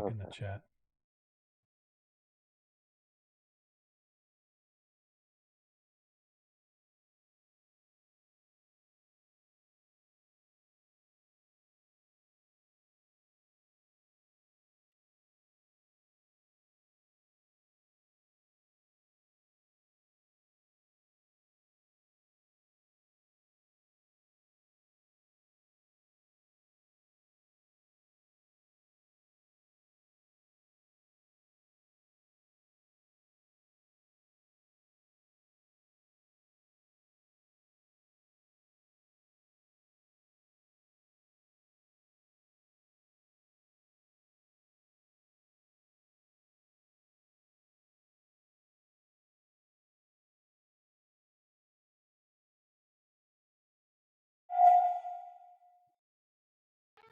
talk in the Okay. chat.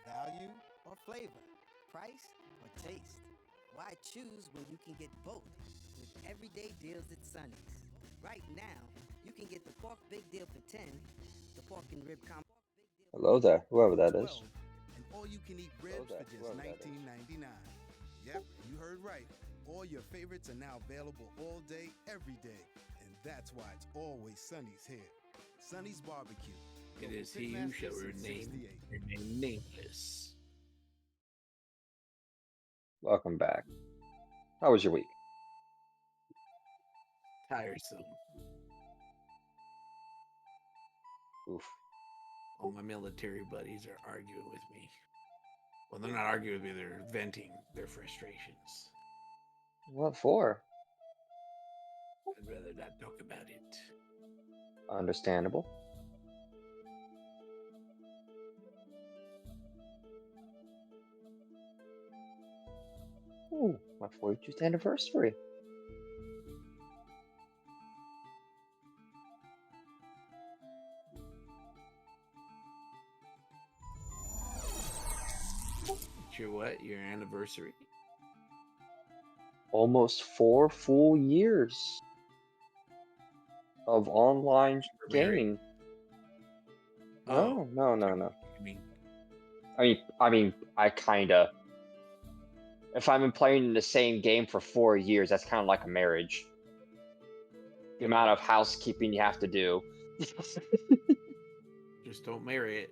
Value or flavor? Price or taste? Why choose when you can get both with everyday deals at Sunny's? Right now, you can get the pork big deal for 10, the pork and rib combo Hello there, whoever for that is. 12, and all you can eat Hello ribs there, for just whoever that is. $19.99. Yep, you heard right. All your favorites are now available all day, every day. And that's why it's always Sunny's here. Sunny's Barbecue. It is he who Pitmaster shall since remain 68. nameless. Welcome back. How was your week? Tiresome. Oof. All my military buddies are arguing with me. Well, they're not arguing with me, they're venting their frustrations. What for? I'd rather not talk about it. Understandable. Ooh, my 42th anniversary. It's your what? Your anniversary? Almost 4 full years of online We're married? gaming. Oh, No, no, no, no. I mean, I kinda. If I've been playing the same game for 4 years, that's kind of like a marriage. The amount of housekeeping you have to do. just don't marry it.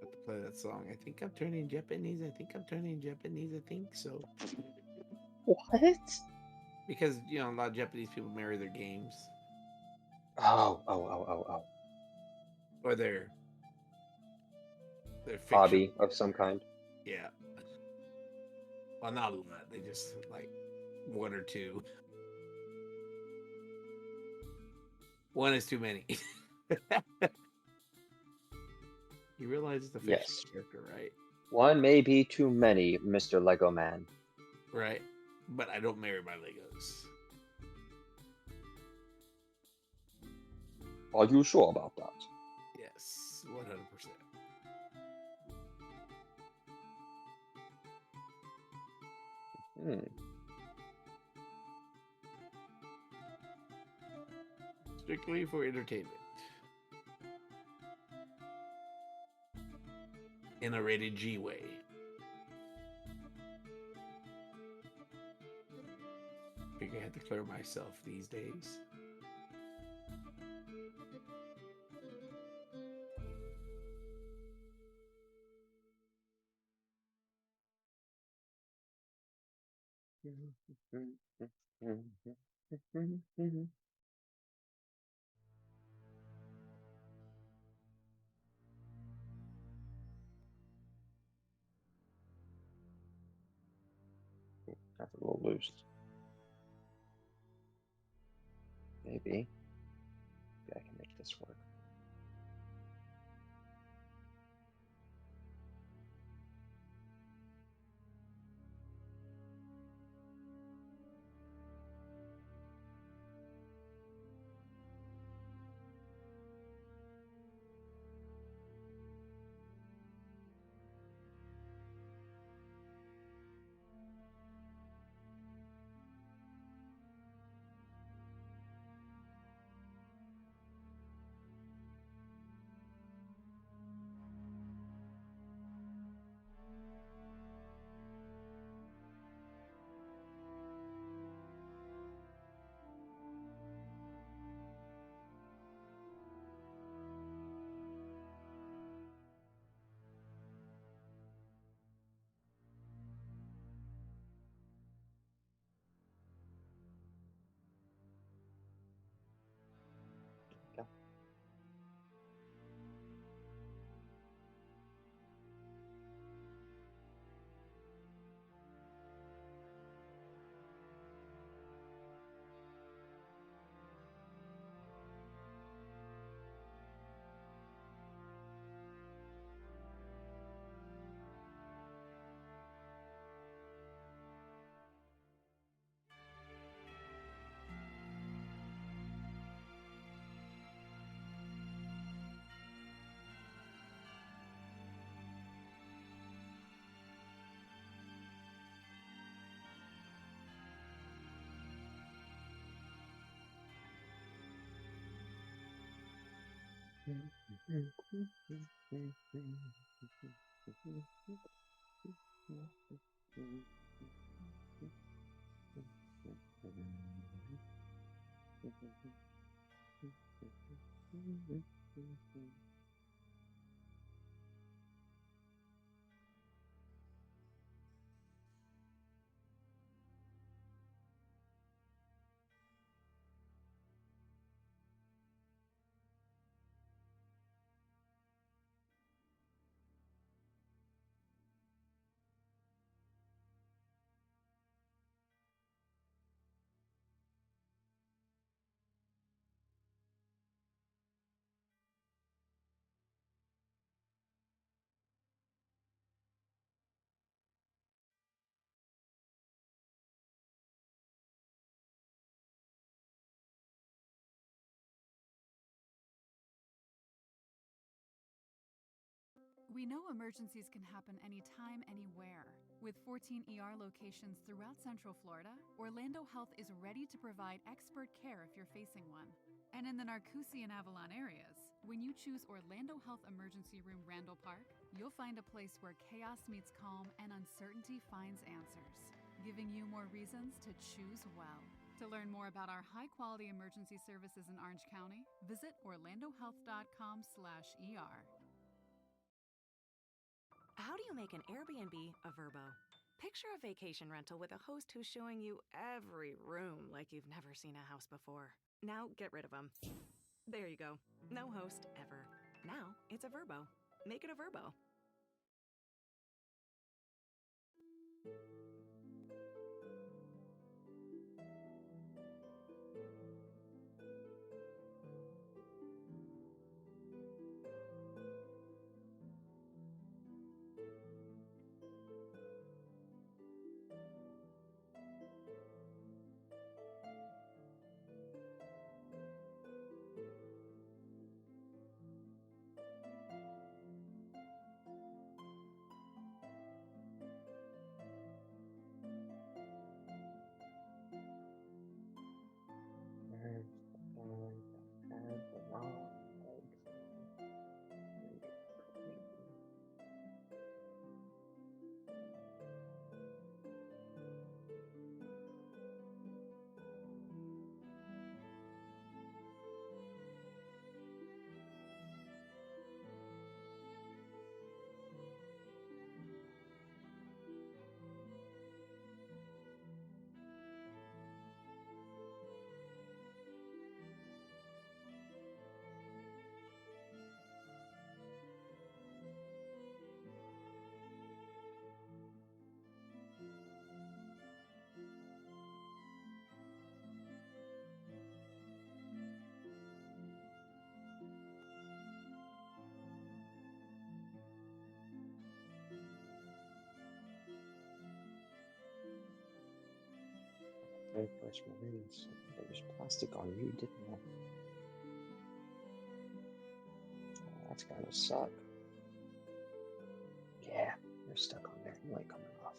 Have to play that song. I think I'm turning Japanese. I think I'm turning Japanese. I think so. What? Because, a lot of Japanese people marry their games Oh. or their fictional Hobby of some partner. kind. Yeah. Well, not a lot. They just like one or two. One is too many. You realize it's a fictional Yes. character, right? One may be too many, Mr. Lego Man. Right. But I don't marry my Legos. Are you sure about that? Yes, 100%. Hmm. Strictly for entertainment. In a rated G way. I think I have to clear myself these days. That's a little loose. Maybe I can make this work. We know emergencies can happen anytime, anywhere. With 14 ER locations throughout Central Florida, Orlando Health is ready to provide expert care if you're facing one. And in the Narcoossee and Avalon areas, when you choose Orlando Health Emergency Room Randall Park, you'll find a place where chaos meets calm and uncertainty finds answers, giving you more reasons to choose well. To learn more about our high-quality emergency services in Orange County, visit orlandohealth.com/ER. How do you make an Airbnb a Verbo? Picture a vacation rental with a host who's showing you every room like you've never seen a house before. Now get rid of them. There you go. No host ever. Now it's a Verbo. Make it a Verbo. Very first Marines. There was plastic on you, didn't there? Oh, that's gotta suck. Yeah, you're stuck on there. You ain't coming off.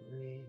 Three.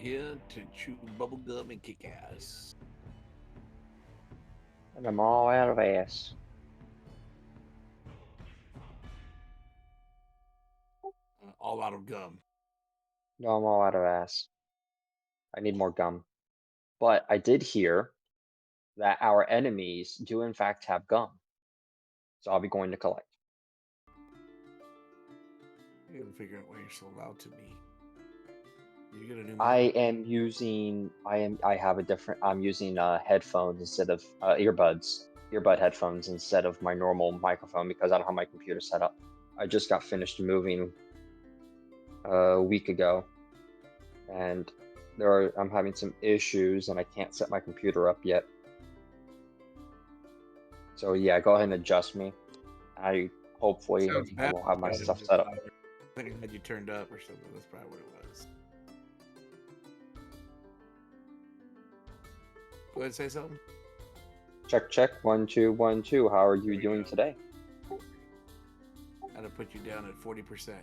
here to chew bubblegum and kick ass. And I'm all out of ass. All out of gum. No, I'm all out of ass. I need more gum. But I did hear that our enemies do in fact have gum. So I'll be going to collect. You gotta figure out why you're so loud to me. You get a new I mic? am using I'm using headphones instead of earbud headphones instead of my normal microphone because I don't have my computer set up. I just got finished moving a week ago, and I'm having some issues and I can't set my computer up yet. So yeah, go ahead and adjust me. Hopefully Sounds I bad. will have my Bad stuff as set up. loud. I think I had you turned up or something. That's probably what it was. Go ahead and say something. Check 1 2 1 2. How are you we doing go. today? I'm gonna put you down at 40%.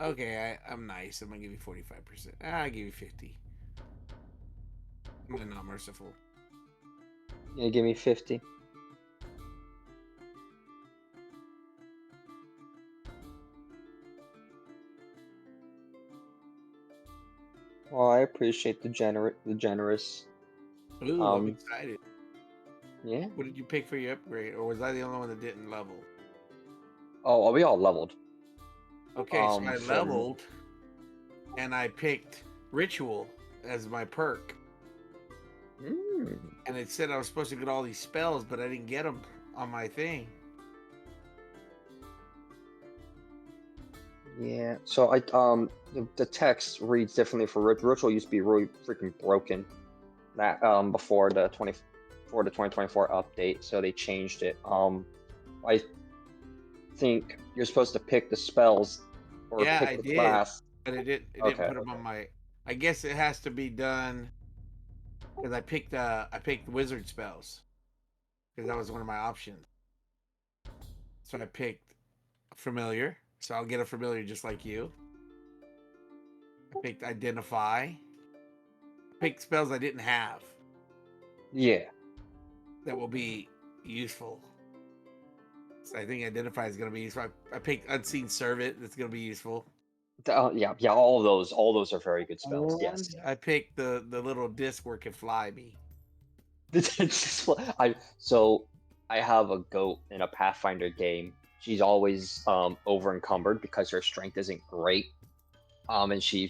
Okay, I'm nice. I'm gonna give you 45%. I'll give you 50. I'm not merciful. Yeah, give me 50. Well, I appreciate the generous. Ooh, I'm excited. Yeah. What did you pick for your upgrade, or was I the only one that didn't level? Oh, we all leveled. Okay, so I leveled, and I picked Ritual as my perk. And it said I was supposed to get all these spells, but I didn't get them on my thing. Yeah. So the text reads differently for Ritual. Used to be really freaking broken. That before the 2024 update, so they changed it. I think you're supposed to pick the spells or Yeah, pick I the did, class. but it didn't Okay. put them on my. I guess it has to be done because I picked wizard spells because that was one of my options. So I picked familiar, so I'll get a familiar just like you. I picked identify. I picked spells I didn't have Yeah. that will be useful. So I think identify is going to be useful. I picked unseen servant. That's going to be useful. Yeah. All those are very good spells. Yes. I picked the little disc where it can fly me. I have a goat in a Pathfinder game. She's always over encumbered because her strength isn't great. Now that she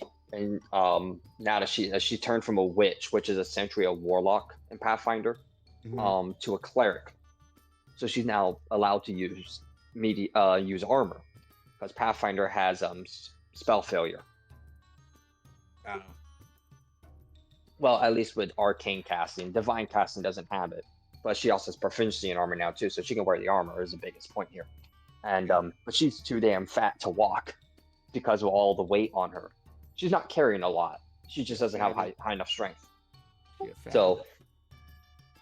turned from a witch, which is essentially a warlock in Pathfinder, to a cleric. So she's now allowed to use use armor because Pathfinder has spell failure. Well, at least with arcane casting. Divine casting doesn't have it, but she also has proficiency in armor now too, so she can wear the armor. Is the biggest point here. And but she's too damn fat to walk because of all the weight on her. She's not carrying a lot. She just doesn't have high enough strength. So,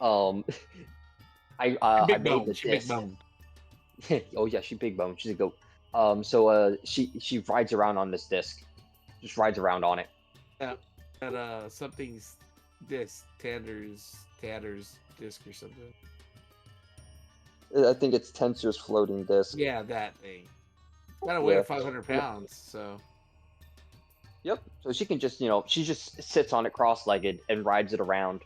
I made the disc. Oh yeah, she's big bone. She's a goat. She rides around on this disc. Just rides around on it. Something's disc, Tanner's disc or something. I think it's Tensor's floating disc. Yeah, that thing. Got a weight of 500 pounds, so. Yep. So she can just, she just sits on it cross-legged and rides it around.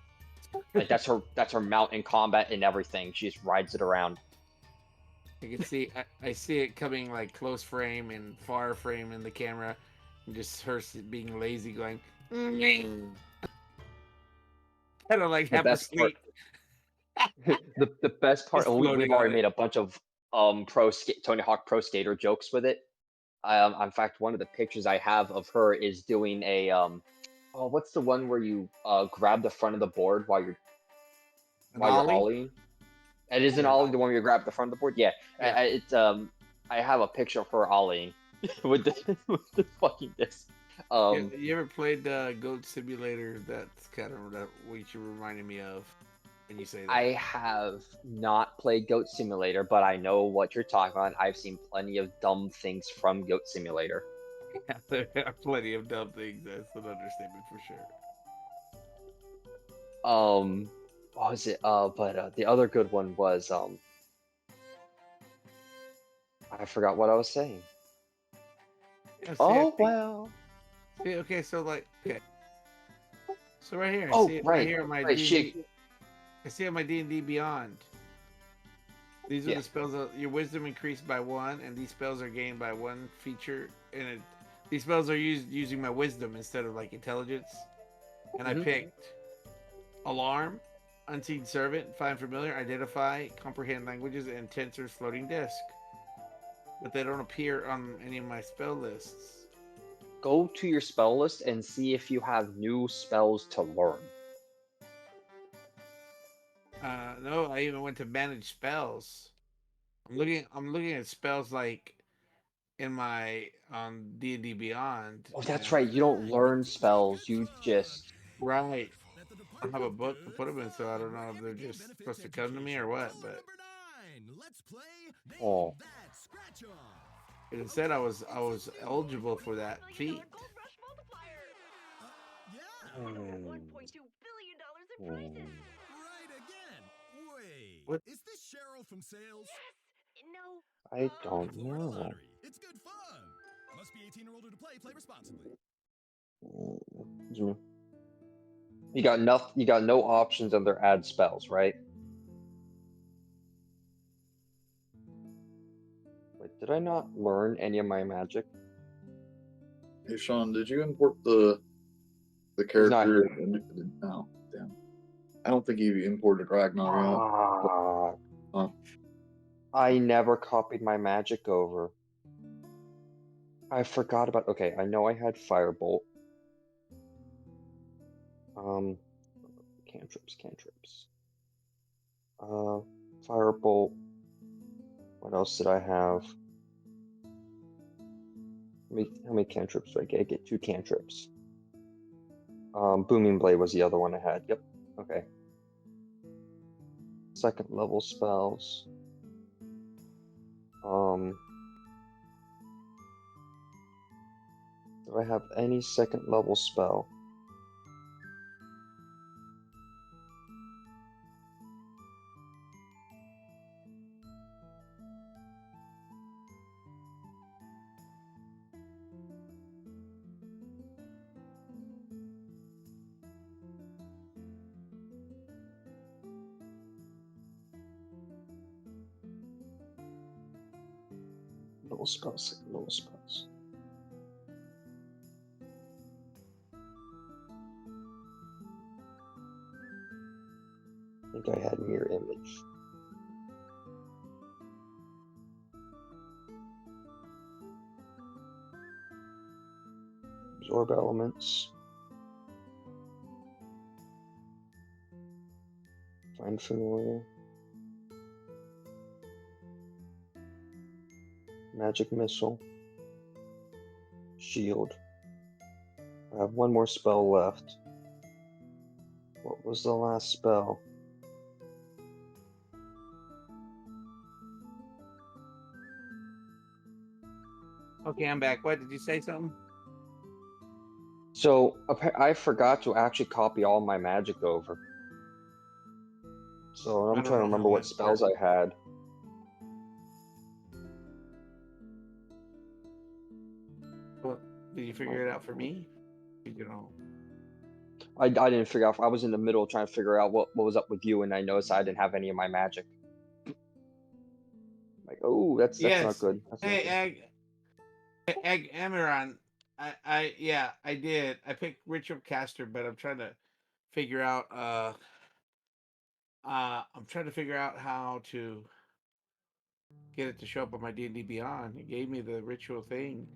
Like that's her mount in combat and everything. She just rides it around. You can see, I see it coming like close frame and far frame in the camera, and just her being lazy, going. Kind of like half asleep. The best part. We've already made a bunch of Tony Hawk Pro Skater jokes with it. In fact, one of the pictures I have of her is doing a what's the one where you grab the front of the board while you're ollieing? It is an ollie, the one where you grab the front of the board. Yeah. I have a picture of her ollieing with the fucking disc. You ever played Goat Simulator? That's kind of what you're reminding me of when you say that. I have not played Goat Simulator, but I know what you're talking about. I've seen plenty of dumb things from Goat Simulator. Yeah, there are plenty of dumb things. That's an understatement for sure. What was it? But the other good one was I forgot what I was saying. Yeah, see, Oh well. see, okay, so like, okay, so right here, Oh see, right right, here on my right. D&D, I see on my D&D Beyond. These are Yeah. the spells. Your wisdom increased by 1, and these spells are gained by 1 feature. And these spells are used using my wisdom instead of like intelligence. And I Mhm. picked alarm, unseen servant, find familiar, identify, comprehend languages, and tensor's floating disk. But they don't appear on any of my spell lists. Go to your spell list and see if you have new spells to learn. No, I even went to manage spells. I'm looking at spells like in my D&D Beyond. Oh, that's And right. You don't learn spells. You just. right. I don't have a book to put them in, so I don't know if they're just supposed to come to me or what. But Oh. it said I was eligible for that feat. Hmm. Hmm. What? I don't know. You you got no options under add spells, right? Wait, did I not learn any of my magic? Hey Sean, did you import the He's not character? here. No, damn. I don't think you imported Ragnar yet. Ah, Huh? I never copied my magic over. I forgot about. Okay, I know I had Firebolt. Um, cantrips. Firebolt. What else did I have? How many cantrips do I get? I get 2 cantrips. Booming Blade was the other one I had. Yep. Okay. Second level spells. Do I have any second level spell? Second level spells. I think I had Mirror Image. Absorb Elements. Find Familiar. Magic Missile. Shield. I have one more spell left. What was the last spell? Okay, I'm back. What did you say? Something? So I forgot to actually copy all my magic over. So I'm I don't trying to know remember what spells I had. Well, did you figure it out for me? You know. I didn't figure out. I was in the middle trying to figure out what was up with you, and I noticed I didn't have any of my magic. Like, oh, that's not Yes. good. That's not Hey, good. Egg Amaran. Yeah, I did. I picked Ritual Caster, but I'm trying to figure out. I'm trying to figure out how to get it to show up on my D&D Beyond. It gave me the ritual thing,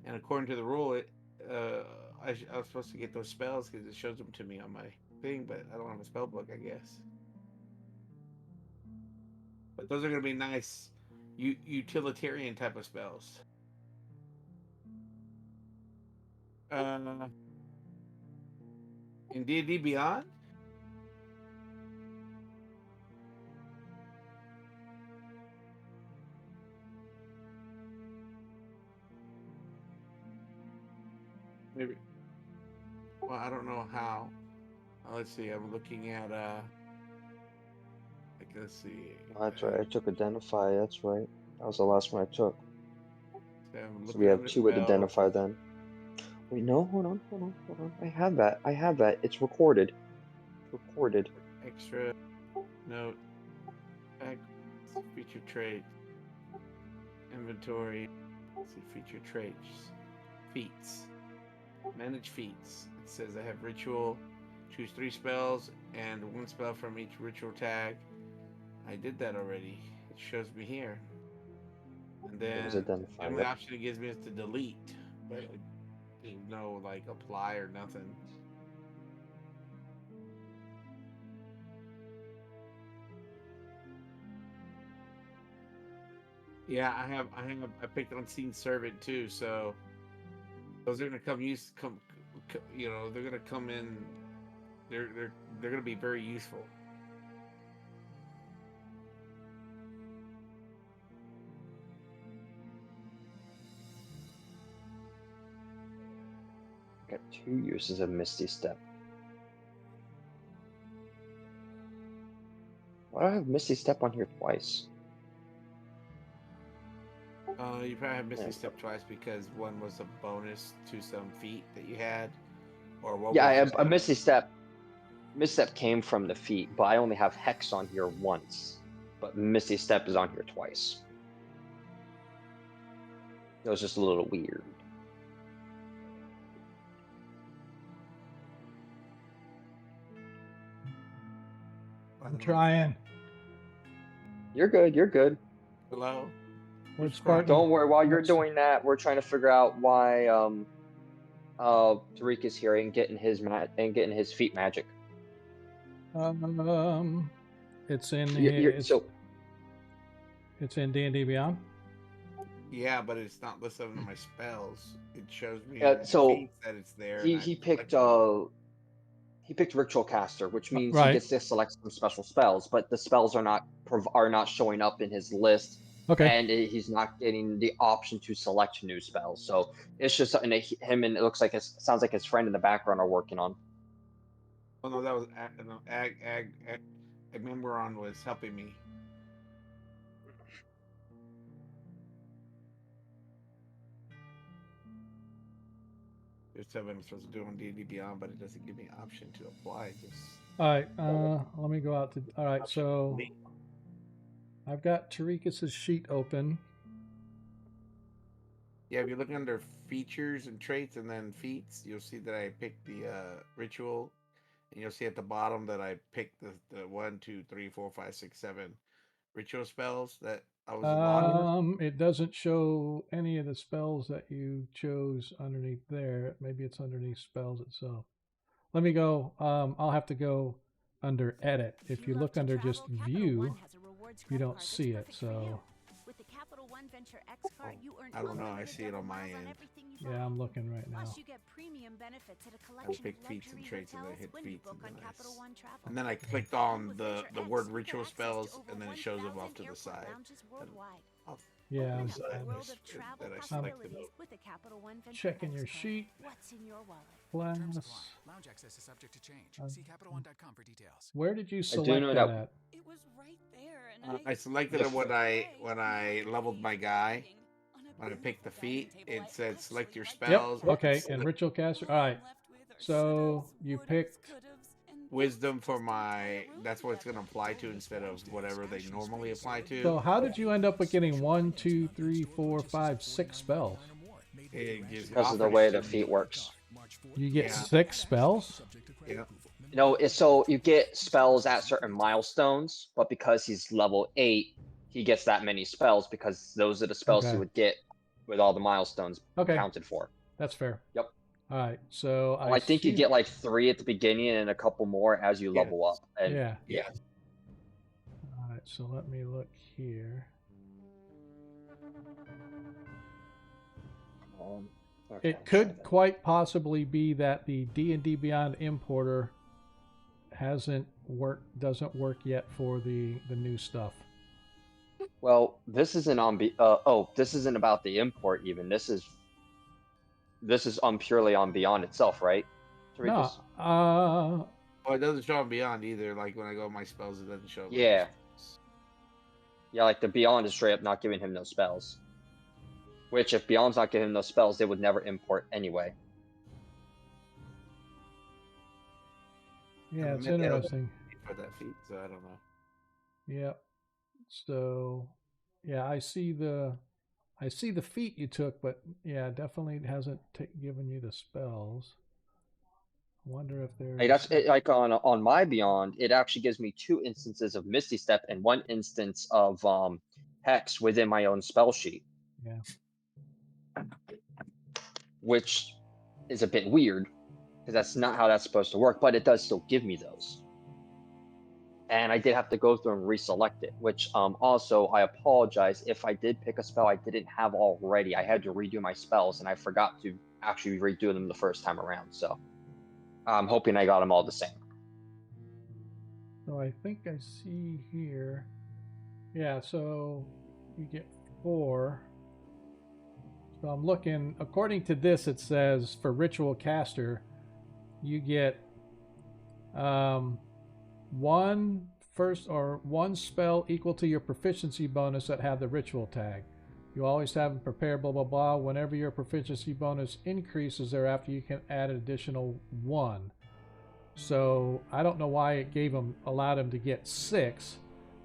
and according to the rule, I was supposed to get those spells because it shows them to me on my thing, but I don't have a spell book, I guess. But those are going to be nice, utilitarian type of spells. In D&D Beyond. Maybe. Well, I don't know how. Let's see. I'm looking at like, let's see. Oh, that's right. I took identify. That's right. That was the last one I took. So I'm So we looking have under 2 with spell. identify then. Wait, no, hold on. I have that. It's recorded. It's recorded. Extra note. Back. Feature trait. Inventory. Let's see. Feature traits. Feats. Manage feats. It says I have ritual. Choose 3 spells and 1 spell from each ritual tag. I did that already. It shows me here. And It was then the identify. only Yep. option it gives me is to delete. But there's no like apply or nothing. Yeah, I picked Unseen Servant too, so those are gonna they're gonna come in. They're gonna be very useful. Got 2 uses of Misty Step. Why do I have Misty Step on here twice? You probably have Misty Yeah. Step twice because one was a bonus to some feat that you had, or what Yeah, I was have just a Misty Step. Misty Step came from the feat, but I only have Hex on here once. But Misty Step is on here twice. It was just a little weird. I'm trying. You're good. You're good. Hello? Where's Spartan? Don't worry. While you're What's- doing that, we're trying to figure out why Tariq is here and getting his feet magic. It's in You're, it's in D&D Beyond. Yeah, but it's not listed under my spells. It shows me so feats that it's there. and I he picked Ritual Caster, which means Right. he gets to select some special spells, but the spells are not showing up in his list. Okay. And he's not getting the option to select new spells. So it's just something that him and it looks like sounds like his friend in the background are working on. Oh no, that was Agmemoron was helping me. There's something I'm supposed to do on D&D Beyond, but it doesn't give me an option to apply. Just All right. Let me go out to. All right. So I've got Tariqus's sheet open. yeah, if you look under features and traits and then feats, you'll see that I picked the ritual, and you'll see at the bottom that I picked the 1, 2, 3, 4, 5, 6, 7 ritual spells that I was allotted. It doesn't show any of the spells that you chose underneath there. Maybe it's underneath spells itself. Let me go. I'll have to go under edit. If you look under just view, you don't see it. So With the Capital One Venture X card, you earn I don't know. I unlimited see it on double my miles end. everything you yeah, buy. I'm looking right now. Plus, you get premium benefits at a I collection pick of feats and luxury traits, and then I hotels hit when you feats, book and on then Capital One Travel. and then I clicked Along on with the Venture X, word you ritual get access spells, to over and then it shows them 1,000 off to the airport side. lounges worldwide. Yeah, Open I'm up the world of that travel I selected. possibilities with the Capital One Venture checking X your card. sheet. What's in your wallet? Terms Class. apply. Lounge access is subject to change. Uh, See CapitalOne.com for details. Where did you do select know that that- at? It was right there, and I selected The it when I leveled my guy. When I picked the feat, it said select your spells. Yep. Okay. And ritual caster. All right. So you picked. Wisdom for my. That's what it's going to apply to instead of whatever they normally apply to. So how did you end up with getting 1, 2, 3, 4, 5, 6 spells? It gives because of the way the feat works. You get Yeah. 6 spells? Yeah. So you get spells at certain milestones, but because he's level 8, he gets that many spells because those are the spells he Okay. would get with all the milestones Okay. counted for. That's fair. Yep. All right. So I think you see- get like 3 at the beginning and a couple more as you level up. And Yeah. yeah. All right. So let me look here. Okay, It could quite possibly be that the D&D Beyond importer doesn't work yet for the new stuff. Well, this isn't on this isn't about the import even. This this is purely on Beyond itself, right? No, Tarikas? Oh, it doesn't show on Beyond either. Like when I go my spells, it doesn't show. Yeah. Yeah, like the Beyond is straight up not giving him no spells. Which, if Beyond's not giving him no spells, they would never import anyway. yeah, it's Maybe I don't interesting. for that feat, so I don't know. Yep. So, yeah, I see the feat you took, but yeah, definitely hasn't given you the spells. I wonder if Hey, there's that's it, like on my Beyond, it actually gives me 2 instances of Misty Step and 1 instance of Hex within my own spell sheet, yeah. which is a bit weird because that's not how that's supposed to work, but it does still give me those. And I did have to go through and reselect it, which also I apologize if I did pick a spell I didn't have already. I had to redo my spells and I forgot to actually redo them the first time around. So I'm hoping I got them all the same. So I think I see here. Yeah, so you get 4. So I'm looking, according to this, it says for Ritual Caster, you get one spell equal to your proficiency bonus that have the ritual tag. You always have them prepared, blah, blah, blah. Whenever your proficiency bonus increases thereafter, you can add an additional 1. So I don't know why it allowed him to get 6,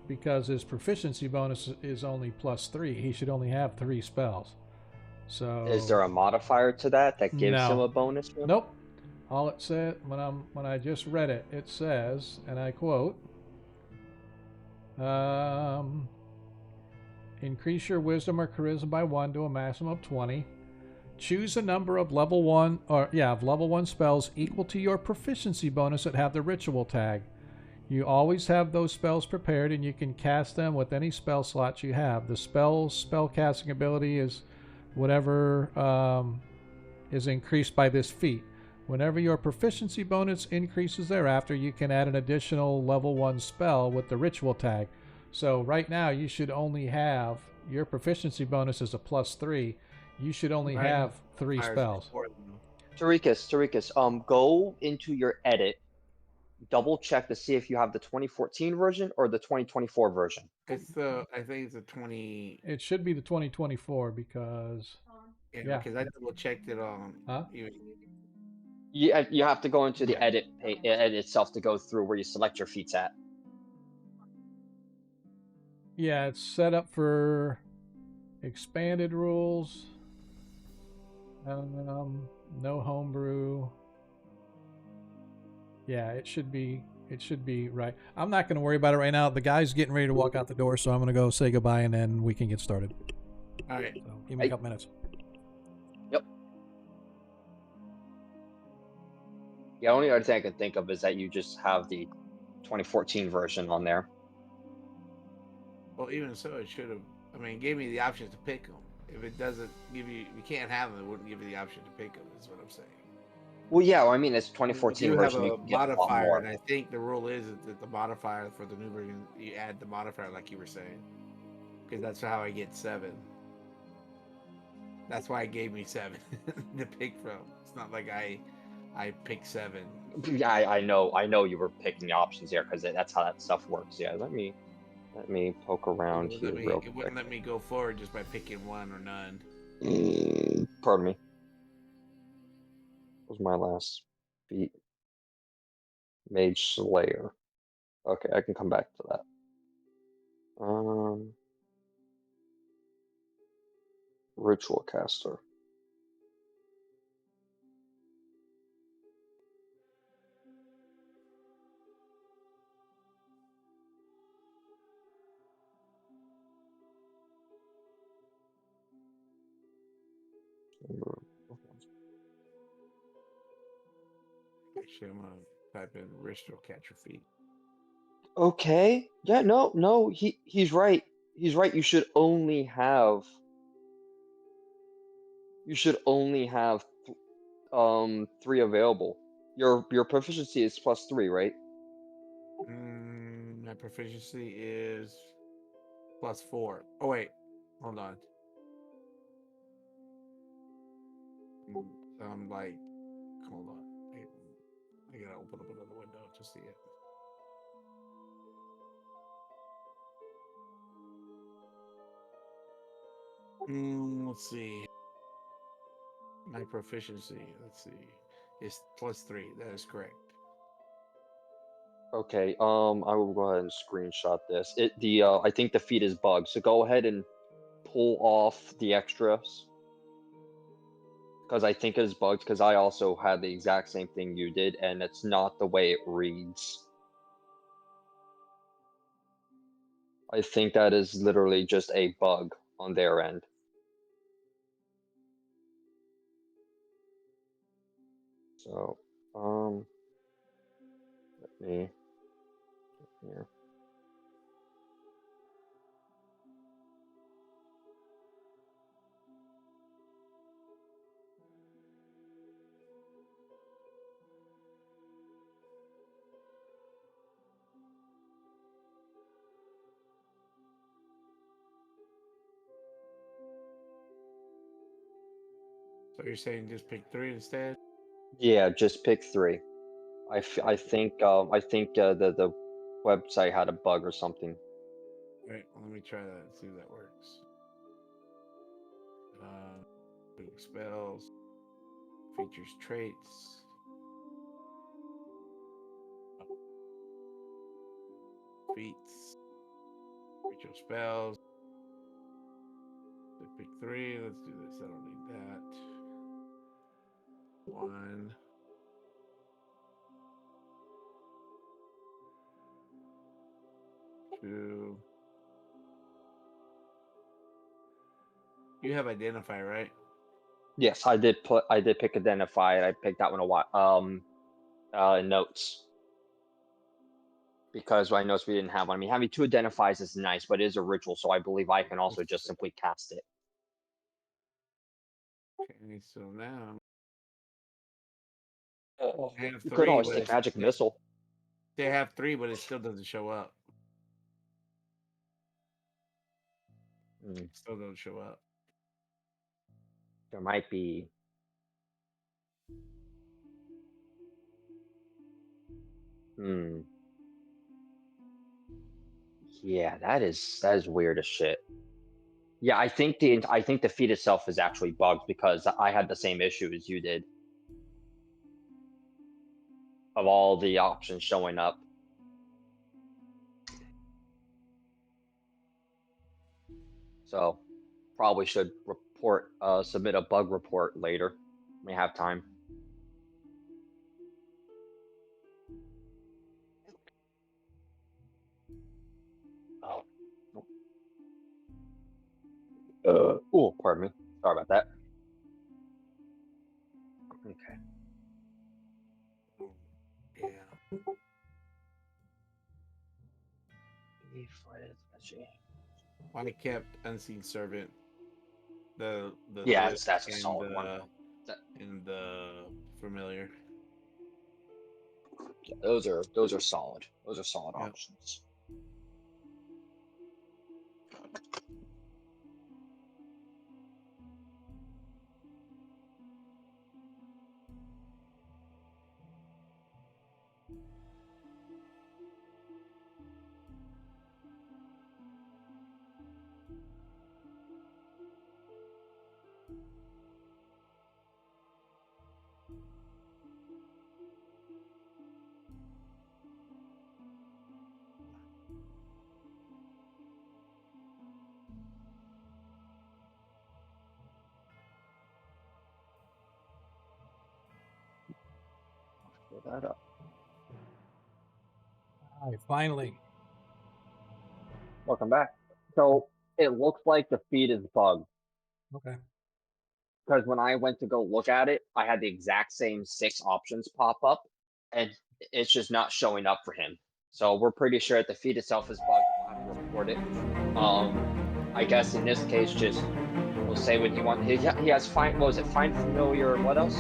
because his proficiency bonus is only +3. He should only have 3 spells. So Is there a modifier to that gives him a bonus? Nope. All it said when I just read it, it says, and I quote, increase your wisdom or charisma by 1 to a maximum of 20. Choose a number of level 1 spells equal to your proficiency bonus that have the ritual tag. You always have those spells prepared and you can cast them with any spell slots you have. The spell casting ability is whatever is increased by this feat. Whenever your proficiency bonus increases thereafter, you can add an additional level 1 spell with the ritual tag. So right now you should only have, your proficiency bonus is a +3. You should only have 3 spells. Tarikas, go into your edit, double check to see if you have the 2014 version or the 2024 version. It's I think it's a 20. It should be the 2024 because. Yeah, because I double checked it on. Huh? You have to go into the edit itself to go through where you select your feats at. Yeah, it's set up for expanded rules. No homebrew. Yeah, it should be right. I'm not going to worry about it right now. The guy's getting ready to walk out the door, so I'm going to go say goodbye and then we can get started. All right. So give me a couple minutes. Yep. Yeah, the only other thing I can think of is that you just have the 2014 version on there. Well, even so, it should have. I mean, it gave me the option to pick them. If it doesn't give you can't have them, it wouldn't give you the option to pick them. Is what I'm saying. Well, yeah, well, I mean, it's 2014 you version. have You a can get a lot modifier, more. and I think the rule is that the modifier for the new version, you add the modifier like you were saying, because that's how I get 7. That's why it gave me 7 to pick from. It's not like I picked 7. Yeah, I know you were picking the options here because that's how that stuff works. Yeah, let me poke around here real quick. It wouldn't let me go forward just by picking 1 or none. Pardon me. What was my last feat? Mage Slayer. Okay, I can come back to that. Ritual Caster. Actually, I'm gonna type in Ritual Catcher Feet. Okay. Yeah, no, he's right. He's right. You should only have 3 available. Your proficiency is +3, right? My proficiency is +4. Oh wait, hold on. I'm like, hold on. I gotta open up another window to see it. Let's see. My proficiency, let's see, is +3. That is correct. Okay, I will go ahead and screenshot this. I think the feed is bugged, so go ahead and pull off the extras. Because I think it is bugged, because I also had the exact same thing you did, and it's not the way it reads. I think that is literally just a bug on their end. So, let me here. So you're saying just pick 3 instead? Yeah, just pick 3. I think the website had a bug or something. All right, well, let me try that. See if that works. Spells, features, traits. Feats, ritual spells. So pick 3. Let's do this. I don't need that. 1. 2. You have identify, right? Yes, I did pick identify. I picked that one a while. Notes. Because I noticed we didn't have one. I mean, having 2 identifies is nice, but it is a ritual, so I believe I can also just simply cast it. Okay, so now Oh, I have you 3, could always but take magic missile. they have 3, but it still doesn't show up. It still don't show up. There might be. Yeah, that is weird as shit. Yeah, I think the feed itself is actually bugged because I had the same issue as you did. Of all the options showing up. So probably should submit a bug report later. We have time. Oh. Oh, pardon me. Sorry about that. Okay. Yeah. I kept Unseen Servant. The Yeah, lift that's a and solid one. the familiar. Yeah, those are solid. Those are solid Yep. options. Fill that up. All right, finally. Welcome back. So it looks like the feed is bugged. Okay. Because when I went to go look at it, I had the exact same 6 options pop up, and it's just not showing up for him. So we're pretty sure that the feed itself is bugged. We'll have to report it. I guess in this case, just we'll say what he wants. He has find. What was it? Find familiar. What else?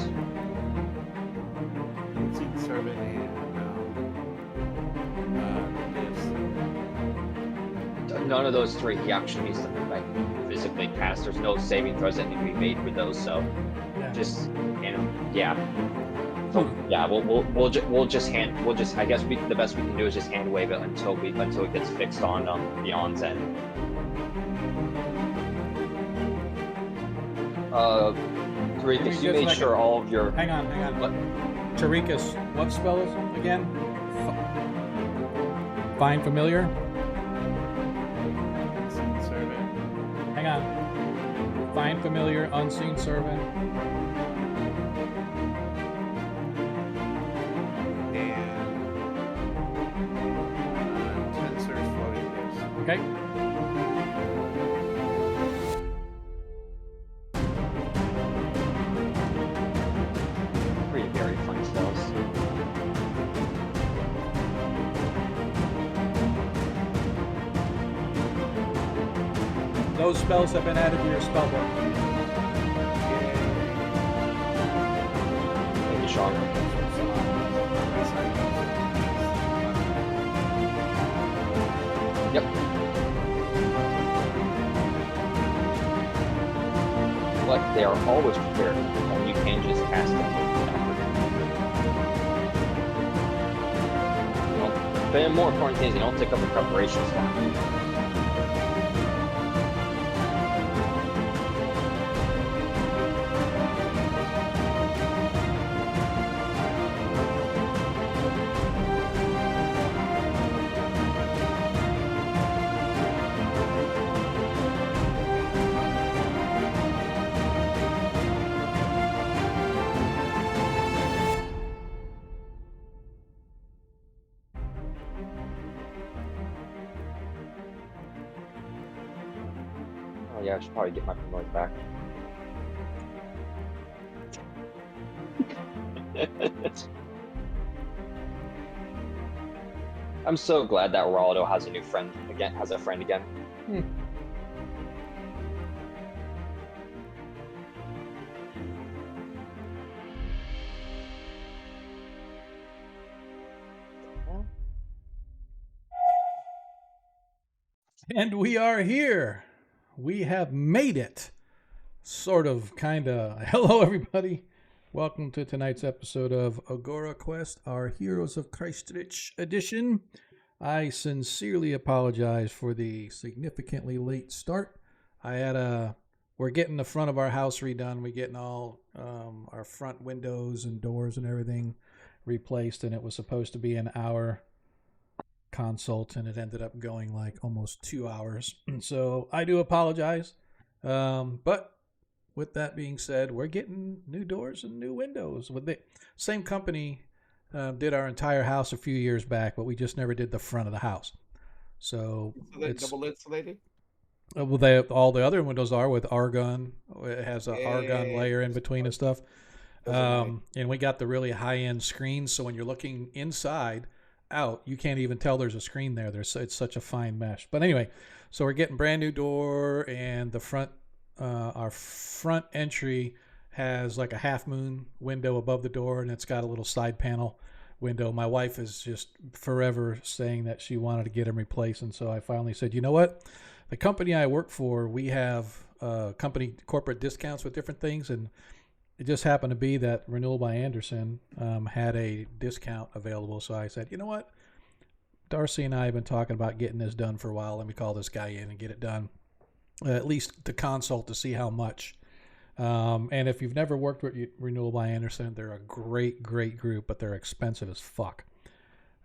Unseen Servant and none of those three he actually needs to like physically cast. There's no saving throws that need to be made with those. So just yeah. So yeah, we'll just I guess the best we can do is just hand wave it until it gets fixed on the on's end. Tarikas, you made sure all of your. Hang on. What? Tarikas, what spell is it again? Find familiar. Unseen servant. Hang on. Find familiar, unseen servant. And Tensor's floating disk. Okay. Very fun spells. Those spells have been added to your spell book. Thank you, Sean. Yep. But they are always prepared, and you can just cast them. But the more important thing is they don't take up a preparation slot. Oh yeah, I should probably get my promote back. I'm so glad that Raldo has a friend again. And we are here. We have made it. Sort of, kinda. Hello, everybody. Welcome to tonight's episode of Agora Quest, our Heroes of Kreistrich edition. I sincerely apologize for the significantly late start. We're getting the front of our house redone. We're getting all our front windows and doors and everything replaced, and it was supposed to be an hour consult, and it ended up going like almost 2 hours. So I do apologize. But with that being said, we're getting new doors and new windows. With the same company did our entire house a few years back, but we just never did the front of the house. So it's double insulated. Well, all the other windows are with argon. It has an argon layer in between and stuff. And we got the really high-end screens, so when you're looking inside out, you can't even tell there's a screen there. It's such a fine mesh. But anyway, so we're getting brand new door, and the front, our front entry has like a half moon window above the door, and it's got a little side panel window. My wife is just forever saying that she wanted to get them replaced, and so I finally said, you know what? The company I work for, we have company corporate discounts with different things, and it just happened to be that Renewal by Anderson had a discount available. So I said, you know what? Darcy and I have been talking about getting this done for a while. Let me call this guy in and get it done, at least to consult to see how much. And if you've never worked with Renewal by Anderson, they're a great, great group, but they're expensive as fuck.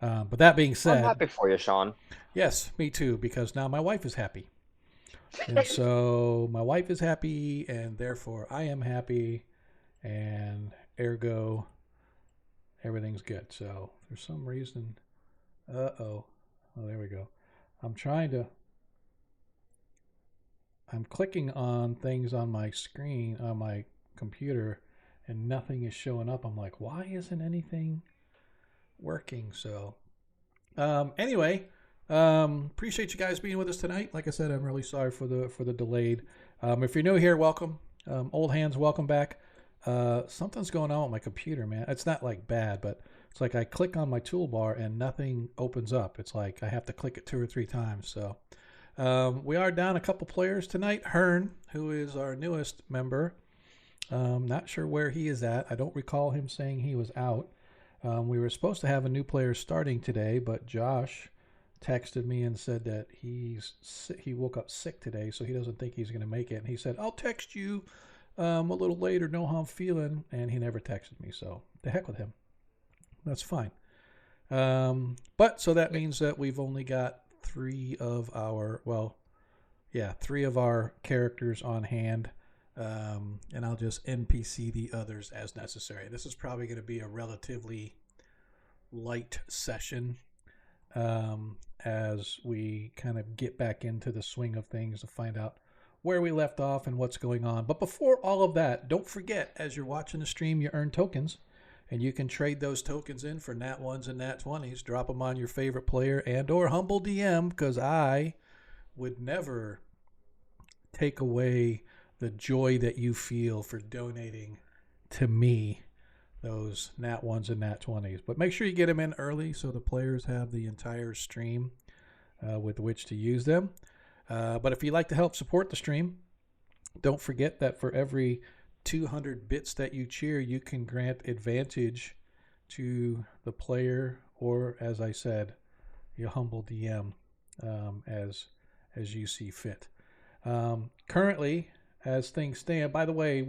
But that being said, I'm happy for you, Sean. Yes, me too, because now my wife is happy. And so my wife is happy, and therefore I am happy, and ergo, everything's good. So for some reason, oh, there we go. I'm clicking on things on my screen, on my computer, and nothing is showing up. I'm like, why isn't anything working? So anyway, appreciate you guys being with us tonight. Like I said, I'm really sorry for the delayed. If you're new here, welcome. Old hands, welcome back. Something's going on with my computer, man. It's not like bad, but it's like I click on my toolbar and nothing opens up. It's like I have to click it 2 or 3 times. So We are down a couple players tonight. Hearn, who is our newest member, not sure where he is at. I don't recall him saying he was out. We were supposed to have a new player starting today, but Josh texted me and said that he woke up sick today, so he doesn't think he's going to make it. And he said, I'll text you a little later, know how I'm feeling. And he never texted me, so the heck with him. That's fine. But so that means that we've only got three of our characters on hand. And I'll just NPC the others as necessary. This is probably going to be a relatively light session as we kind of get back into the swing of things to find out where we left off and what's going on. But before all of that, don't forget, as you're watching the stream, you earn tokens, and you can trade those tokens in for Nat 1s and Nat 20s. Drop them on your favorite player and or Humble DM, because I would never take away the joy that you feel for donating to me those Nat 1s and Nat 20s. But make sure you get them in early so the players have the entire stream with which to use them. But if you'd like to help support the stream, don't forget that for every 200 bits that you cheer, you can grant advantage to the player or, as I said, your Humble DM as you see fit. Currently, as things stand, by the way,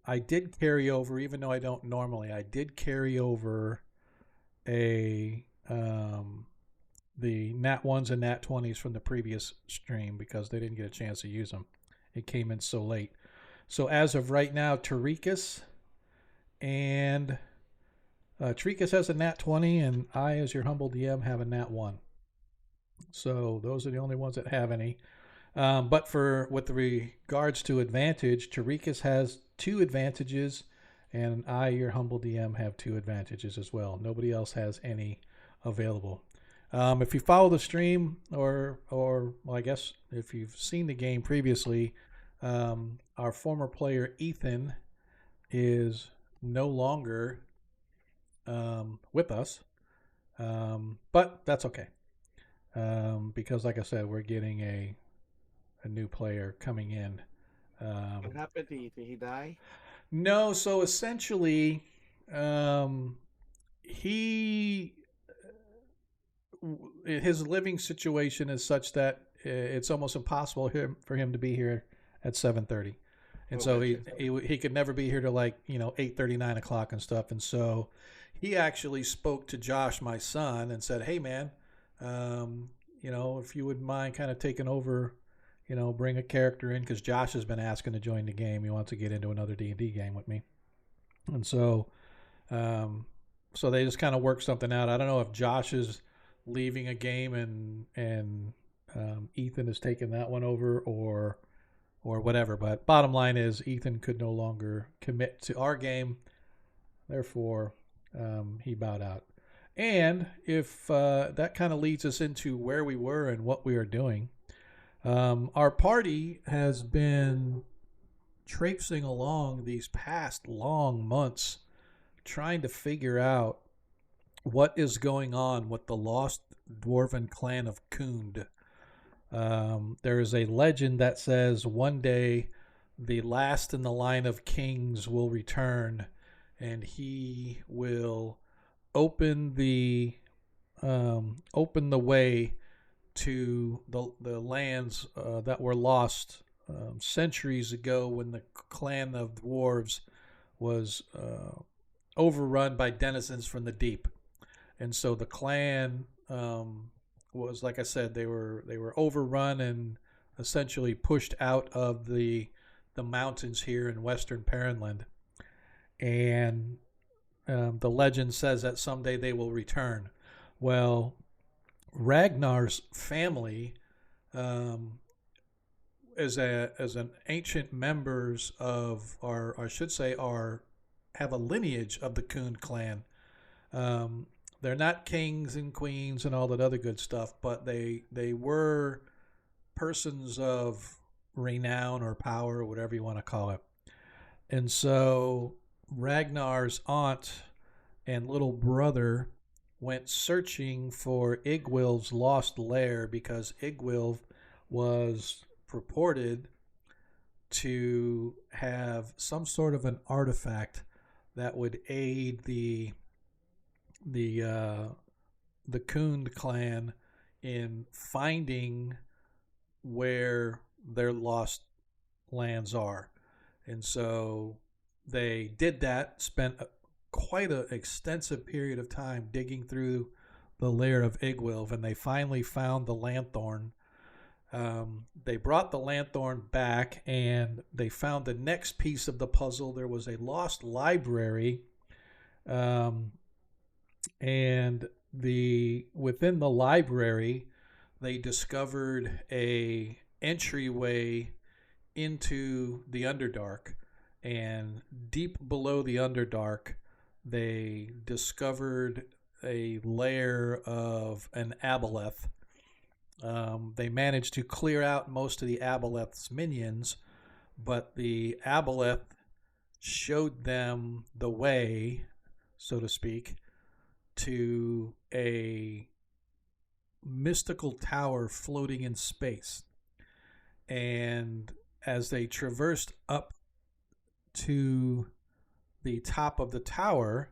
I did carry over, even though I don't normally, I did carry over the Nat 1s and Nat 20s from the previous stream because they didn't get a chance to use them. It came in so late. So as of right now, Tarikas has a Nat 20, and I, as your Humble DM, have a Nat 1. So those are the only ones that have any. But with regards to advantage, Tarikas has 2 advantages, and I, your Humble DM, have 2 advantages as well. Nobody else has any available. If you follow the stream, or well, I guess if you've seen the game previously, our former player Ethan is no longer with us, but that's okay, because like I said, we're getting a new player coming in. What happened to you? Did he die? No, so essentially, his living situation is such that it's almost impossible for him to be here at 7:30, and so he could never be here till 8:30, 9 o'clock and stuff. And so he actually spoke to Josh, my son, and said, "Hey, man, if you wouldn't mind kind of taking over." Bring a character in, because Josh has been asking to join the game. He wants to get into another D&D game with me. And so they just kind of work something out. I don't know if Josh is leaving a game and Ethan is taking that one over or whatever. But bottom line is Ethan could no longer commit to our game. Therefore, he bowed out. And if that kind of leads us into where we were and what we are doing, our party has been traipsing along these past long months trying to figure out what is going on with the lost dwarven clan of Kund. There is a legend that says one day the last in the line of kings will return, and he will open the way to the lands that were lost centuries ago when the clan of dwarves was overrun by denizens from the deep. And so the clan was, like I said, they were overrun and essentially pushed out of the mountains here in western Perenland. And the legend says that someday they will return. Well, Ragnar's family as an ancient members of have a lineage of the Kund clan. They're not kings and queens and all that other good stuff, but they were persons of renown or power, or whatever you want to call it. And so Ragnar's aunt and little brother went searching for Igwilv's lost lair because Igwilv was purported to have some sort of an artifact that would aid the Kund clan in finding where their lost lands are. And so they did that, spent quite an extensive period of time digging through the lair of Igwilv, and they finally found the Lanthorn. They brought the Lanthorn back, and they found the next piece of the puzzle. There was a lost library, and within the library, they discovered a entryway into the Underdark, and deep below the Underdark, they discovered a lair of an aboleth. They managed to clear out most of the aboleth's minions, but the aboleth showed them the way, so to speak, to a mystical tower floating in space. And as they traversed up to the top of the tower,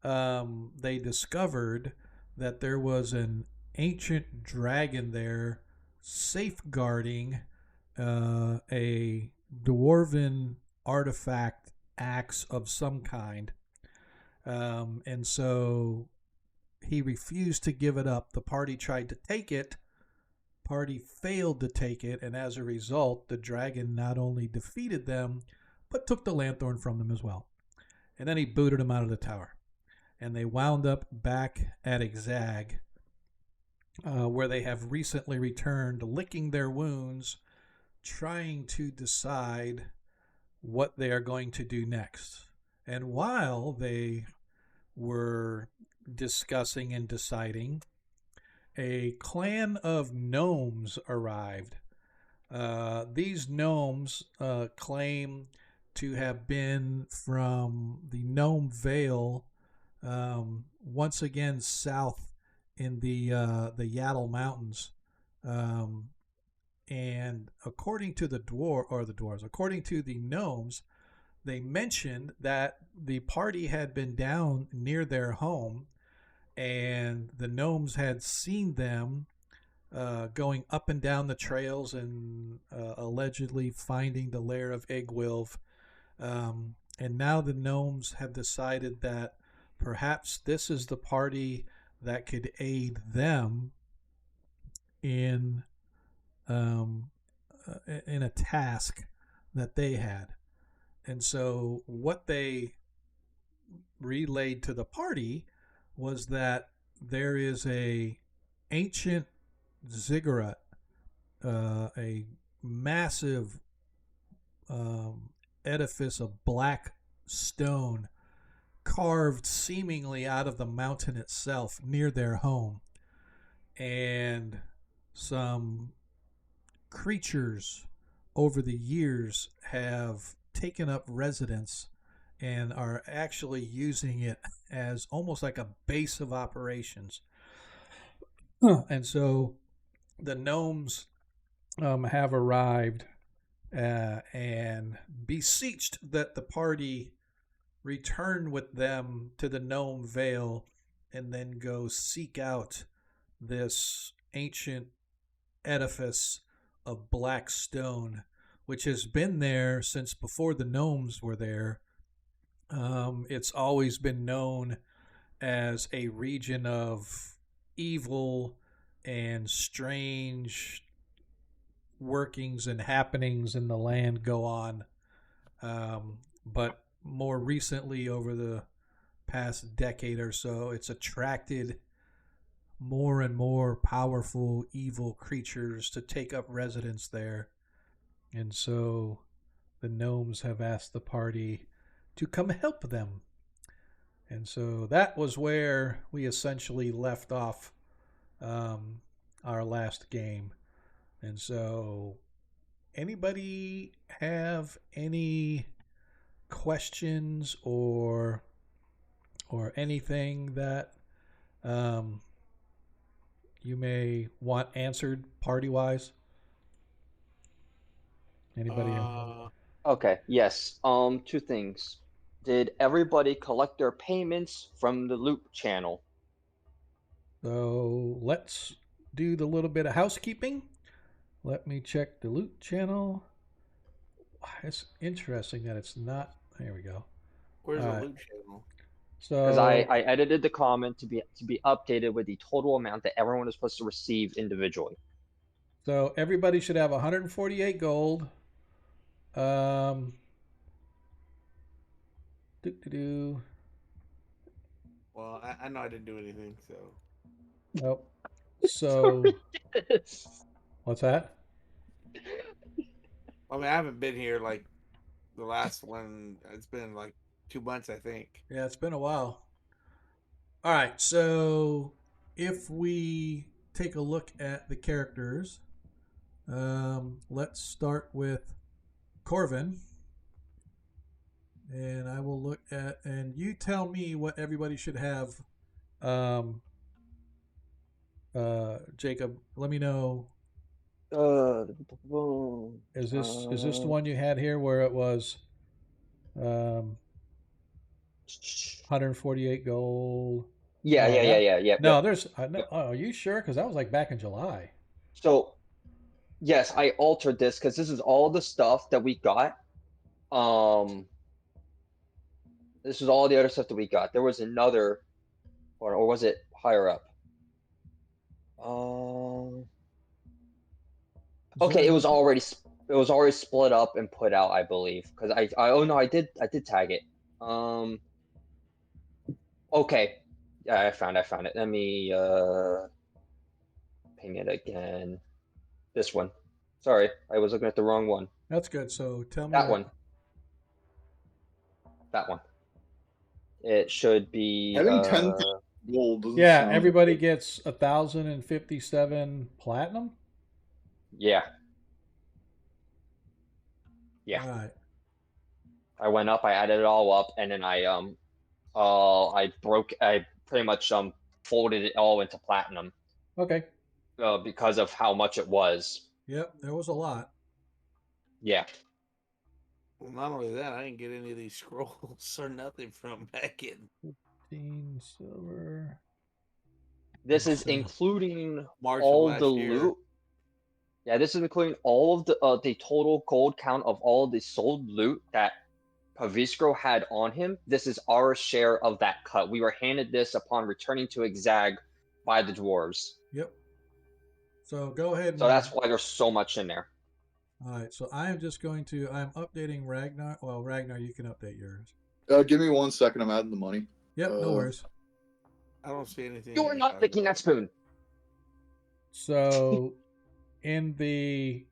they discovered that there was an ancient dragon there safeguarding a dwarven artifact axe of some kind. And so he refused to give it up. The party tried to take it. Party failed to take it, and as a result, the dragon not only defeated them, but took the Lanthorn from them as well. And then he booted them out of the tower. And they wound up back at Exag, where they have recently returned, licking their wounds, trying to decide what they are going to do next. And while they were discussing and deciding, a clan of gnomes arrived. These gnomes claim to have been from the Gnome Vale, once again south in the Yaddle Mountains. And according to according to the gnomes, they mentioned that the party had been down near their home, and the gnomes had seen them going up and down the trails and allegedly finding the lair of Igwilv. And now the gnomes have decided that perhaps this is the party that could aid them in a task that they had. And so what they relayed to the party was that there is a ancient ziggurat, a massive edifice of black stone carved seemingly out of the mountain itself near their home. And some creatures over the years have taken up residence and are actually using it as almost like a base of operations. And so the gnomes have arrived and beseeched that the party return with them to the Gnome Vale and then go seek out this ancient edifice of black stone, which has been there since before the gnomes were there. It's always been known as a region of evil and strange workings and happenings in the land go on. But more recently, over the past decade or so, it's attracted more and more powerful evil creatures to take up residence there. And so the gnomes have asked the party to come help them. And so that was where we essentially left off our last game. And so anybody have any questions or anything that you may want answered party-wise. Anybody? Okay, yes. Two things. Did everybody collect their payments from the loop channel? So let's do the little bit of housekeeping. Let me check the loot channel. It's interesting that it's not. There we go. Where's the loot channel? Because So I edited the comment to be updated with the total amount that everyone is supposed to receive individually. so everybody should have 148 gold. Um, do. Well, I know I didn't do anything, so. Oh, so what's that? I mean, I haven't been here like the last one. It's been like 2 months, I think. Yeah, it's been a while. All right, so if we take a look at the characters, let's start with Corvin. And I will look at, and you tell me what everybody should have. Jacob, let me know. Is this the one you had here where it was 148 gold? Yeah. No, there's. Are you sure? Because that was like back in July. So, yes, I altered this because this is all the stuff that we got. This is all the other stuff that we got. There was another, or was it higher up? Okay, it was already split up and put out, I believe. Because I did tag it. Okay, yeah, I found it. Let me ping it again. This one. Sorry, I was looking at the wrong one. That's good. So tell me that one. That one. It should be having 10,000 gold. Doesn't yeah, sound everybody good. gets 1,057 platinum. Yeah. All right. I went up, I added it all up, and then I pretty much folded it all into platinum. Okay. Because of how much it was. Yep, there was a lot. Yeah. Well, not only that, I didn't get any of these scrolls or nothing from back in 15 silver. This is including March all of the last year. loot. Yeah, this is including all of the total gold count of all the sold loot that Paviscro had on him. This is our share of that cut. We were handed this upon returning to Exag by the dwarves. Yep. So go ahead and... So that's why there's so much in there. All right, so I am just going to... I'm updating Ragnar. Well, Ragnar, you can update yours. Give me 1 second. I'm adding the money. Yep, no worries. I don't see anything. You are not licking that spoon. So, in the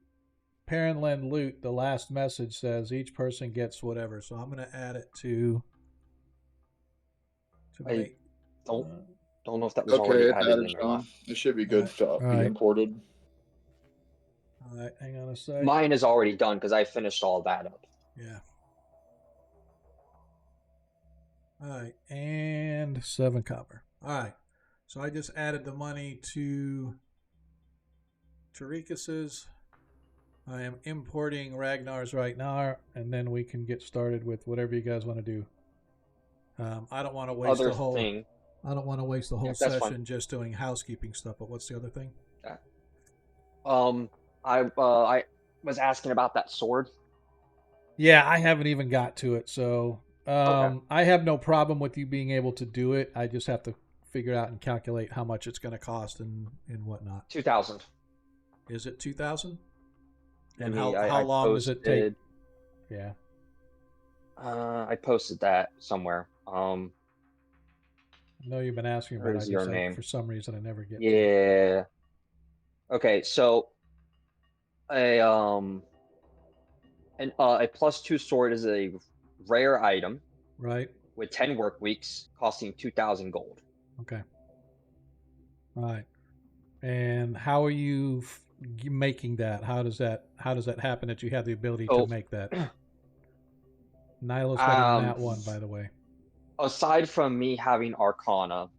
Paranland loot, the last message says each person gets whatever. So I'm going to add it to I don't know if that was already added in or not. It should be good to be imported. All right, hang on a sec. Mine is already done because I finished all that up. Yeah. All right, and 7 copper. All right, so I just added the money to Tarikas's. I am importing Ragnar's right now, and then we can get started with whatever you guys want to do. I don't want to waste the whole thing. I don't want to waste the whole session just doing housekeeping stuff. But what's the other thing? I was asking about that sword. Yeah, I haven't even got to it, so I have no problem with you being able to do it. I just have to figure out and calculate how much it's going to cost and whatnot. 2,000. Is it 2,000? And how long does it take? Yeah. I posted that somewhere. I know you've been asking about it. Your name. For some reason, I never get. Yeah. Okay, so a +2 sword is a rare item, right? With 10 work weeks, costing 2,000 gold. Okay. All right. And how are you making that? How does that happen that you have the ability to make that? Nilo's got that one, by the way. Aside from me having Arcana,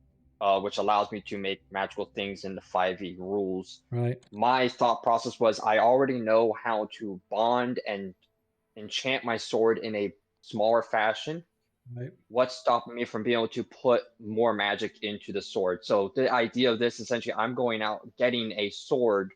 which allows me to make magical things in the 5e rules. Right. My thought process was I already know how to bond and enchant my sword in a smaller fashion. Right. What's stopping me from being able to put more magic into the sword? So the idea of this, essentially, I'm going out getting a sword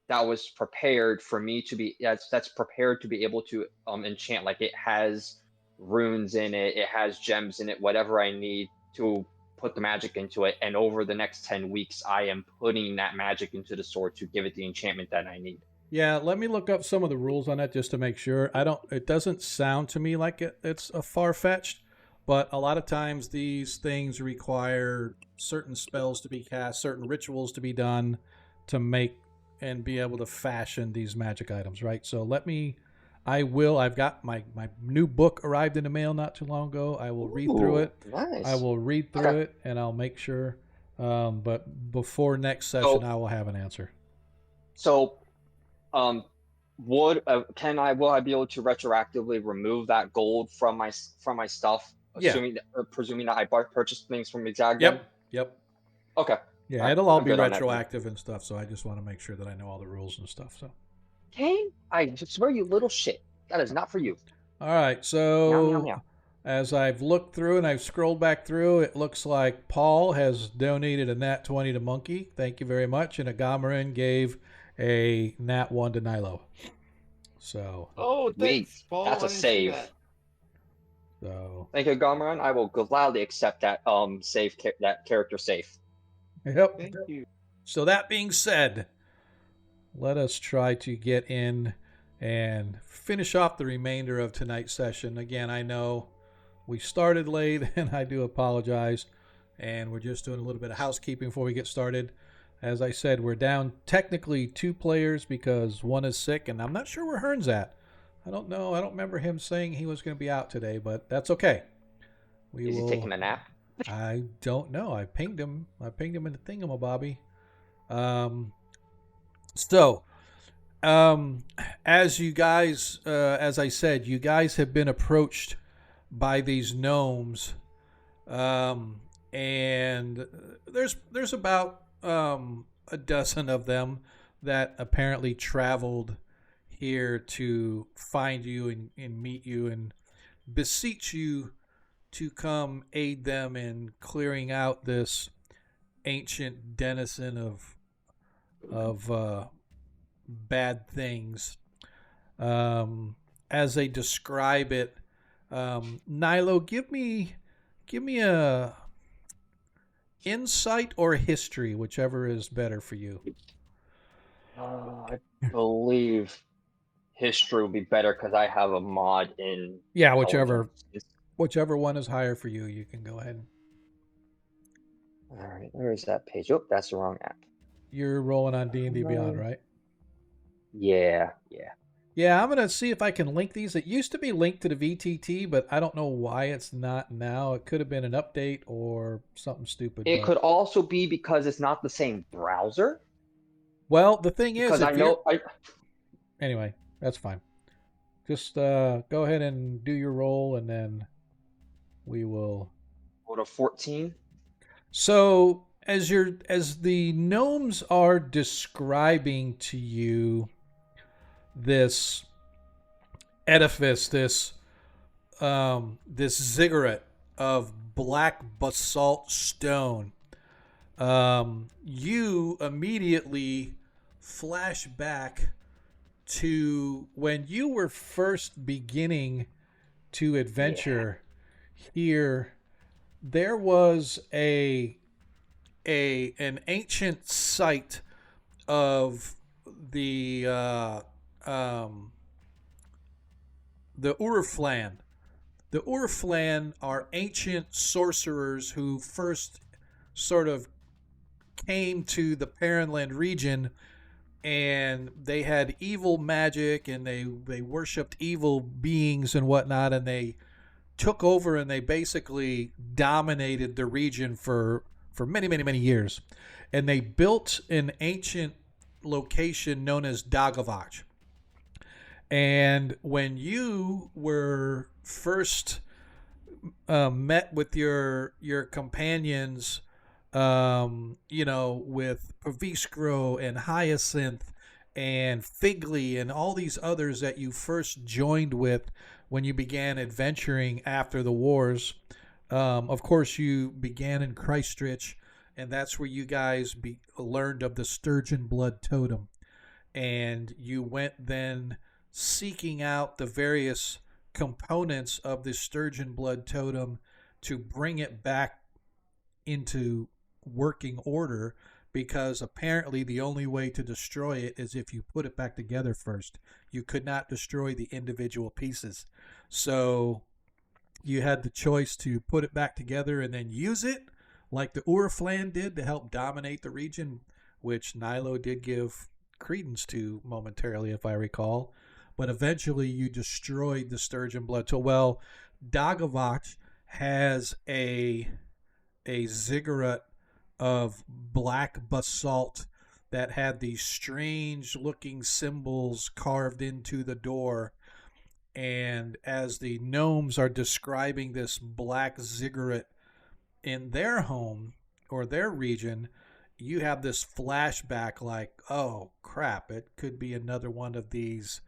that was prepared for me to be that's prepared to be able to enchant. Like it has runes in it, it has gems in it, whatever I need to put the magic into it. And over the next 10 weeks, I am putting that magic into the sword to give it the enchantment that I need. Yeah, let me look up some of the rules on that just to make sure. I don't. It doesn't sound to me like it's a far fetched, but a lot of times these things require certain spells to be cast, certain rituals to be done to make and be able to fashion these magic items. Right. So let me. I will. I've got my new book arrived in the mail not too long ago. I will read through Ooh, it. I nice. will read through Okay. it and I'll make sure. But before next session, So, I will have an answer. so Um, would will I be able to retroactively remove that gold from my stuff, Yeah. assuming or presuming that I purchased things from Exag then? Yep. Yep. Okay, all Yeah, right, it'll all I'm be good on that then. retroactive and stuff, so I just want to make sure that I know all the rules and stuff. So, Kane, I swear you little shit. That is not for you. all right. Meow meow So, meow. as I've looked through and I've scrolled back through, it looks like Paul has donated a nat 20 to Monkey. Thank you very much. And Agamarin gave a nat 1 to Nilo. So, Oh, Sweet. thanks, Paul. That's I a didn't see save. that. Thank you, Gomeron. I will gladly accept that that character safe. Yep. Thank you. So that being said, let us try to get in and finish off the remainder of tonight's session. Again, I know we started late and I do apologize. And we're just doing a little bit of housekeeping before we get started. As I said, we're down technically 2 players because one is sick, and I'm not sure where Hearn's at. I don't know. I don't remember him saying he was going to be out today, but that's okay. Is he taking a nap? I don't know. I pinged him. I pinged him in the thingamabobby. So, as you guys, as I said, you guys have been approached by these gnomes, and there's about a dozen of them that apparently traveled here to find you and meet you and beseech you to come aid them in clearing out this ancient denizen of bad things. As they describe it, Nilo, give me a insight or history, whichever is better for you. I believe history would be better because I have a mod in. Yeah, whichever one is higher for you, you can go ahead. All right, where is that page? Oh, that's the wrong app. You're rolling on D&D Beyond, right? Yeah. Yeah, I'm going to see if I can link these. It used to be linked to the VTT, but I don't know why it's not now. It could have been an update or something stupid. It could also be because it's not the same browser. Well, the thing is, because I know. Anyway, that's fine. Just go ahead and do your roll, and then we will. Go to 14. So as the gnomes are describing to you this edifice, this ziggurat of black basalt stone, you immediately flash back to when you were first beginning to adventure here. There was an ancient site of the Urflan. The Urflan are ancient sorcerers who first sort of came to the Paranland region, and they had evil magic, and they worshipped evil beings and whatnot, and they took over and they basically dominated the region for many years. And they built an ancient location known as Dagavach. And when you were first met with your companions, with Paviskro and Hyacinth and Figly and all these others that you first joined with when you began adventuring after the wars. Of course, you began in Kreistrich, and that's where you guys learned of the Sturgeon Blood Totem. And you went then seeking out the various components of the Sturgeon Blood Totem to bring it back into working order, because apparently the only way to destroy it is if you put it back together first. You could not destroy the individual pieces. So you had the choice to put it back together and then use it like the Urflan did to help dominate the region, which Nilo did give credence to momentarily, if I recall. But eventually you destroyed the Sturgeon Blood. So, well, Dagavach has a ziggurat of black basalt that had these strange looking symbols carved into the door. And as the gnomes are describing this black ziggurat in their home or their region, you have this flashback like, oh crap, it could be another one of these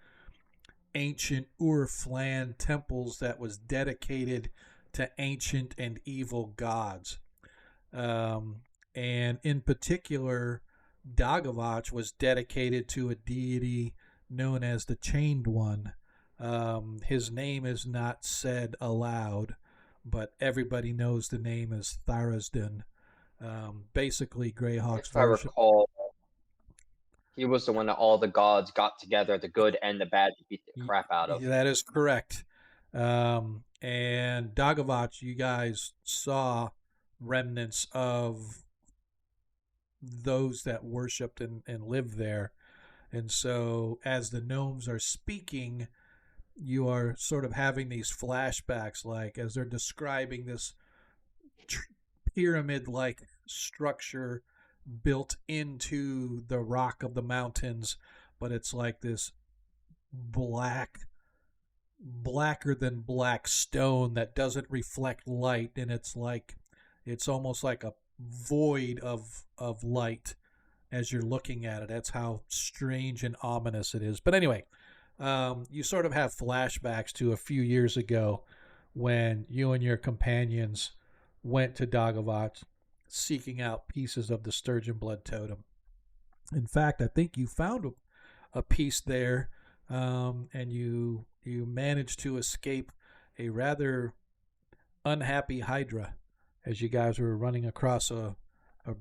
ancient Urflan temples that was dedicated to ancient and evil gods. And in particular, Dagavach was dedicated to a deity known as the Chained One. His name is not said aloud, but everybody knows the name is Tharasdun. Basically, Greyhawk's If I version. recall, he was the one that all the gods got together, the good and the bad, to beat the crap out of. That is correct. And Dagavach, you guys saw remnants of those that worshipped and lived there. And so as the gnomes are speaking, you are sort of having these flashbacks, like as they're describing this pyramid-like structure built into the rock of the mountains, but it's like this blacker than black stone that doesn't reflect light, and it's almost like a void of light as you're looking at it. That's how strange and ominous it is. But anyway, you sort of have flashbacks to a few years ago when you and your companions went to Dagavach seeking out pieces of the Sturgeon Blood Totem. In fact, I think you found a piece there, and you managed to escape a rather unhappy Hydra as you guys were running across a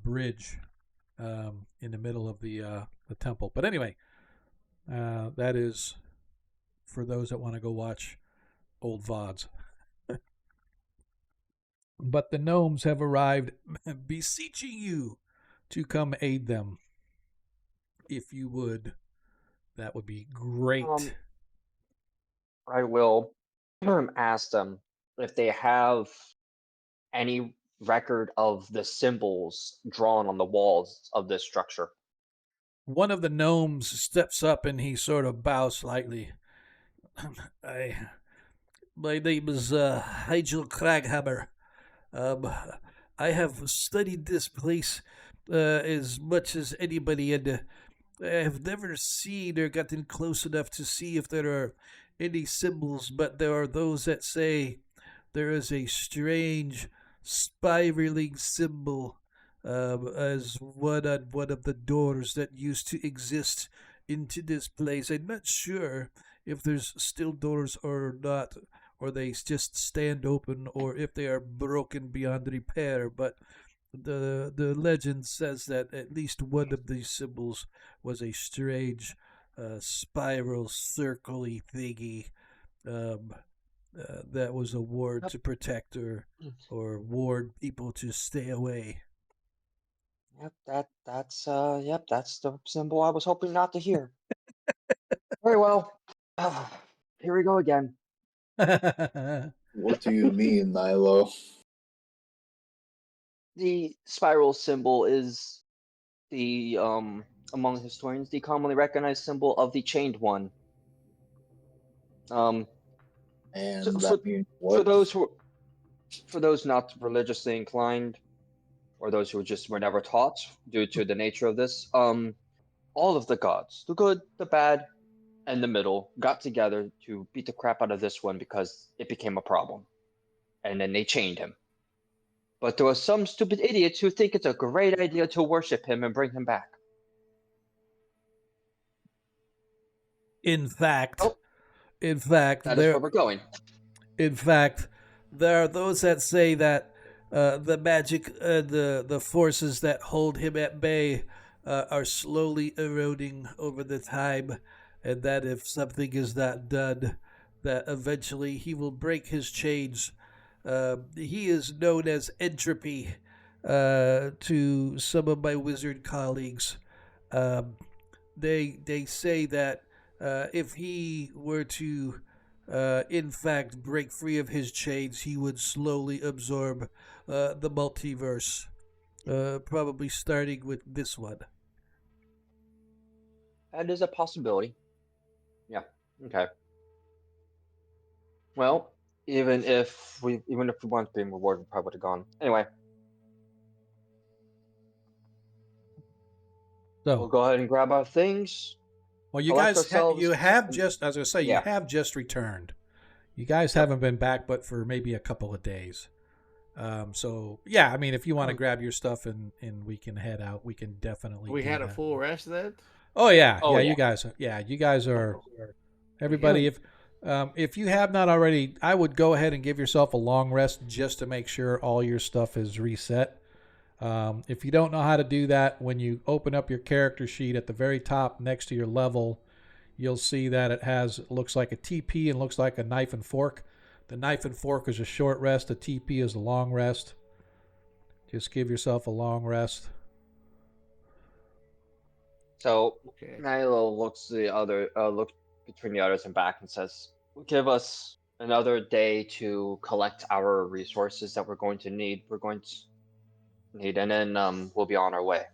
bridge in the middle of the temple. But anyway, that is for those that want to go watch old VODs. But the gnomes have arrived, beseeching you to come aid them. If you would, that would be great. I will ask them if they have any record of the symbols drawn on the walls of this structure. One of the gnomes steps up and he sort of bows slightly. My name is Hygel Craghammer. I have studied this place as much as anybody, and I have never seen or gotten close enough to see if there are any symbols, but there are those that say there is a strange spiraling symbol as one on one of the doors that used to exist into this place. I'm not sure if there's still doors or not, or they just stand open, or if they are broken beyond repair, but the legend says that at least one of these symbols was a strange spiral circle-y thingy that was a ward to protect or ward people to stay away. Yep, that's the symbol I was hoping not to hear. Very well. Here we go again. What do you mean, Nilo? The spiral symbol is the among historians the commonly recognized symbol of the Chained One. And So that means what? For those not religiously inclined, or those who just were never taught due to the nature of this, all of the gods, the good, the bad, and the middle, got together to beat the crap out of this one because it became a problem. And then they chained him. But there are some stupid idiots who think it's a great idea to worship him and bring him back. In fact, Oh, in fact, that is where we're going. In fact, there are those that say that the magic, the forces that hold him at bay, are slowly eroding over the time, and that if something is not done, that eventually he will break his chains. He is known as Entropy to some of my wizard colleagues. Um, they say that if he were to in fact break free of his chains, he would slowly absorb the multiverse, probably starting with this one. That is a possibility. Yeah. Okay. Well, even if we weren't being rewarded, we probably would have gone. Anyway, we'll So, go ahead and grab our things, well, you collect guys, ourselves. you have and- just, as I say, you Yeah. have just returned. You guys haven't been back, but for maybe a couple of days. So yeah, I mean, if you want to grab your stuff and we can head out, we can definitely. We do had a that. full rest then? Oh yeah, Oh, yeah, yeah. you guys are everybody. If you have not already, I would go ahead and give yourself a long rest just to make sure all your stuff is reset. If you don't know how to do that, when you open up your character sheet at the very top next to your level, you'll see that it looks like a TP and looks like a knife and fork. The knife and fork is a short rest. The TP is a long rest. Just give yourself a long rest. So Okay. Nyla looks look between the others and back and says, "Give us another day to collect our resources that we're going to need. And then we'll be on our way."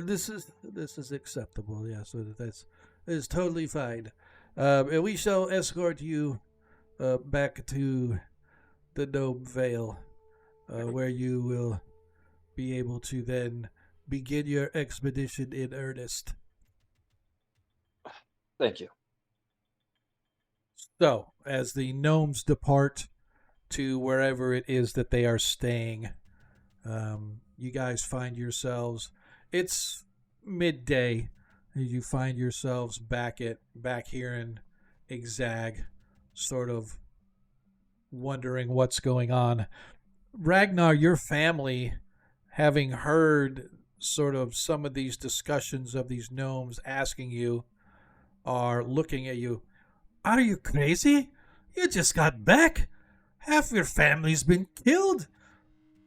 This is acceptable. Yeah, so that is totally fine. And we shall escort you back to the Gnome Vale, where you will be able to then begin your expedition in earnest. Thank you. So, as the gnomes depart to wherever it is that they are staying, you guys find yourselves. It's midday. You find yourselves back here in Exag, sort of wondering what's going on. Ragnar, your family, having heard sort of some of these discussions of these gnomes asking you, are looking at you. Are you crazy? You just got back. Half your family's been killed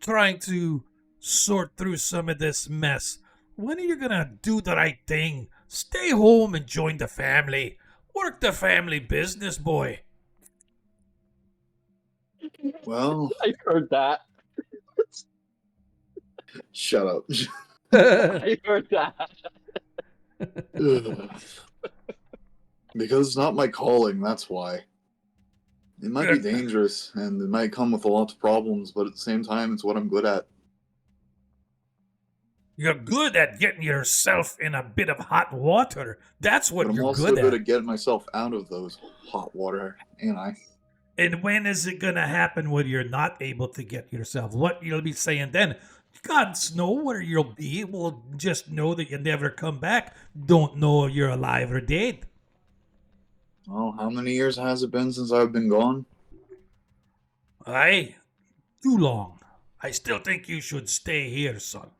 trying to sort through some of this mess. When are you gonna do the right thing? Stay home and join the family. Work the family business, boy. Well, I heard that. shut up. I heard that. Ugh. Because it's not my calling, that's why. It might be dangerous, and it might come with a lot of problems, but at the same time, it's what I'm good at. You're good at getting yourself in a bit of hot water. That's what But I'm you're also good good at. at getting myself out of those hot water, ain't I? And when is it gonna happen when you're not able to get yourself? What you'll be saying then? Gods know where you'll be. Well, just know that you never come back. Don't know if you're alive or dead. Oh, how many years has it been since I've been gone? Aye, too long. I still think you should stay here, son.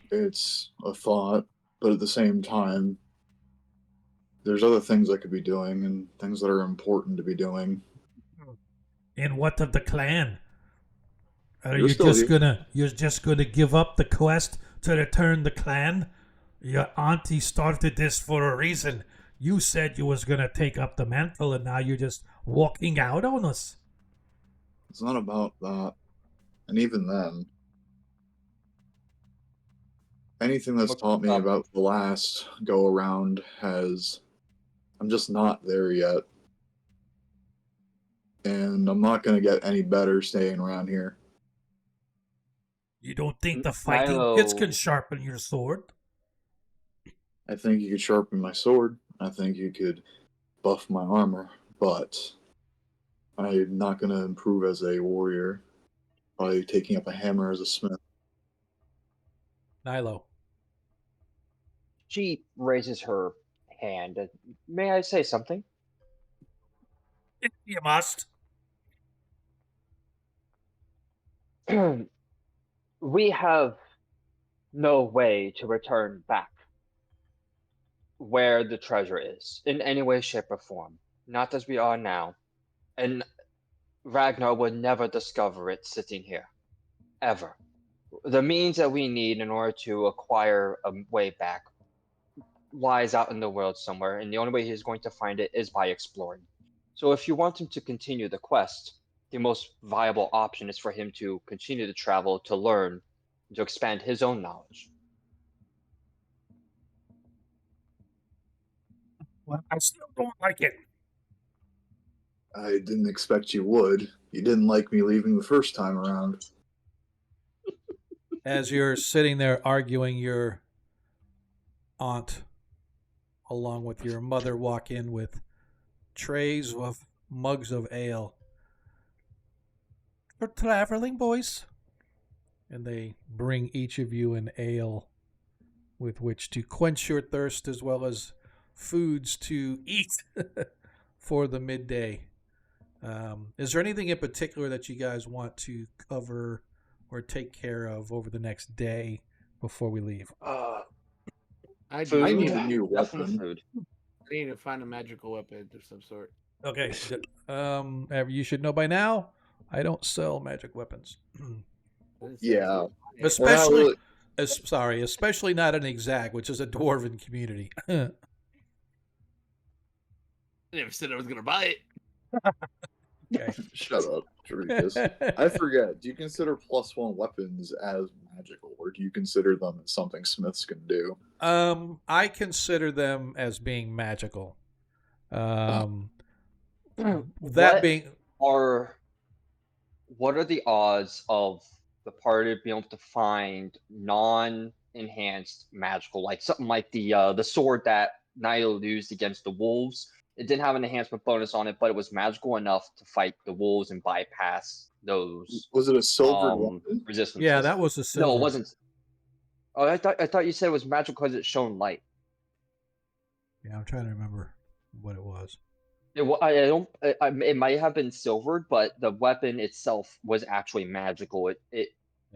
It's a thought, but at the same time, there's other things I could be doing and things that are important to be doing. And what of the clan? Are You're you still just here. gonna give up the quest to return the clan? Your auntie started this for a reason. You said you was gonna take up the mantle, and now you're just walking out on us. It's not about that. And even then, anything that's taught me about the last go around has. I'm just not there yet. And I'm not going to get any better staying around here. You don't think the fighting Milo, bits can sharpen your sword? I think you could sharpen my sword. I think you could buff my armor, but I'm not going to improve as a warrior by taking up a hammer as a smith. Nilo. she raises her hand. May I say something? You must. We have no way to return back where the treasure is in any way, shape, or form. Not as we are now. And Ragnar would never discover it sitting here. Ever. The means that we need in order to acquire a way back lies out in the world somewhere, and the only way he's going to find it is by exploring. So if you want him to continue the quest, the most viable option is for him to continue to travel, to learn, to expand his own knowledge. Well, I still don't like it. I didn't expect you would. You didn't like me leaving the first time around. As you're sitting there arguing, your aunt, along with your mother, walk in with trays of mugs of ale. For traveling, boys. And they bring each of you an ale with which to quench your thirst as well as foods to eat for the midday. Is there anything in particular that you guys want to cover or take care of over the next day before we leave? I Food, I need a new definitely weapon. food. I need to find a magical weapon of some sort. Okay. You should know by now, I don't sell magic weapons. Yeah. Especially, especially not an Exag, which is a dwarven community. I never said I was gonna buy it. Okay. Shut up, Doritos. I forget. Do you consider +1 weapons as magical, or do you consider them as something smiths can do? I consider them as being magical. That being, What are the odds of the party being able to find non-enhanced magical, like something like the sword that Niall used against the wolves? It didn't have an enhancement bonus on it, but it was magical enough to fight the wolves and bypass those Was it a silver weapon? resistances. yeah, that was a silver. No, it wasn't. Oh, I thought you said it was magical because it shone light. Yeah, I'm trying to remember what it was. It might have been silvered, but the weapon itself was actually magical. It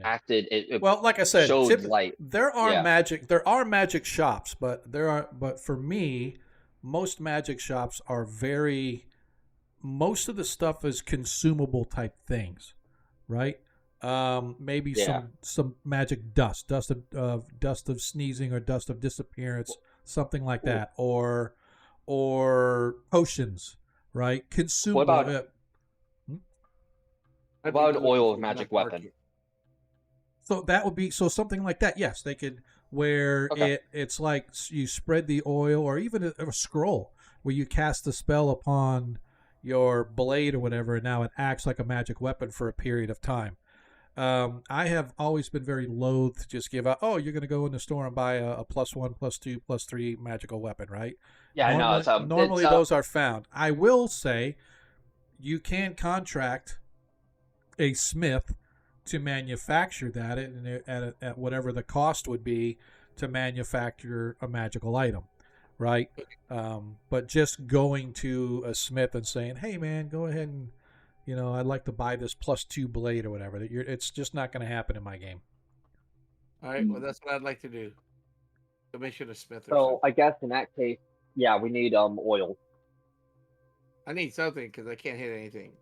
acted. It Well, like I said, showed light. there are Yeah. magic shops, but for me, most magic shops are most of the stuff is consumable type things, right? Maybe Yeah. some magic dust of sneezing or dust of disappearance, something like that, or potions, right? Consumable. What about an oil of magic weapon? So that would be something like that. Yes, they could where Okay. it's like you spread the oil, or even a scroll where you cast the spell upon your blade or whatever, and now it acts like a magic weapon for a period of time. I have always been very loath to just give out, oh, you're going to go in the store and buy a +1, +2, +3 magical weapon, right? Yeah, Normally those are found. I will say you can contract a smith to manufacture that at whatever the cost would be to manufacture a magical item, right? But just going to a smith and saying, hey, man, go ahead and, I'd like to buy this +2 blade or whatever. It's just not going to happen in my game. All right, well, that's what I'd like to do. Commission a smith or So something. I guess in that case, yeah, we need oil. I need something because I can't hit anything.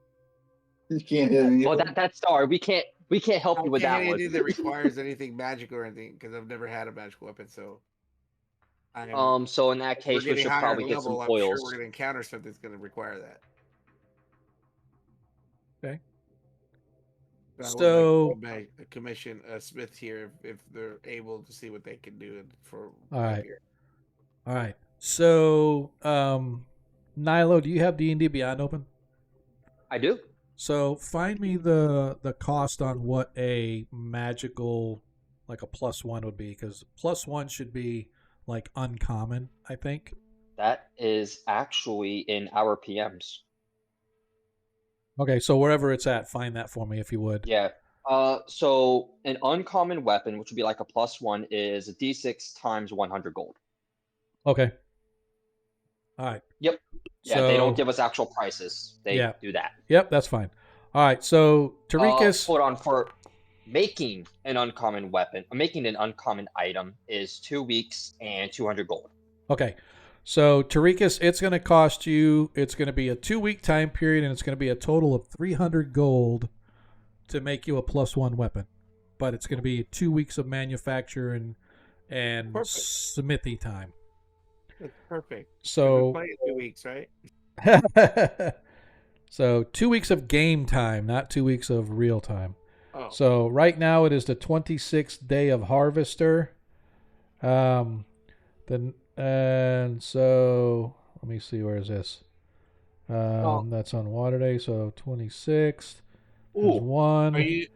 You can't hit anything. Well, that's sorry. We can't help you with I can't that hit one. anything that requires anything magical or anything because I've never had a magical weapon. So, So in that we're case, we getting should higher probably get level. some I'm sure oils. we're going to encounter something that's going to require that. Okay. I So- would like to commission a smith here if they're able to see what they can do for. All right. So, Nilo, do you have D&D Beyond open? I do. So find me the cost on what a magical, like a +1 would be, because +1 should be like uncommon, I think. That is actually in our PMs. Okay, so wherever it's at, find that for me if you would. Yeah. So an uncommon weapon, which would be like a +1, is a D6 times 100 gold. Okay. All right. Yep. Yeah, they don't So give us actual prices. They yeah. do that. Yep, that's fine. All right. So Tarikas. Hold on. For making an uncommon weapon, making an uncommon item is 2 weeks and 200 gold. Okay. So Tarikas, it's going to cost you. It's going to be a 2-week time period, and it's going to be a total of 300 gold to make you a +1 weapon. But it's going to be 2 weeks of manufacture and Perfect. smithy time. That's perfect. So We're playing 2 weeks, right? So 2 weeks of game time, not 2 weeks of real time. Oh. So right now it is the 26th day of Harvester. And so let me see, where is this? That's on Water Day, so 26th. There's one. Are you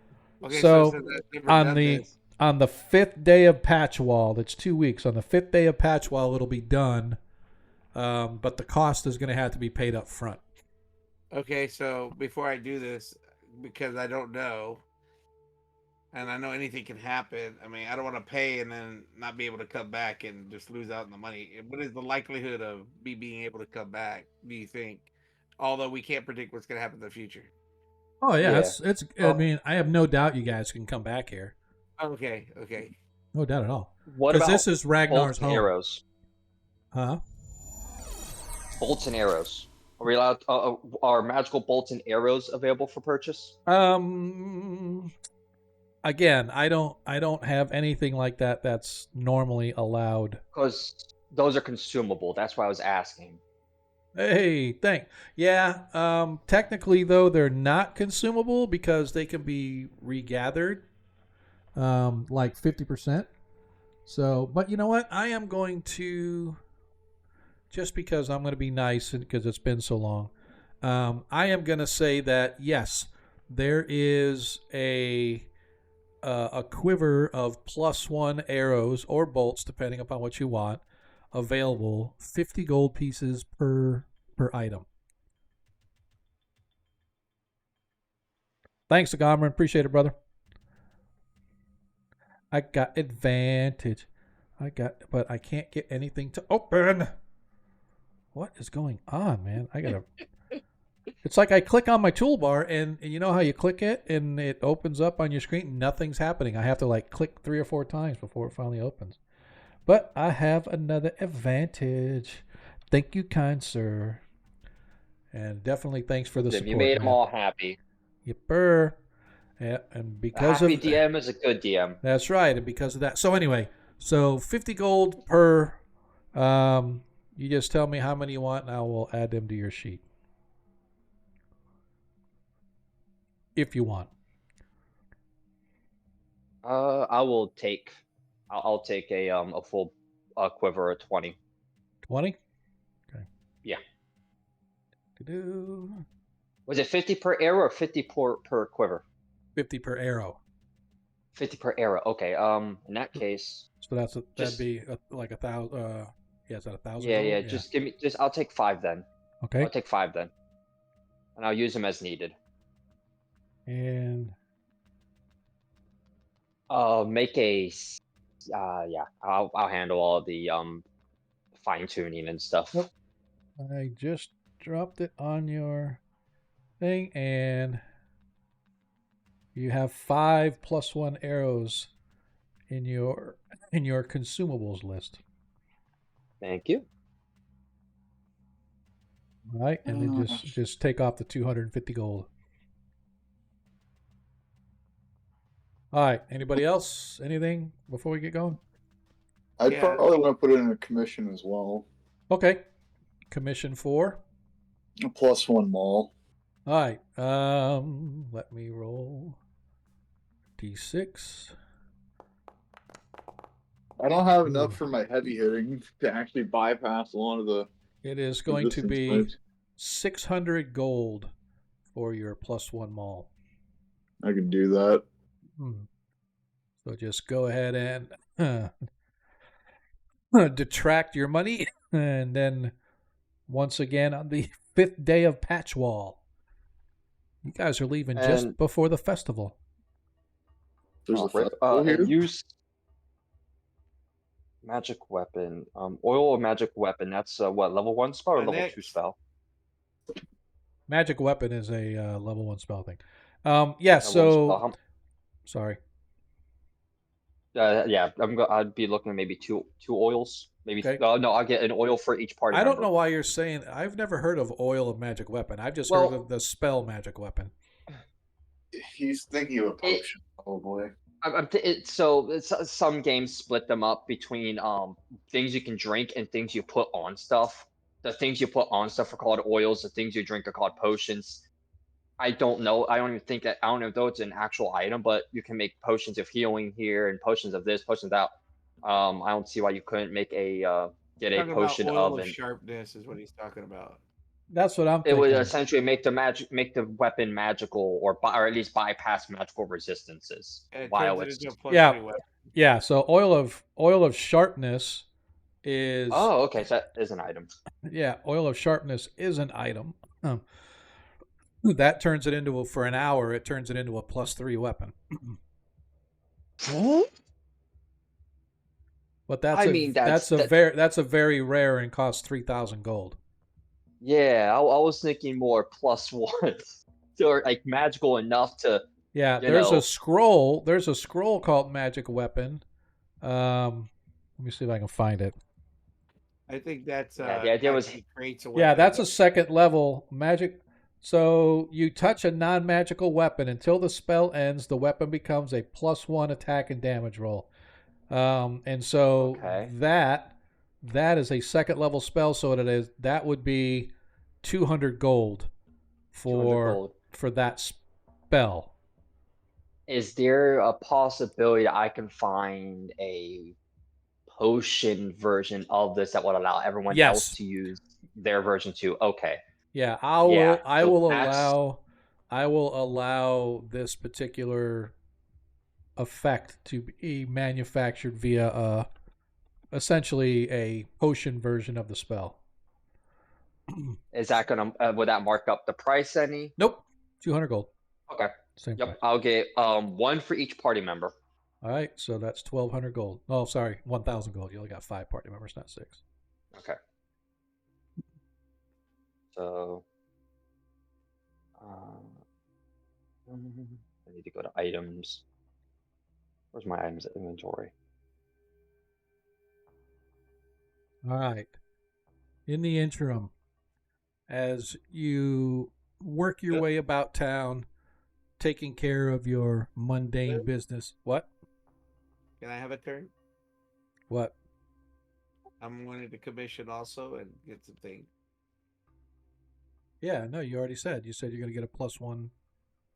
okay? So Since I've never on done the this, on the 5th day of Patch Wall, that's 2 weeks. On the 5th day of Patch Wall, it'll be done. But the cost is going to have to be paid up front. okay, so before I do this, because I don't know, and I know anything can happen. I mean, I don't want to pay and then not be able to come back and just lose out on the money. What is the likelihood of me being able to come back, do you think? Although we can't predict what's going to happen in the future. Oh yeah, Yeah. it's. I mean, I have no doubt you guys can come back here. Okay. No doubt at all. What Because about this is Ragnar's bolts and home. arrows? Huh? Bolts and arrows. Are we allowed? Are magical bolts and arrows available for purchase? Again, I don't have anything like that that's normally allowed. Because those are consumable. That's why I was asking. Hey, yeah. Technically though, they're not consumable because they can be regathered, like 50%. So, but you know what? I am going to, just because I'm going to be nice and because it's been so long, I am going to say that yes, there is a quiver of +1 arrows or bolts, depending upon what you want, available. 50 gold pieces per item. Thanks, Agora. Appreciate it, brother. I got advantage. But I can't get anything to open. What is going on, man? It's like I click on my toolbar, and you know how you click it and it opens up on your screen? Nothing's happening. I have to like click 3 or 4 times before it finally opens. But I have another advantage. Thank you, kind sir. And definitely thanks for the support. You made them man. all happy. Yipper. Yeah, and because a happy DM is a good DM. That's right, and because of that. So anyway, 50 gold per. You just tell me how many you want, and I will add them to your sheet. If you want. I'll take a full quiver of 20. 20? Okay. Yeah. Do-do. Was it 50 per arrow or 50 per quiver? 50 per arrow. 50 per arrow. Okay. In that case. So that'd be like 1,000. Yeah, is that 1,000? Yeah. I'll take 5 then. Okay. I'll take 5 then, and I'll use them as needed. And make a. Yeah. I'll handle all of the fine tuning and stuff. Nope. I just dropped it on your thing, and you have 5 +1 arrows in your consumables list. Thank you. All right, and then just take off the 250 gold. All right, anybody else? Anything before we get going? I'd probably want to put it in a commission as well. Okay. Commission for? A +1 mall. All right. Let me roll D6. I don't have enough for my heavy hitting to actually bypass a lot of the. It is going to be 600 gold or your +1 maul? I can do that. So just go ahead and detract your money, and then once again on the 5th day of Patch Wall. You guys are leaving just before the festival. There's a festival here? And use magic weapon. Oil or magic weapon. That's what, level 1 spell or level 2 spell? Magic weapon is a level 1 spell thing. Yeah. So sorry. Yeah, I'd be looking at maybe two oils. Maybe no, I'll get an oil for each party. I don't know why you're saying. I've never heard of oil of magic weapon. I've just heard of the spell magic weapon. He's thinking of a potion, probably. Some games split them up between things you can drink and things you put on stuff. The things you put on stuff are called oils. The things you drink are called potions. I don't know. I don't know if it's an actual item, but you can make potions of healing here and potions of this, potions of that. I don't see why you couldn't make get a potion of sharpness is what he's talking about. That's what I'm thinking. It would essentially make the weapon magical, or at least bypass magical resistances. Yeah. So oil of sharpness is. Oh, okay. So that is an item. Yeah, oil of sharpness is an item. That turns it into for an hour. It turns it into a +3 weapon. But that's a very rare and costs 3,000 gold. Yeah, I was thinking more +1, or like magical enough to. Yeah, there's a scroll. There's a scroll called Magic Weapon. Let me see if I can find it. I think that's the idea was that's a 2nd level magic. So you touch a non-magical weapon until the spell ends. The weapon becomes a +1 attack and damage roll. And so that is a 2nd level spell. So that would be 200 gold for that spell. Is there a possibility that I can find a potion version of this that would allow everyone else to use their version too? Okay. Yeah, I will allow this particular effect to be manufactured via essentially a potion version of the spell. Is that gonna would that mark up the price any? Nope, 200 gold. Okay. Same yep, price. I'll get 1 for each party member. All right, so that's 1,200 gold. Oh, sorry, 1,000 gold. You only got 5 party members, not 6. Okay. So, I need to go to items. Where's my items inventory? All right. In the interim, as you work your way about town, taking care of your mundane business. What? Can I have a turn? What? I'm wanting to commission also and get some things. Yeah, no, you already said. You said you're going to get a +1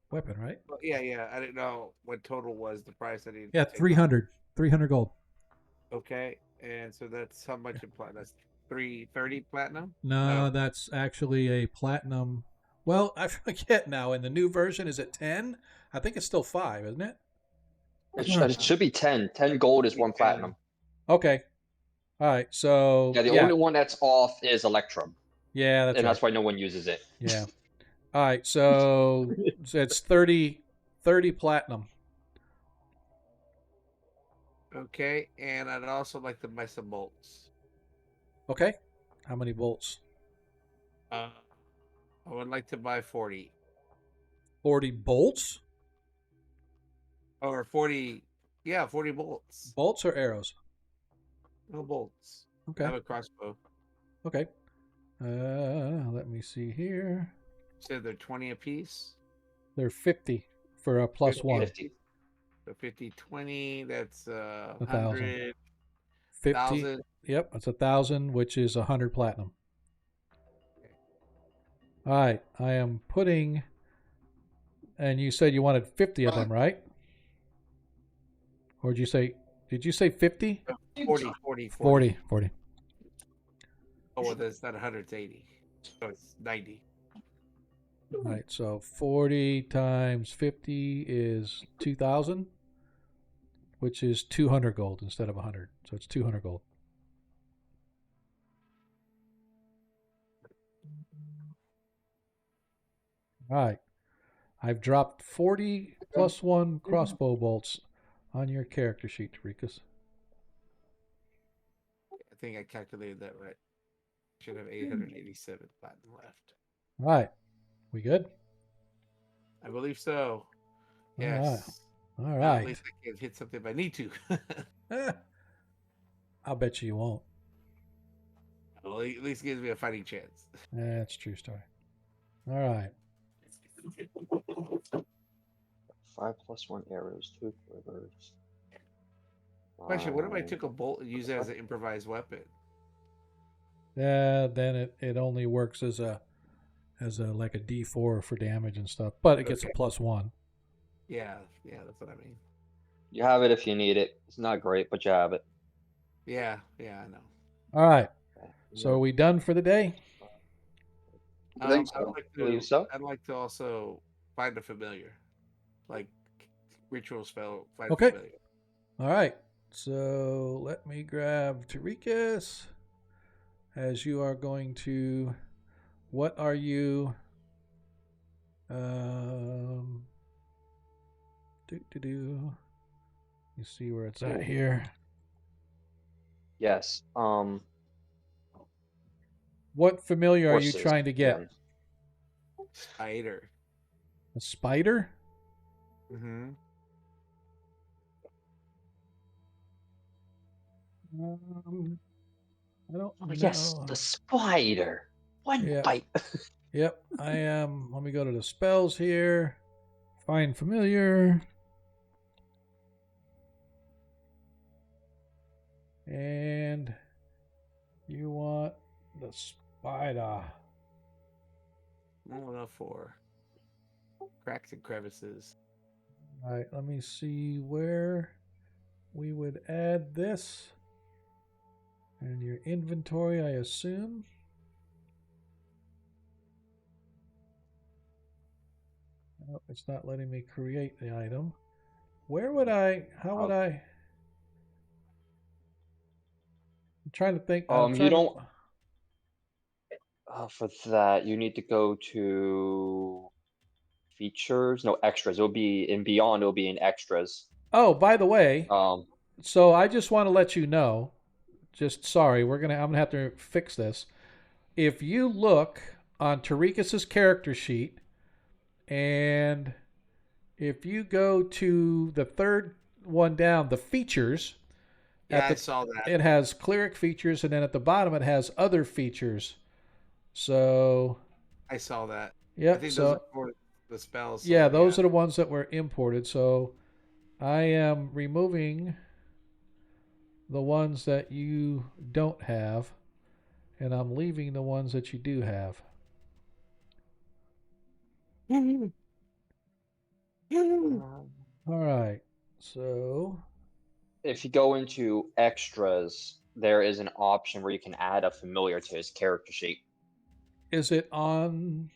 weapon, right? Well, yeah. I didn't know what total was the price I needed. Yeah, 300 gold. Okay, and so that's how much in platinum? That's 330 platinum? No, that's actually a platinum. Well, I forget now. In the new version, is it 10? I think it's still 5, isn't it? It should be 10. 10 gold is 1 platinum. Okay. All right. So the only one that's off is Electrum. Yeah, that's why no one uses it. Yeah. All right. So it's 30 platinum. Okay, and I'd also like to buy some bolts. Okay. How many bolts? I would like to buy 40. 40 bolts? Or 40, 40 bolts. Bolts or arrows? No bolts. Okay. I have a crossbow. Okay. Let me see here. So they're 20 apiece? They're 50 for a +1. 50. So 50, 20, that's 1,000. 50. 1,000. Yep, that's 1,000, which is 100 platinum. Okay. All right, I am putting, and you said you wanted 50 of them, right? Or did you say 50? 40. Oh, well, that's not 100, it's 80. So it's 90. All right, so 40 times 50 is 2,000, which is 200 gold instead of 100. So it's 200 gold. All right. I've dropped 40 plus 1 crossbow bolts on your character sheet, Rikus. I think I calculated that right. Should have 887 platinum left. All right. We good? I believe so. All Yes. right. All Now, right. at least I can hit something if I need to. I'll bet you won't. Well, at least gives me a fighting chance. That's a true story. All right. 5 plus 1 arrows, 2 quivers. Question: what if I took a bolt and used it as an improvised weapon? Yeah, then it only works as a like a D4 for damage and stuff, but it gets a +1. Yeah, that's what I mean. You have it if you need it. It's not great, but you have it. Yeah, I know. All right. So are we done for the day? I think so. I'd like to also find a familiar, like ritual spell. Find Okay. a familiar. All right. So let me grab Tarikas as you are going to. What are you? You see where it's at here. Yes. What familiar are you Horses, trying to get? yeah. Spider. A spider? Mm-hmm. I don't know. Yes, the spider. One bite. Yep, I am. Let me go to the spells here. Find familiar. And you want the spider. 104. Cracks and crevices. All right, let me see where we would add this. And your inventory, I assume. Oh, it's not letting me create the item. Where would I? How would I? I'm trying to think. You don't. For that, you need to go to features. No, extras. It'll be in Beyond. It'll be in extras. Oh, by the way. So I just want to let you know. Just sorry, I'm gonna have to fix this. If you look on Tarikas's character sheet, and if you go to the third one down, the features. Yeah, I saw that. It has cleric features, and then at the bottom it has other features. So I saw that. Yep. I think So those are the spells. Yeah, those are the ones that were imported. So I am removing the ones that you don't have, and I'm leaving the ones that you do have. All right. So if you go into extras, there is an option where you can add a familiar to his character sheet. Is it on?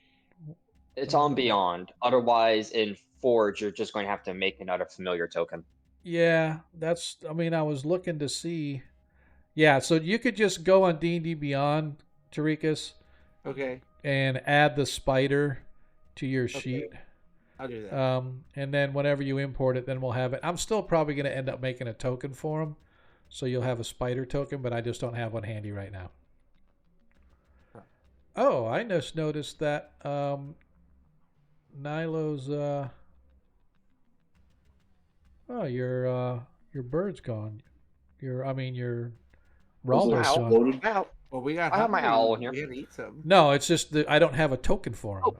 It's on Beyond. Otherwise, in Forge, you're just going to have to make another familiar token. Yeah, that's. I mean, I was looking to see. Yeah, so you could just go on D&D Beyond, Tarikas. Okay. And add the spider to your sheet. I'll do that. And then whenever you import it, then we'll have it. I'm still probably going to end up making a token for them. So you'll have a spider token, but I just don't have one handy right now. Huh. Oh, I just noticed that Nilo's your bird's gone. Your Raldo's gone. Well, we got. I have my owl in here. We had to eat some. No, it's just that I don't have a token for him.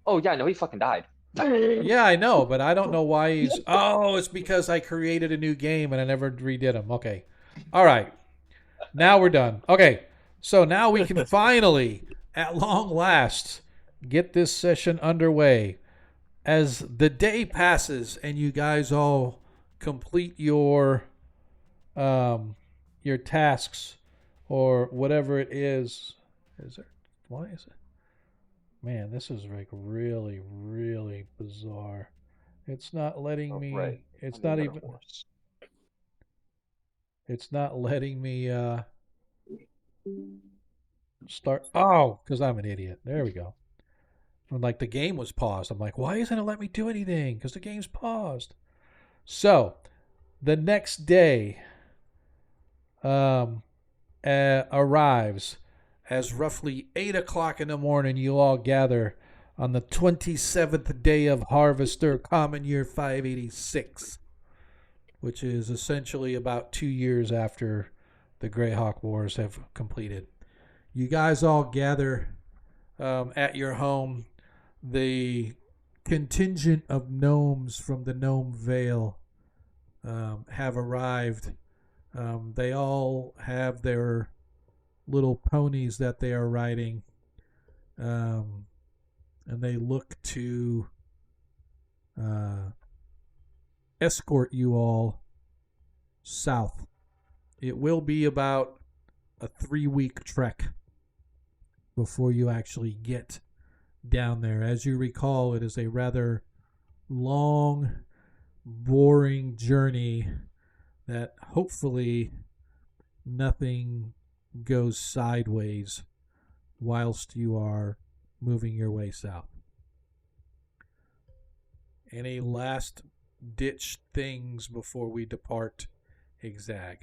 Oh yeah, no, he fucking died. Yeah, I know, but I don't know why he's. Oh, it's because I created a new game and I never redid him. Okay, all right. Now we're done. Okay, so now we can finally, at long last, get this session underway. As the day passes and you guys all complete your tasks or whatever it is. Why is it? Man, this is like really, really bizarre. It's not letting me. Right. It's I need not another even. horse. It's not letting me start. Oh, because I'm an idiot. There we go. When, like, the game was paused. I'm like, why isn't it letting me do anything? Because the game's paused. So, the next day arrives as roughly 8 o'clock in the morning. You all gather on the 27th day of Harvester, Common Year 586, which is essentially about 2 years after the Greyhawk Wars have completed. You guys all gather at your home. The contingent of gnomes from the Gnome Vale have arrived. They all have their little ponies that they are riding, and they look to escort you all south. It will be about a 3-week trek before you actually get down there. As you recall, it is a rather long, boring journey that hopefully nothing goes sideways whilst you are moving your way south. Any last ditch things before we depart, Exag?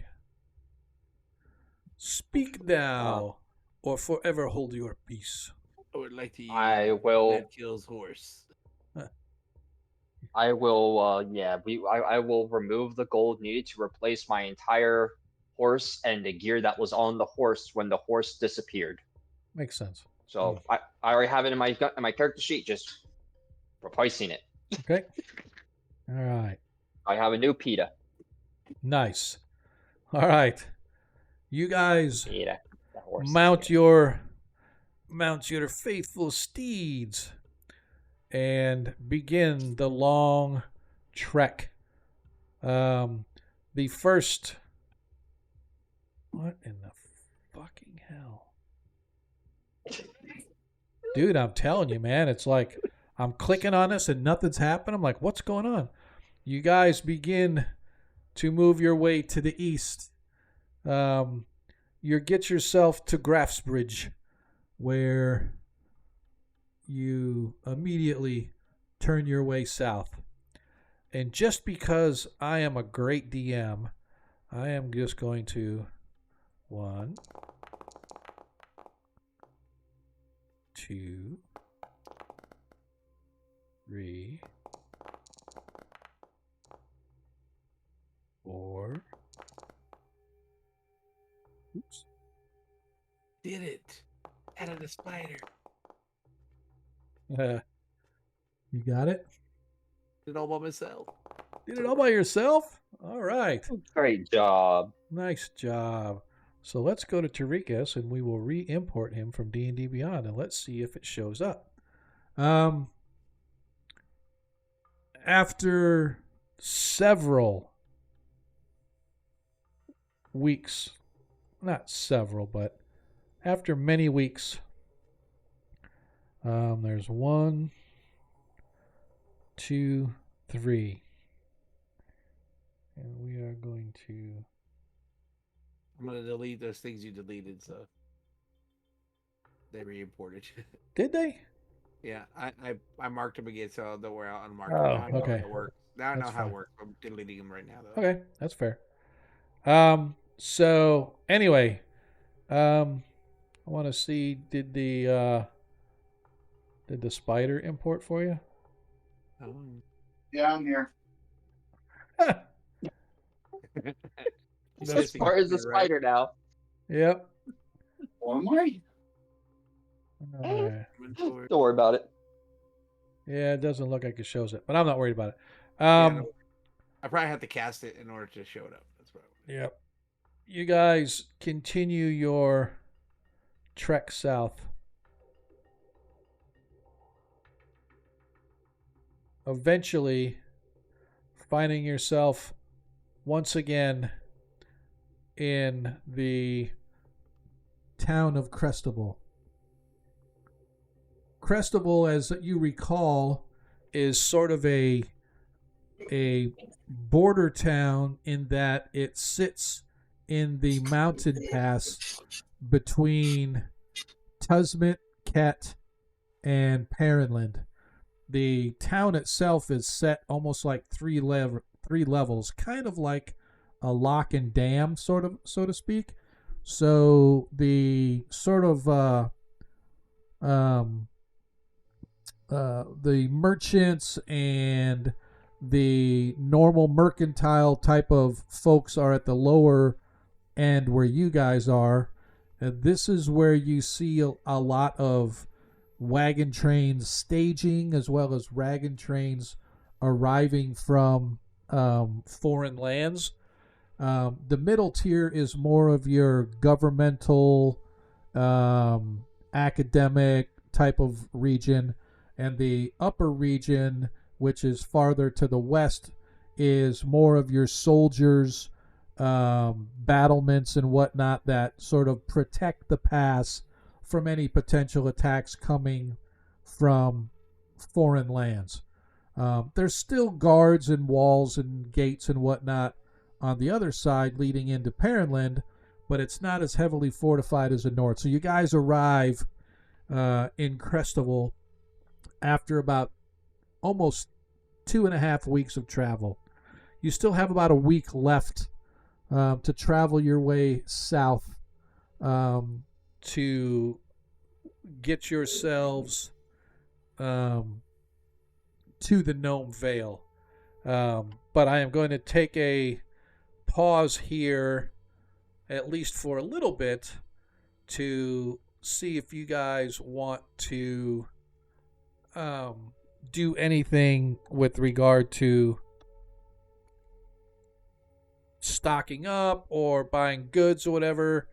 Speak now, or forever hold your peace. I would like to use I will. Red Kill's horse. I will. I will remove the gold needed to replace my entire horse and the gear that was on the horse when the horse disappeared. Makes sense. So I already have it in my character sheet. Just replacing it. Okay. All right. I have a new PETA. Nice. All right. You guys PETA. mount your faithful steeds and begin the long trek. The first. What in the fucking hell? Dude, I'm telling you, man, it's like I'm clicking on this and nothing's happening. I'm like, what's going on? You guys begin to move your way to the east. You get yourself to Grafsbridge, where you immediately turn your way south. And just because I am a great DM, I am just going to 1, 2, 3, 4. Oops. Did it. Out of the spider. You got it? Did it all by myself. Did it all by yourself? All right. Great job. Nice job. So let's go to Tarikas and we will re-import him from D&D Beyond and let's see if it shows up. After several weeks, not several, but after many weeks, there's 1, 2, 3. And we are going to... I'm going to delete those things you deleted, so they re-imported. Did they? Yeah, I marked them again, so don't worry, I'll unmark Oh, them. Now I know okay. how it works. Now I know That's how fine. it works. I'm deleting them right now, though. Okay, that's fair. So anyway, I want to see, did the spider import for you? Yeah, I'm here. As far as the spider now. Yep. Oh, am I? Don't worry about it. Yeah, it doesn't look like it shows it, but I'm not worried about it. I probably have to cast it in order to show it up. That's right. Yep. You guys continue your trek south. Eventually, finding yourself once again in the town of Crestable. Crestable, as you recall, is sort of a border town in that it sits in the mountain pass between Tusmet, Ket, and Perrinland. The town itself is set almost like three levels, kind of like a lock and dam, sort of, so to speak. So the sort of the merchants and the normal mercantile type of folks are at the lower end where you guys are. And this is where you see a lot of wagon trains staging as well as wagon trains arriving from foreign lands. The middle tier is more of your governmental, academic type of region, and the upper region, which is farther to the west, is more of your soldiers, battlements and whatnot that sort of protect the pass from any potential attacks coming from foreign lands. There's still guards and walls and gates and whatnot on the other side leading into Perrinland, but it's not as heavily fortified as the north. So you guys arrive in Crestable after about almost 2.5 weeks of travel. You still have about a week left to travel your way south to get yourselves to the Gnome Vale. But I am going to take a pause here, at least for a little bit, to see if you guys want to do anything with regard to stocking up or buying goods or whatever.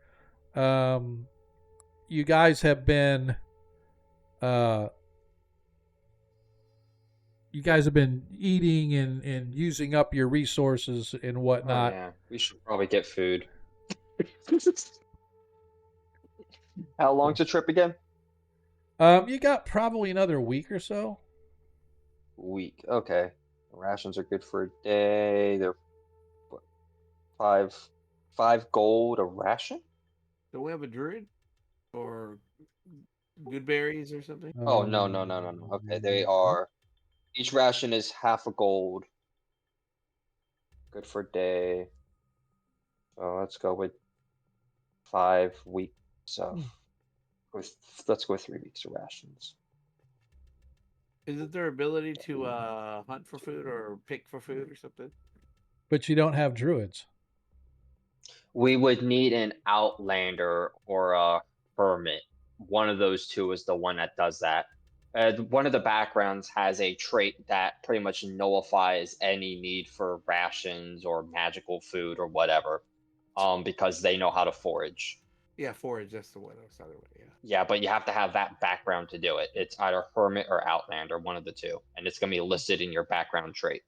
You guys have been eating and using up your resources and whatnot. Oh, yeah, we should probably get food. How long's the trip again? You got probably another week or so. Week. Okay. Rations are good for a day. They're what, five gold a ration? Do we have a druid or good berries or something? Oh, no. Okay, they are. Each ration is half a gold. Good for a day. So let's go with 5 weeks of. Let's go with 3 weeks of rations. Is it their ability to hunt for food or pick for food or something? But you don't have druids. We would need an outlander or a hermit. One of those two is the one that does that. One of the backgrounds has a trait that pretty much nullifies any need for rations or magical food or whatever, because they know how to forage. Yeah, forage. That's the one. That's the other one. Yeah. Yeah, but you have to have that background to do it. It's either hermit or outlander, one of the two, and it's gonna be listed in your background trait.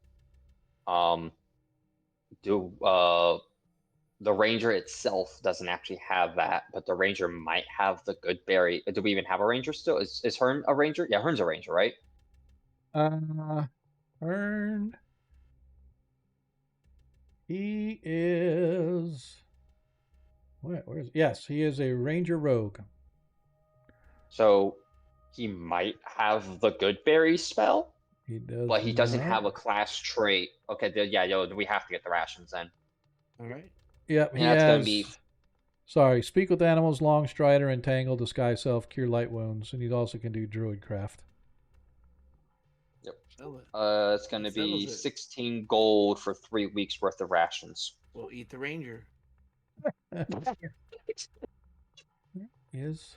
The ranger itself doesn't actually have that, but the ranger might have the good berry. Do we even have a ranger still? Is Hearn a ranger? Yeah, Hearn's a ranger, right? Hearn. He is. Where's? Yes, he is a ranger rogue. So he might have the good berry spell. He does, but he doesn't not. have a class trait. Okay, we have to get the rations then. All right. Yep, And he that's has. gonna be. Sorry, speak with animals, long strider, entangle, disguise self, cure light wounds, and he also can do druidcraft. Yep. Sell it. It's gonna That settles be it. 16 gold for 3 weeks worth of rations. We'll eat the ranger. Is.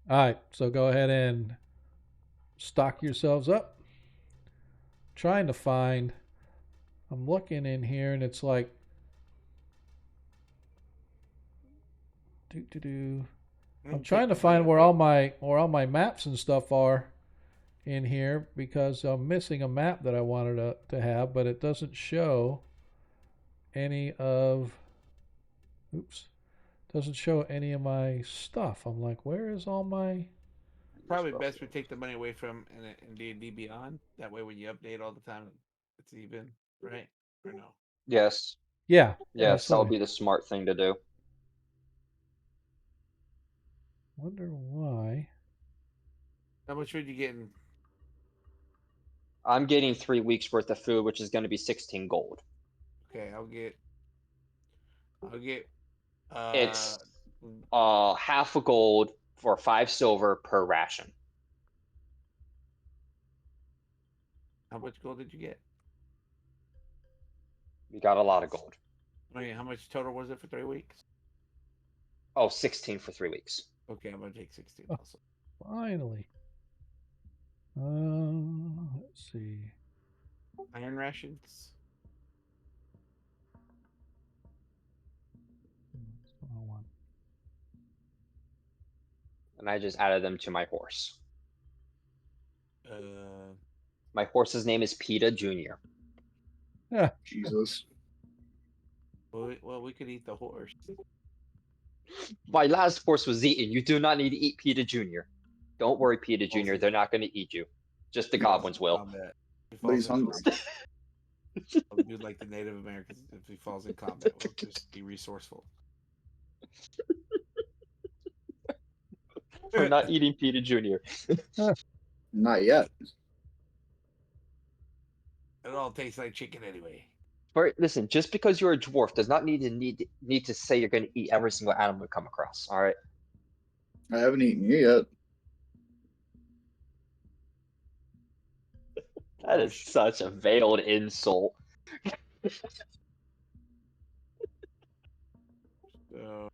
All right, so go ahead and stock yourselves up. Trying to find. I'm looking in here, and it's like. I'm trying to find where all my maps and stuff are in here because I'm missing a map that I wanted to have, but it doesn't show any of. Oops. Doesn't show any of my stuff. I'm like, where is all my? Probably best we take the money away from and D&D Beyond. That way, when you update all the time, it's even, right? Or no? Yes. Yeah. Yes, that'll Absolutely. be the smart thing to do. Wonder why. How much would you getting? I'm getting 3 weeks worth of food, which is going to be 16 gold. Okay, I'll get. It's half a gold for 5 silver per ration. How much gold did you get? We got a lot of gold. I mean, how much total was it for 3 weeks? Oh, 16 for 3 weeks. Okay, I'm gonna take 16 Oh. also. Finally. Let's see. Iron rations. And I just added them to my horse. Uh, My horse's name is PETA Jr. Yeah. Jesus. well, we could eat the horse. My last horse was eaten. You do not need to eat PETA Jr. Don't worry, PETA Jr. They're not going to eat you. Just the goblins will. Combat. If he But he's falls in hungry. combat, we'll do like the Native Americans. If he falls in combat, we'll just be resourceful. We're not eating PETA Jr. Not yet. It all tastes like chicken anyway. But listen, just because you're a dwarf does not need to say you're going to eat every single animal you come across. All right. I haven't eaten you yet. That is such a veiled insult. So,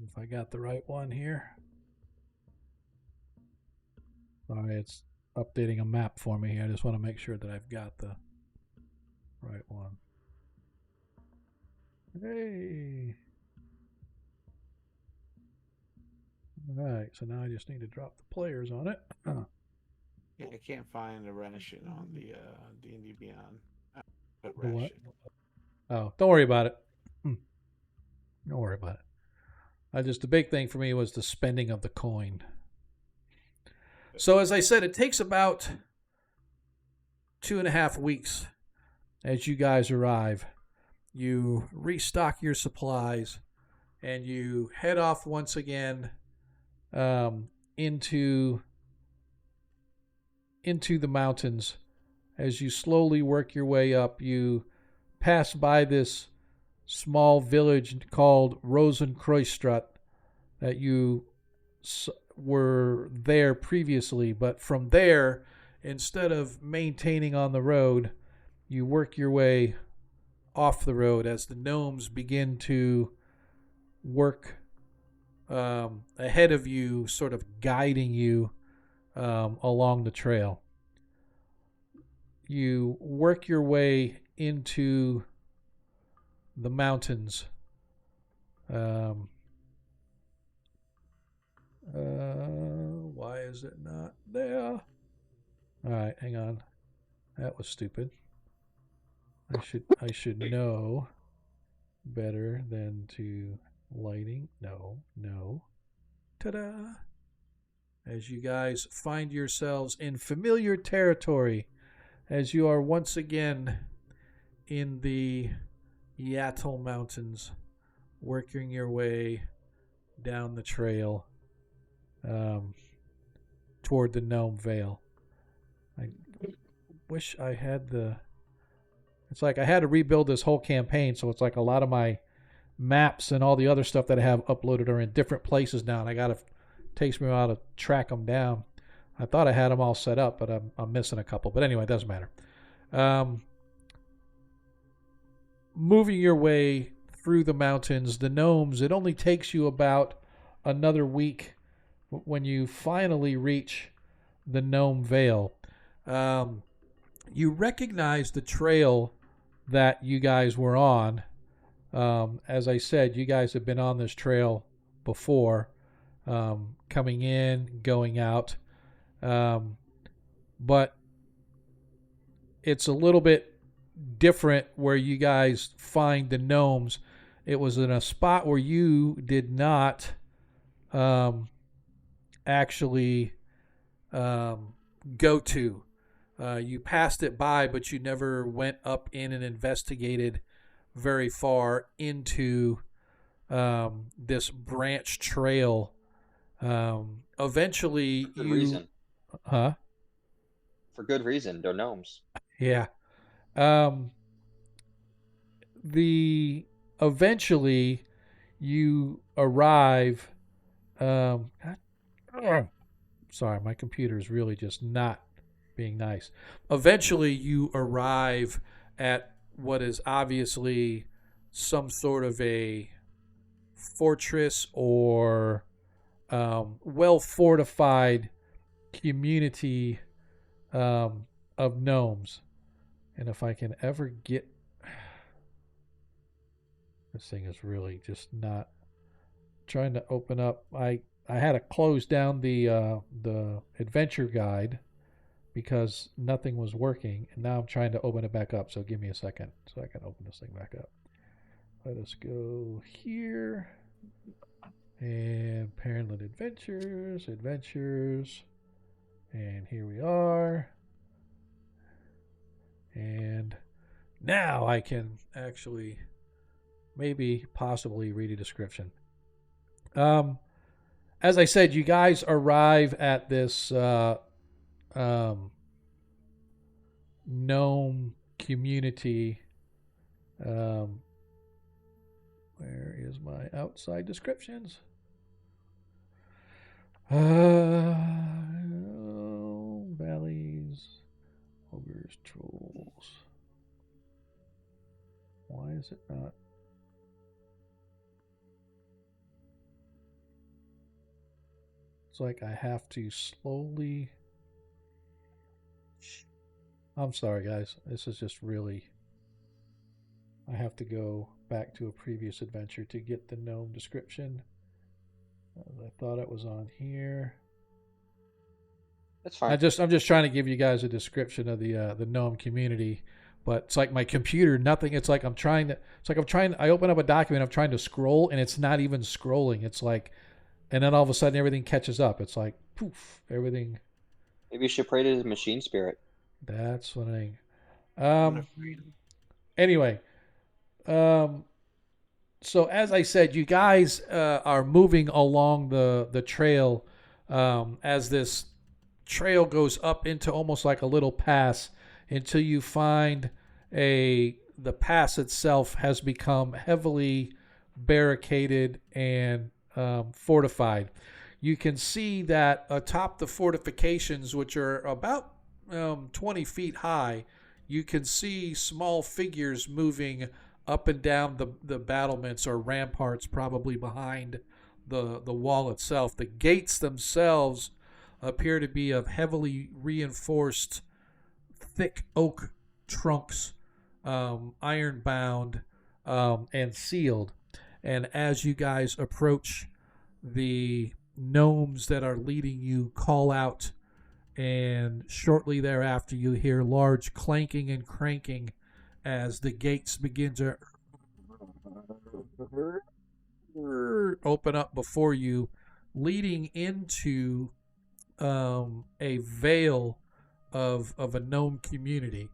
If I got the right one here. Sorry, it's updating a map for me here. I just want to make sure that I've got the right one. Hey. All right, so now I just need to drop the players on it. yeah, I can't find a ration on the D&D Beyond. But The what? ration. Oh, don't worry about it. Don't worry about it. The big thing for me was the spending of the coin. So as I said, it takes about 2.5 weeks as you guys arrive. You restock your supplies and you head off once again into the mountains. As you slowly work your way up, you pass by this small village called Kreistrich that you were there previously, but from there, instead of maintaining on the road, you work your way off the road as the gnomes begin to work ahead of you, sort of guiding you along the trail. You work your way into the mountains. Why is it not there? All right, hang on. That was stupid. I should know better than to lighting. No. Ta-da! As you guys find yourselves in familiar territory, as you are once again in the Yatel Mountains, working your way down the trail toward the Gnome Vale. I wish I had it's like I had to rebuild this whole campaign, so it's like a lot of my maps and all the other stuff that I have uploaded are in different places now, and takes me a while to track them down. I thought I had them all set up, but I'm missing a couple. But anyway, it doesn't matter. Moving your way through the mountains, the gnomes, it only takes you about another week when you finally reach the Gnome Vale. You recognize the trail that you guys were on. As I said, you guys have been on this trail before, coming in, going out. But it's a little bit different where you guys find the gnomes. It was in a spot where you did not actually go to. You passed it by, but you never went up in and investigated very far into this branch trail. Eventually, For good reason. Huh? For good reason. They're gnomes. Yeah. Eventually you arrive. Sorry, my computer is really just not being nice. Eventually you arrive at what is obviously some sort of a fortress or well fortified community of gnomes. And if I can ever get this thing is really just not trying to open up. I had to close down the adventure guide because nothing was working, and now I'm trying to open it back up. So give me a second so I can open this thing back up. Let us go here and Parenthood Adventures, and here we are. And now I can actually possibly read a description. As I said, you guys arrive at this gnome community. Where is my outside descriptions? Valleys, ogres, trolls. Why is it not? It's like I have to slowly... I'm sorry, guys. This is just really... I have to go back to a previous adventure to get the gnome description. I thought it was on here. That's fine. I'm just trying to give you guys a description of the gnome community, but it's like my computer, nothing. It's like I open up a document, I'm trying to scroll, and it's not even scrolling. It's like, and then all of a sudden everything catches up. It's like poof, everything. Maybe you should pray to the machine spirit. That's what anyway, so as I said, you guys are moving along the trail as this trail goes up into almost like a little pass until you find the pass itself has become heavily barricaded and fortified. You can see that atop the fortifications, which are about 20 feet high, you can see small figures moving up and down the battlements or ramparts, probably behind the wall itself. The gates themselves appear to be of heavily reinforced thick oak trunks, iron bound and sealed. And as you guys approach, the gnomes that are leading you call out, and shortly thereafter you hear large clanking and cranking as the gates begin to open up before you, leading into a veil of a gnome community.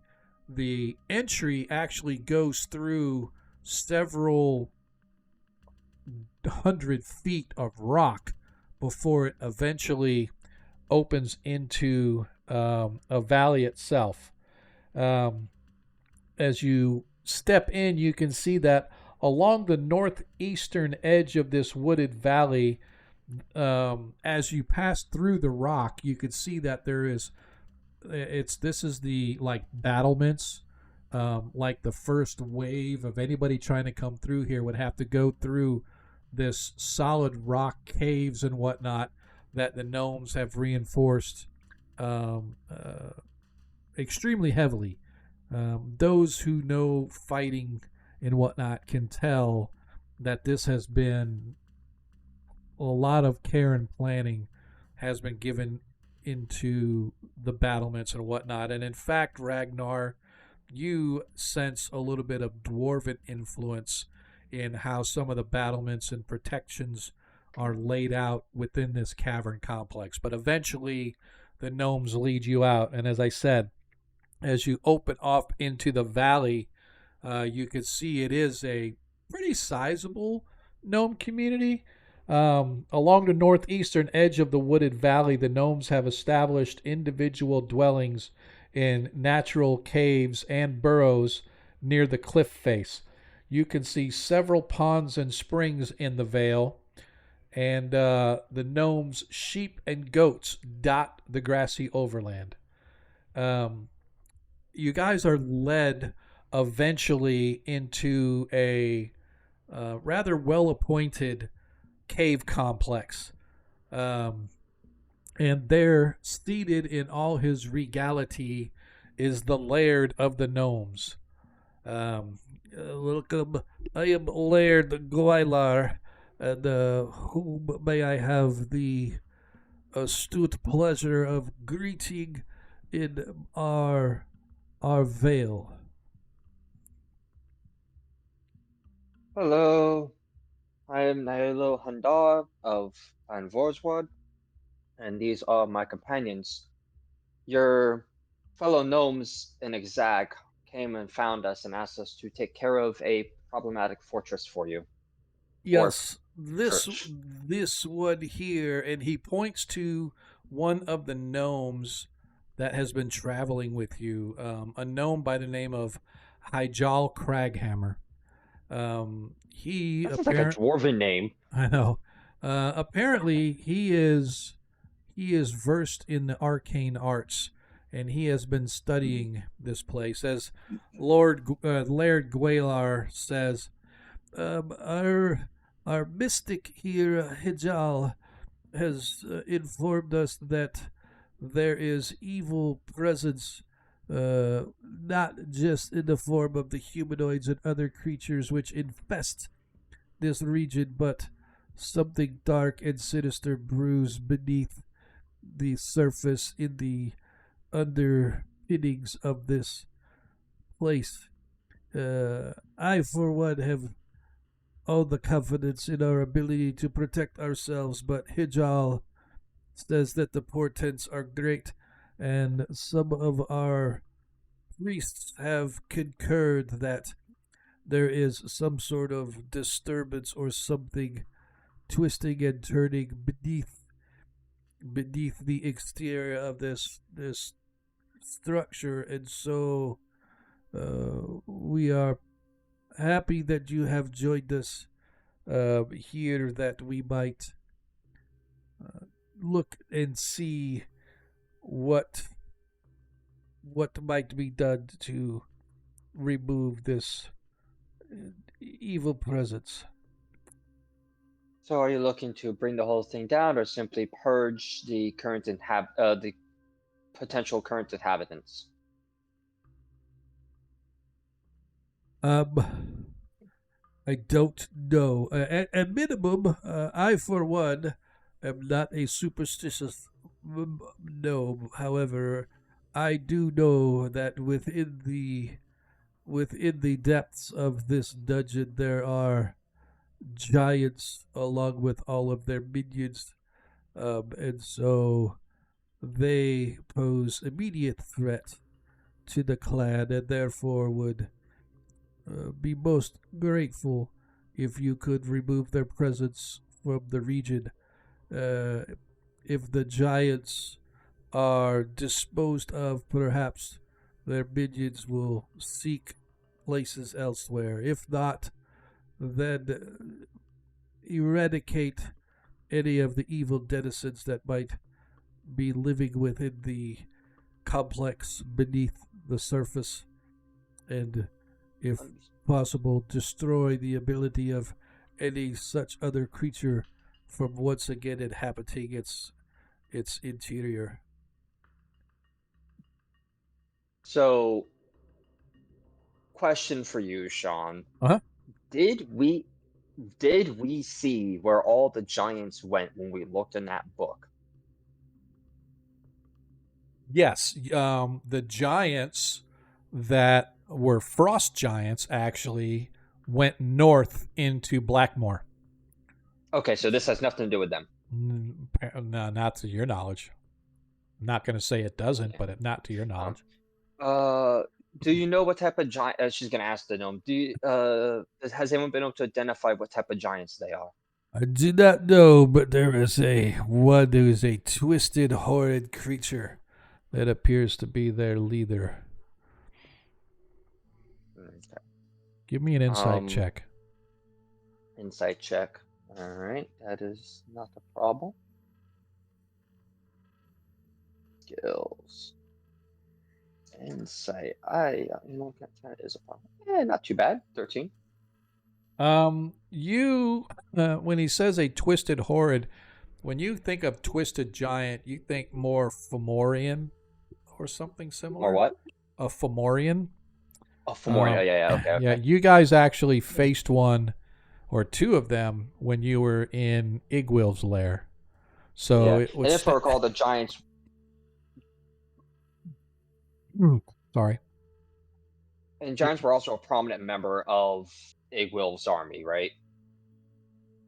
The entry actually goes through several 100 feet of rock before it eventually opens into a valley itself. As you step in, you can see that along the northeastern edge of this wooded valley, as you pass through the rock, you can see that this is the like battlements. Like the first wave of anybody trying to come through here would have to go through this solid rock caves and whatnot that the gnomes have reinforced extremely heavily. Those who know fighting and whatnot can tell that this has been a lot of care and planning has been given into the battlements and whatnot. And in fact, Ragnar, you sense a little bit of dwarven influence in how some of the battlements and protections are laid out within this cavern complex. But eventually, the gnomes lead you out. And as I said, as you open off into the valley, you can see it is a pretty sizable gnome community. Along the northeastern edge of the wooded valley, the gnomes have established individual dwellings in natural caves and burrows near the cliff face. You can see several ponds and springs in the vale, and the gnomes' sheep and goats dot the grassy overland. You guys are led eventually into a rather well appointed cave complex. And there, seated in all his regality, is the Laird of the Gnomes. Welcome, I am Laird Gwylar, and whom may I have the astute pleasure of greeting in our vale. Hello, I am Nailo Handar of Van Vorswad, and these are my companions. Your fellow gnomes in Exag came and found us and asked us to take care of a problematic fortress for you. Yes, this church. this one here, and he points to one of the gnomes that has been traveling with you, a gnome by the name of Hyjal Craghammer. He That sounds like a dwarven name. I know. Apparently, he is versed in the arcane arts, and he has been studying this place. As Laird Gwylar says, our mystic here, Hijal, has informed us that there is evil presence, not just in the form of the humanoids and other creatures which infest this region, but something dark and sinister brews beneath the surface in the underpinnings of this place. I, for one, have all the confidence in our ability to protect ourselves, but Hijal says that the portents are great, and some of our priests have concurred that there is some sort of disturbance or something twisting and turning beneath the exterior of this structure, and so we are happy that you have joined us here, that we might look and see what might be done to remove this evil presence. So, are you looking to bring the whole thing down, or simply purge the the potential current inhabitants? I don't know. At minimum, I, for one, am not a superstitious gnome. However, I do know that within the depths of this dungeon there are giants along with all of their minions, and so they pose immediate threat to the clan, and therefore would be most grateful if you could remove their presence from the region. If the giants are disposed of, perhaps their minions will seek places elsewhere. If not, then eradicate any of the evil denizens that might be living within the complex beneath the surface, and if possible, destroy the ability of any such other creature from once again inhabiting its interior. So, question for you, Sean. Uh-huh. Did we see where all the giants went when we looked in that book? Yes, the giants that were frost giants actually went north into Blackmore. Okay, so this has nothing to do with them. No, not to your knowledge. I'm not going to say it doesn't, but not to your knowledge. Do you know what type of giant? She's gonna ask the gnome. Has anyone been able to identify what type of giants they are? I do not know, but there is a twisted, horrid creature that appears to be their leader. Okay. Give me an insight check. Insight check. All right, that is not a problem. Skills. Insight. That is a problem. Yeah, not too bad. 13. You when he says a twisted horrid, when you think of twisted giant, you think more Fomorian or something similar. Or what? A Fomorian. Oh, Fomorian. Yeah. Okay. Yeah, you guys actually faced one or two of them when you were in Igwil's lair. So yeah. it was. And if I recall, the giants. Sorry. And giants were also a prominent member of Igwil's army, right?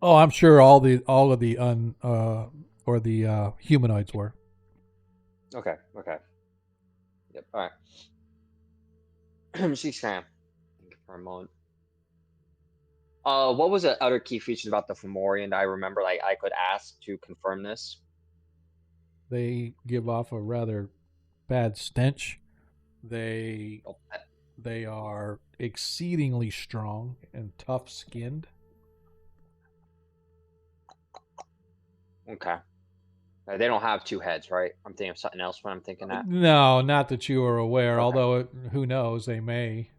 Oh, I'm sure all of the humanoids were. Okay. Yep. All right. She's kind of thinking for a moment. What was the other key features about the Fomorian that I remember? Like I could ask to confirm this. They give off a rather bad stench. They are exceedingly strong and tough-skinned. Okay. They don't have two heads, right? I'm thinking of something else when I'm thinking that. No, not that you are aware. Okay. Although, who knows? They may.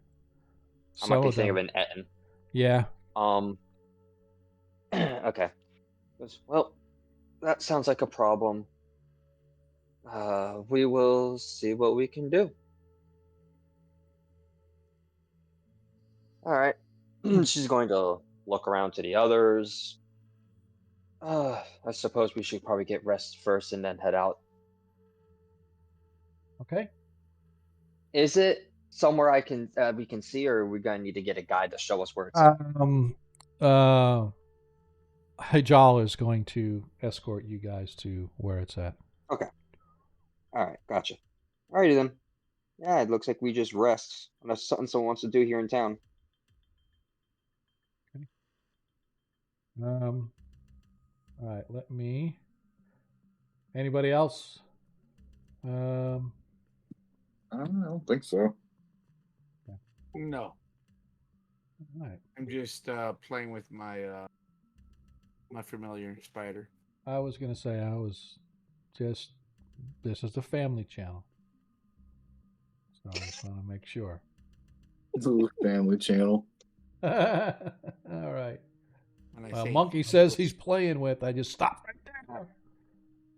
I might be thinking of an Etten. Yeah. Okay. Well, that sounds like a problem. We will see what we can do. All right. She's going to look around to the others. I suppose we should probably get rest first and then head out. Okay. Is it somewhere we can see, or are we gonna need to get a guide to show us where it's at? Hajal is going to escort you guys to where it's at. Okay. All right, gotcha. Alrighty then. Yeah, it looks like we just rest, unless something someone wants to do here in town. Okay. All right. Anybody else? I don't think so. No. All right. I'm just playing with my my familiar spider. I was going to say this is the family channel. So I just want to make sure. It's a family channel. All right. Say, Monkey says he's playing with. I just stop right there.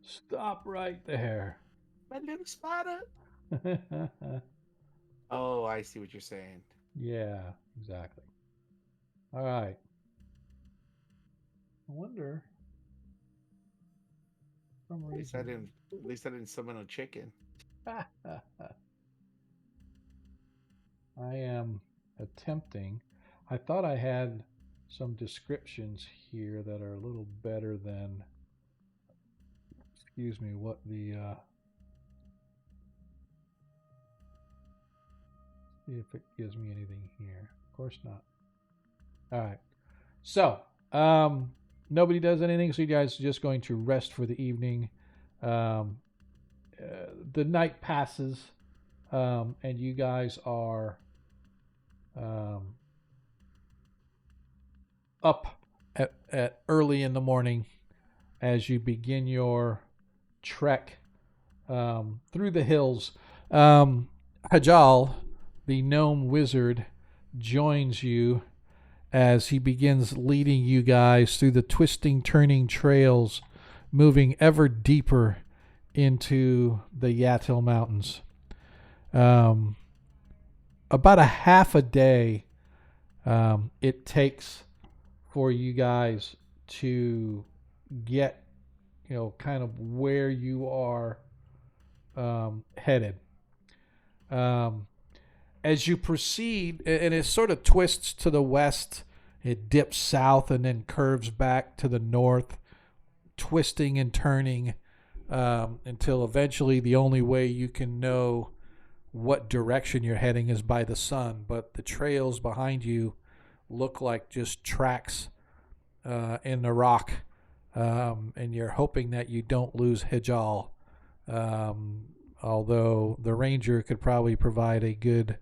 Stop right there. My little spider. Oh, I see what you're saying. Yeah, exactly. All right. I wonder. At least I didn't summon a chicken. I am attempting. I thought I had some descriptions here that are a little better than, what the, see if it gives me anything here. Of course not. All right. So, nobody does anything, so you guys are just going to rest for the evening. The night passes, and you guys are up at early in the morning as you begin your trek through the hills. Hajal, the gnome wizard, joins you as he begins leading you guys through the twisting, turning trails, moving ever deeper into the Yatil Mountains. About a half a day it takes for you guys to get, kind of where you are headed. As you proceed, and it sort of twists to the west, it dips south and then curves back to the north, twisting and turning until eventually the only way you can know what direction you're heading is by the sun. But the trails behind you look like just tracks in the rock, and you're hoping that you don't lose Hijal, although the ranger could probably provide a good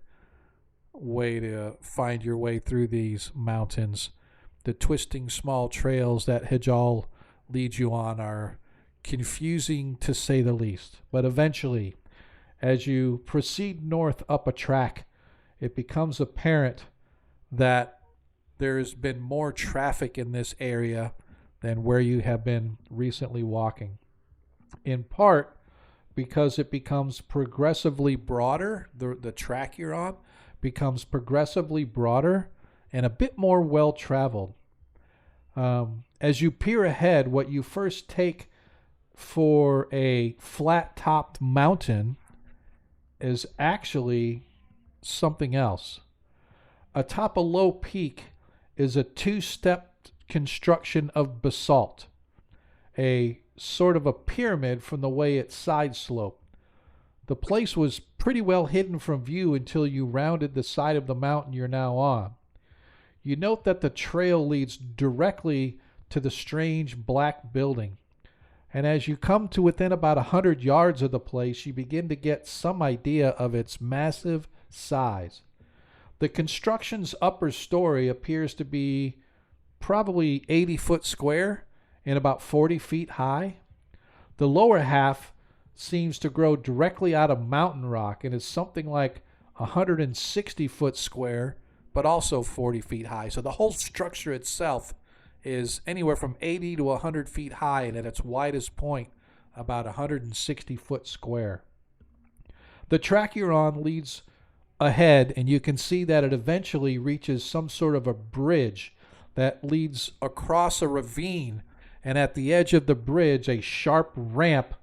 way to find your way through these mountains. The twisting small trails that Hijal leads you on are confusing to say the least. But eventually, as you proceed north up a track, it becomes apparent that there's been more traffic in this area than where you have been recently walking. In part because it becomes progressively broader, the track you're on becomes progressively broader and a bit more well-traveled. As you peer ahead, what you first take for a flat-topped mountain is actually something else. Atop a low peak is a two-step construction of basalt, a sort of a pyramid from the way its sides slope. The place was pretty well hidden from view until you rounded the side of the mountain you're now on. You note that the trail leads directly to the strange black building, and as you come to within about 100 yards of the place, you begin to get some idea of its massive size. The construction's upper story appears to be probably 80 foot square and about 40 feet high. The lower half seems to grow directly out of mountain rock and is something like 160 foot square, but also 40 feet high. So the whole structure itself is anywhere from 80 to 100 feet high, and at its widest point, about 160 foot square. The track you're on leads ahead, and you can see that it eventually reaches some sort of a bridge that leads across a ravine, and at the edge of the bridge, a sharp ramp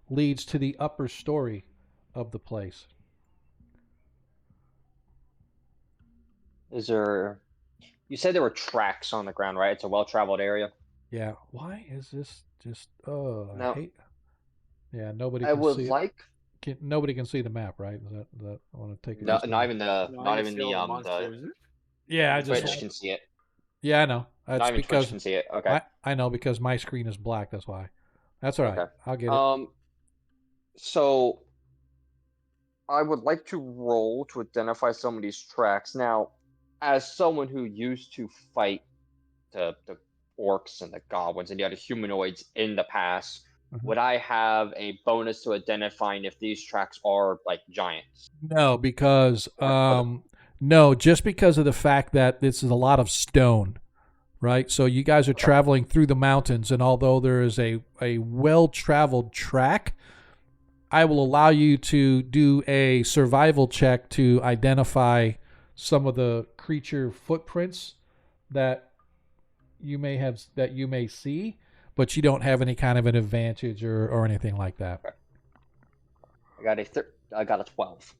leads to the upper story of the place. You said there were tracks on the ground, right? It's a well-traveled area. Yeah. Why is this just? Now, I hate. Yeah. Nobody I can would see it. like Nobody can see the map, right? Is that I want to take it. no, just not a- even the Yeah, I just. Twitch can see it. Yeah, I know. Not That's even Twitch because can see it. Okay. I know because my screen is black. That's why. That's all right. Okay. I'll get it. So I would like to roll to identify some of these tracks. Now, as someone who used to fight the orcs and the goblins and the other humanoids in the past, would I have a bonus to identifying if these tracks are like giants? No, because no, just because of the fact that this is a lot of stone, right? So you guys are traveling through the mountains, and although there is a well-traveled track, I will allow you to do a survival check to identify some of the creature footprints that you may see, but you don't have any kind of an advantage or anything like that. Okay. I got a 12.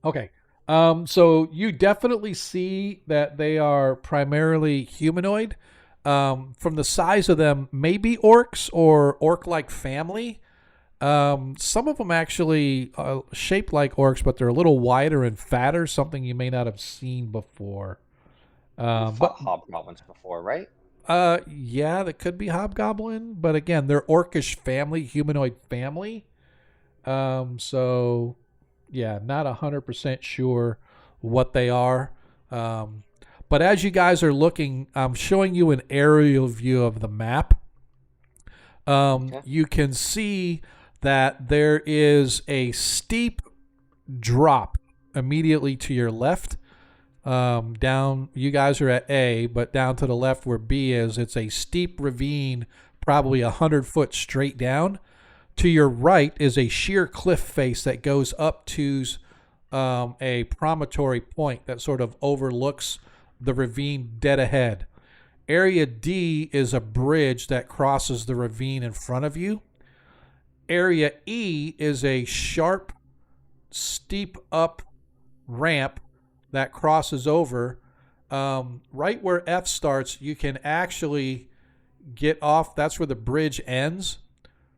Okay. So you definitely see that they are primarily humanoid. From the size of them, maybe orcs or orc-like family. Some of them actually shaped like orcs, but they're a little wider and fatter, something you may not have seen before. But hobgoblins before, right? Yeah, that could be hobgoblin, but again, they're orcish family, humanoid family. So yeah, not 100% sure what they are. But as you guys are looking, I'm showing you an aerial view of the map. You can see that there is a steep drop immediately to your left. Down, you guys are at A, but down to the left where B is, it's a steep ravine, probably 100 foot straight down. To your right is a sheer cliff face that goes up to a promontory point that sort of overlooks the ravine dead ahead. Area D is a bridge that crosses the ravine in front of you. Area E is a sharp, steep up ramp that crosses over. Right where F starts, you can actually get off. That's where the bridge ends.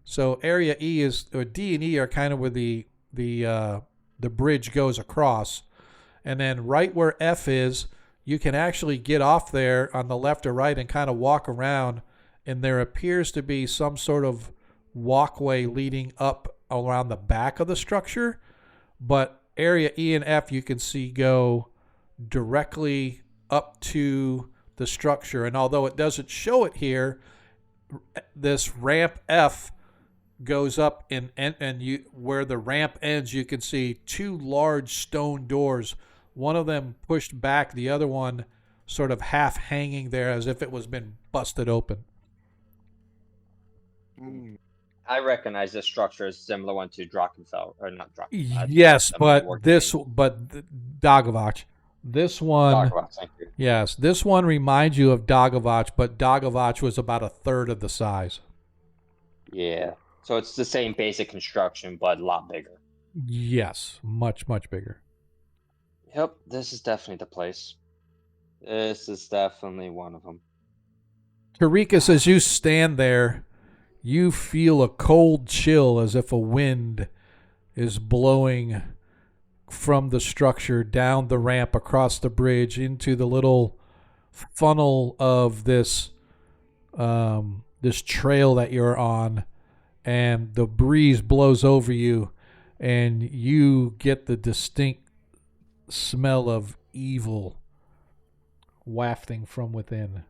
So area E is, or D and E are kind of where the bridge goes across. And then right where F is, you can actually get off there on the left or right and kind of walk around. And there appears to be some sort of walkway leading up around the back of the structure. But area E and F, you can see go directly up to the structure. And although it doesn't show it here, this ramp F goes up and you, where the ramp ends, you can see two large stone doors, one of them pushed back, the other one sort of half hanging there as if it was been busted open. I recognize this structure as similar one to Drachenfeld, or not Drachenfeld. Yes, but Dagavach. This one, Dagavach, thank you. Yes, this one reminds you of Dagavach, but Dagavach was about a third of the size. Yeah, so it's the same basic construction, but a lot bigger. Yes, much, much bigger. Yep, this is definitely the place. This is definitely one of them. Tarikas, as you stand there, you feel a cold chill as if a wind is blowing from the structure down the ramp across the bridge into the little funnel of this this trail that you're on, and the breeze blows over you and you get the distinct smell of evil wafting from within.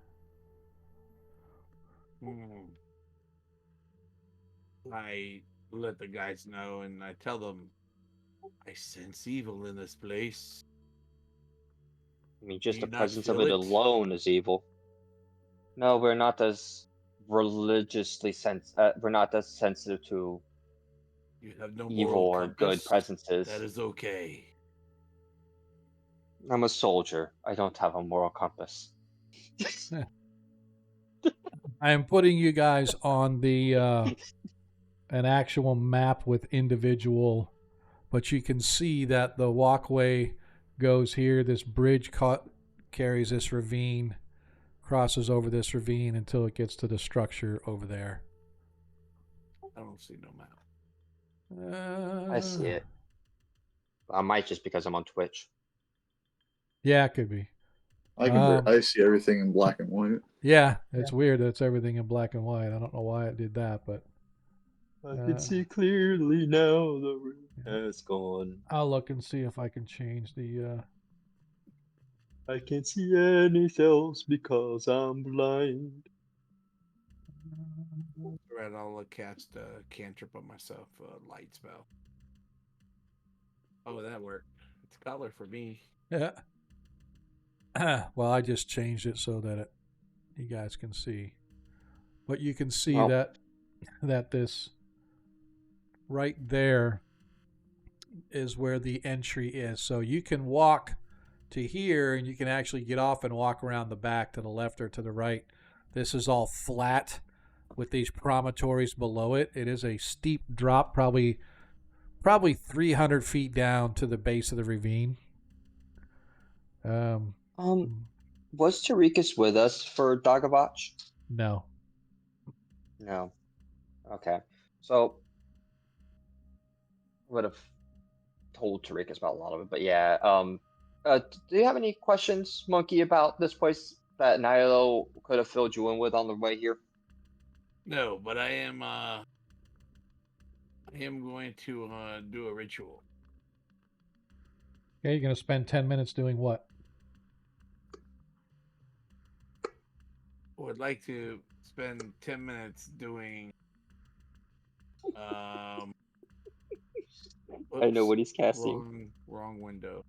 I let the guys know, and I tell them, I sense evil in this place. I mean, just Do the you not presence of feel it it? alone is evil. No, we're not as religiously we're not as sensitive to You have no evil moral or good compass. presences. That is okay. I'm a soldier. I don't have a moral compass. I am putting you guys on the an actual map with individual, but you can see that the walkway goes here. This bridge carries this ravine, crosses over this ravine until it gets to the structure over there. I don't see no map. I see it. I might just because I'm on Twitch. Yeah, it could be. I see everything in black and white. Yeah, it's weird that it's everything in black and white. I don't know why it did that, but I can see clearly now the room has gone. I'll look and see if I can change the I can't see anything else because I'm blind. Right, I'll cast a cantrip on myself, light spell. Oh, that worked. It's color for me. Yeah. Well, I just changed it so that you guys can see. But you can see that this right there is where the entry is. So you can walk to here and you can actually get off and walk around the back to the left or to the right. This is all flat with these promontories below it. It is a steep drop, probably 300 feet down to the base of the ravine. Was Tarikas with us for Dagavach? No. No. Okay. So I would have told Tarikas about a lot of it, but yeah. Do you have any questions, Monkey, about this place that Nilo could have filled you in with on the way here? No, but I am going to do a ritual. Okay, you're going to spend 10 minutes doing what? Would like to spend 10 minutes doing I know what he's casting. Wrong window.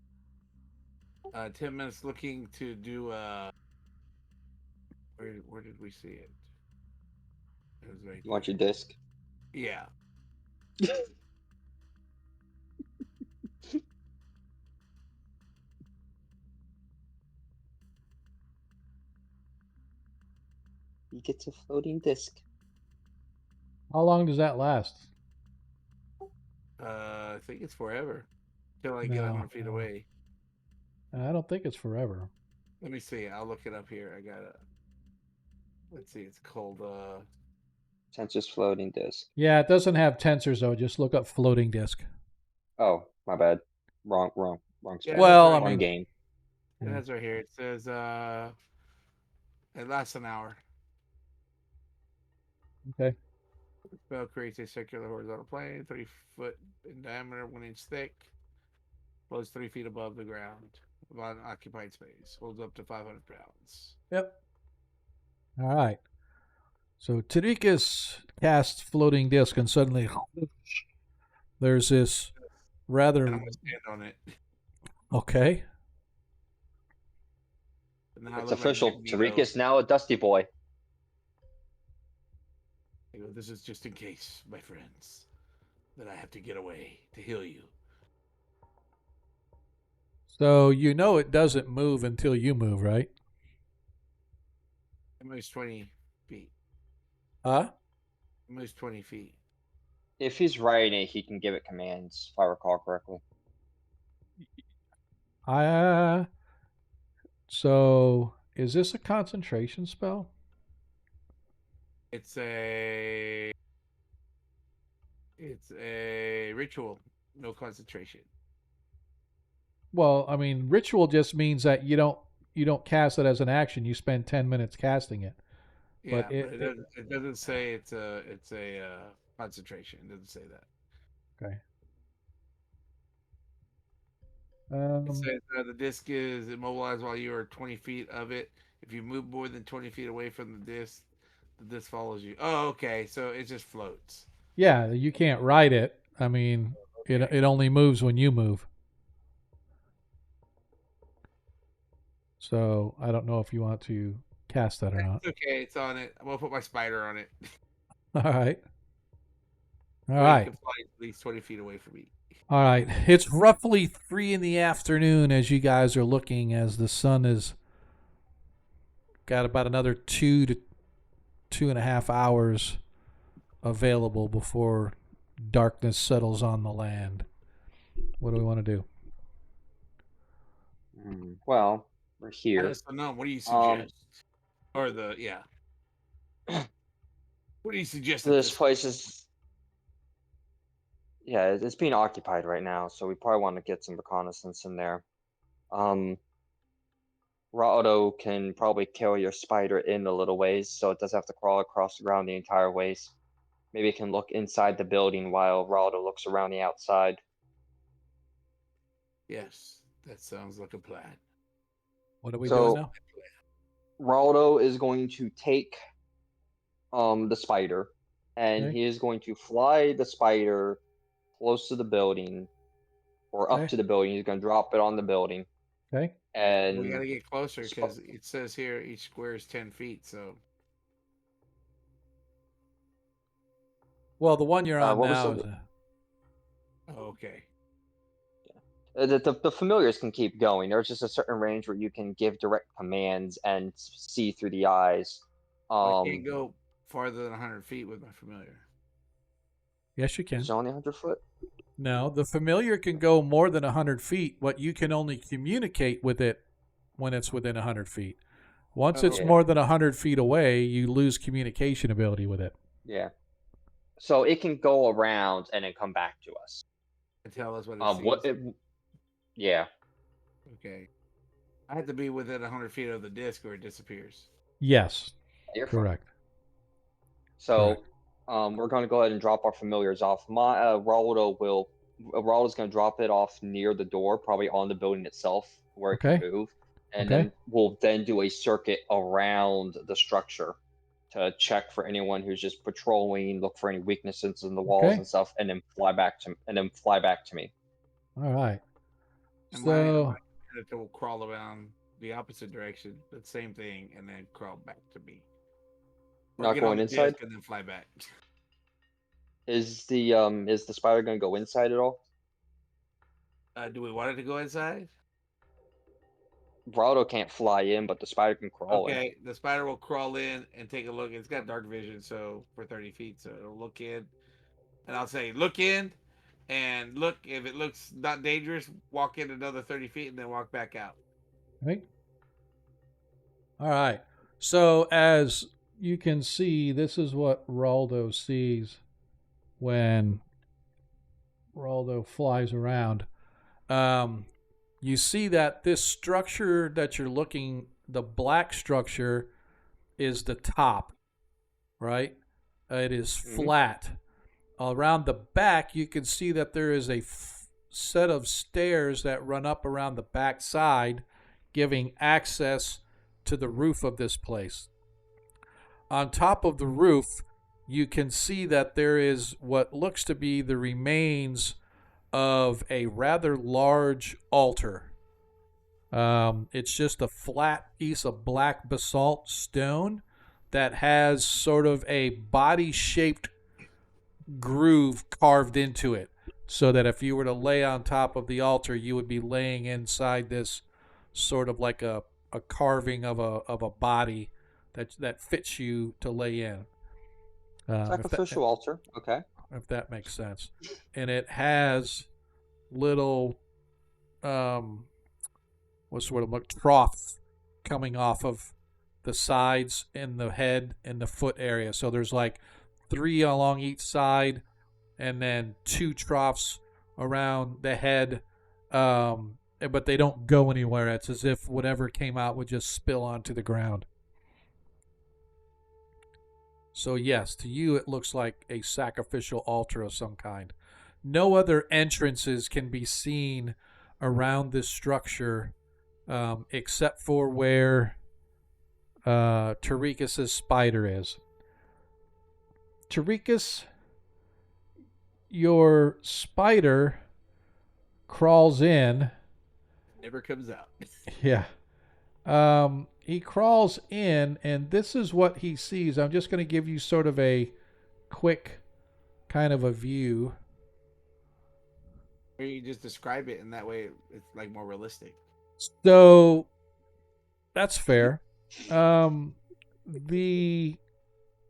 10 minutes looking to do where did we see it? It was right You want there. your disc? Yeah. He gets a floating disc. How long does that last? I think it's forever. Till I get 100 feet away. I don't think it's forever. Let me see. I'll look it up here. I gotta. Let's see. It's called. Sensors floating disk. Yeah, it doesn't have tensors though. Just look up floating disk. Oh, my bad. Wrong Yeah, spell. Well, I Wrong mean, game. It has right here. It says it lasts an hour. okay. The spell creates a circular horizontal plane, 3 foot in diameter, 1 inch thick. Floats 3 feet above the ground. About an occupied space. Holds up to 500 pounds. Yep. All right. So Tarikas casts floating disc, and suddenly there's this And rather I'm gonna stand on it. okay. And now It's let official. Magneto. Tariq is now a Dusty Boy. I go, this is just in case, my friends, that I have to get away to heal you. So you know it doesn't move until you move, right? It moves 20 feet. Huh? It moves 20 feet. If he's writing it, he can give it commands, if I recall correctly. So is this a concentration spell? It's a ritual, no concentration. Well, I mean, ritual just means that you don't cast it as an action. You spend 10 minutes casting it. Yeah, But but it doesn't say it's a concentration. It doesn't say that. okay. It says the disc is immobilized while you are 20 feet of it. If you move more than 20 feet away from the disc follows you. Oh, okay. So it just floats. Yeah, you can't ride it. I mean, it only moves when you move. So I don't know if you want to cast that or not. It's okay. It's on it. I'm gonna put my spider on it. All right. All So right. you can fly at least 20 feet away from me. All right. It's roughly 3 in the afternoon as you guys are looking, as the sun has got about another 2 to 2.5 hours available before darkness settles on the land. What do we want to do? Well, we're here. I just don't know. What do you suggest? What do you suggest? This place is, yeah, it's being occupied right now, so we probably want to get some reconnaissance in there. Raudo can probably carry your spider in a little ways, so it doesn't have to crawl across the ground the entire ways. Maybe it can look inside the building while Raudo looks around the outside. Yes, that sounds like a plan. What are we doing now? Raudo is going to take the spider, and he is going to fly the spider close to the building, or up to the building. He's going to drop it on the building. Okay. And we got to get closer because it says here each square is 10 feet. So. Well, the one you're on now is okay. The familiars can keep going. There's just a certain range where you can give direct commands and see through the eyes. I can't go farther than 100 feet with my familiar. Yes, you can. It's only 100 foot? No, the familiar can go more than 100 feet, but you can only communicate with it when it's within 100 feet. Once it's more than 100 feet away, you lose communication ability with it. Yeah. So it can go around and then come back to us. And tell us what it sees. Yeah. Okay. I have to be within 100 feet of the disc or it disappears. Yes. You're correct. So we're going to go ahead and drop our familiars off. Raldo Raldo's going to drop it off near the door, probably on the building itself, where it can move. And then we'll then do a circuit around the structure to check for anyone who's just patrolling, look for any weaknesses in the walls and stuff, and then fly back to me. All right. And so my predator will crawl around the opposite direction, the same thing, and then crawl back to me. Or Not going inside, and then fly back. Is the spider going to go inside at all? Do we want it to go inside? Raldo can't fly in, but the spider can crawl in. Okay, the spider will crawl in and take a look. It's got dark vision, so for 30 feet, so it'll look in, and I'll say, look in, and look. If it looks not dangerous, walk in another 30 feet, and then walk back out. Right? All right. So as you can see, this is what Raldo sees when Raldo flies around. You see that this structure that you're looking, the black structure, is the top, right? It is flat. Around the back, you can see that there is a set of stairs that run up around the back side, giving access to the roof of this place. On top of the roof, you can see that there is what looks to be the remains of a rather large altar. It's just a flat piece of black basalt stone that has sort of a body-shaped groove carved into it, so that if you were to lay on top of the altar, you would be laying inside this sort of like a carving of a body that fits you to lay in. Sacrificial altar. Okay. If that makes sense. And it has little troughs coming off of the sides and the head and the foot area. So there's like 3 along each side, and then 2 troughs around the head. But they don't go anywhere. It's as if whatever came out would just spill onto the ground. So yes, to you it looks like a sacrificial altar of some kind. No other entrances can be seen around this structure except for where Tarikas' spider is. Tarikas, your spider crawls in. Never comes out. Yeah. He crawls in, and this is what he sees. I'm just going to give you sort of a quick kind of a view. Or you just describe it, and that way it's like more realistic. So that's fair. The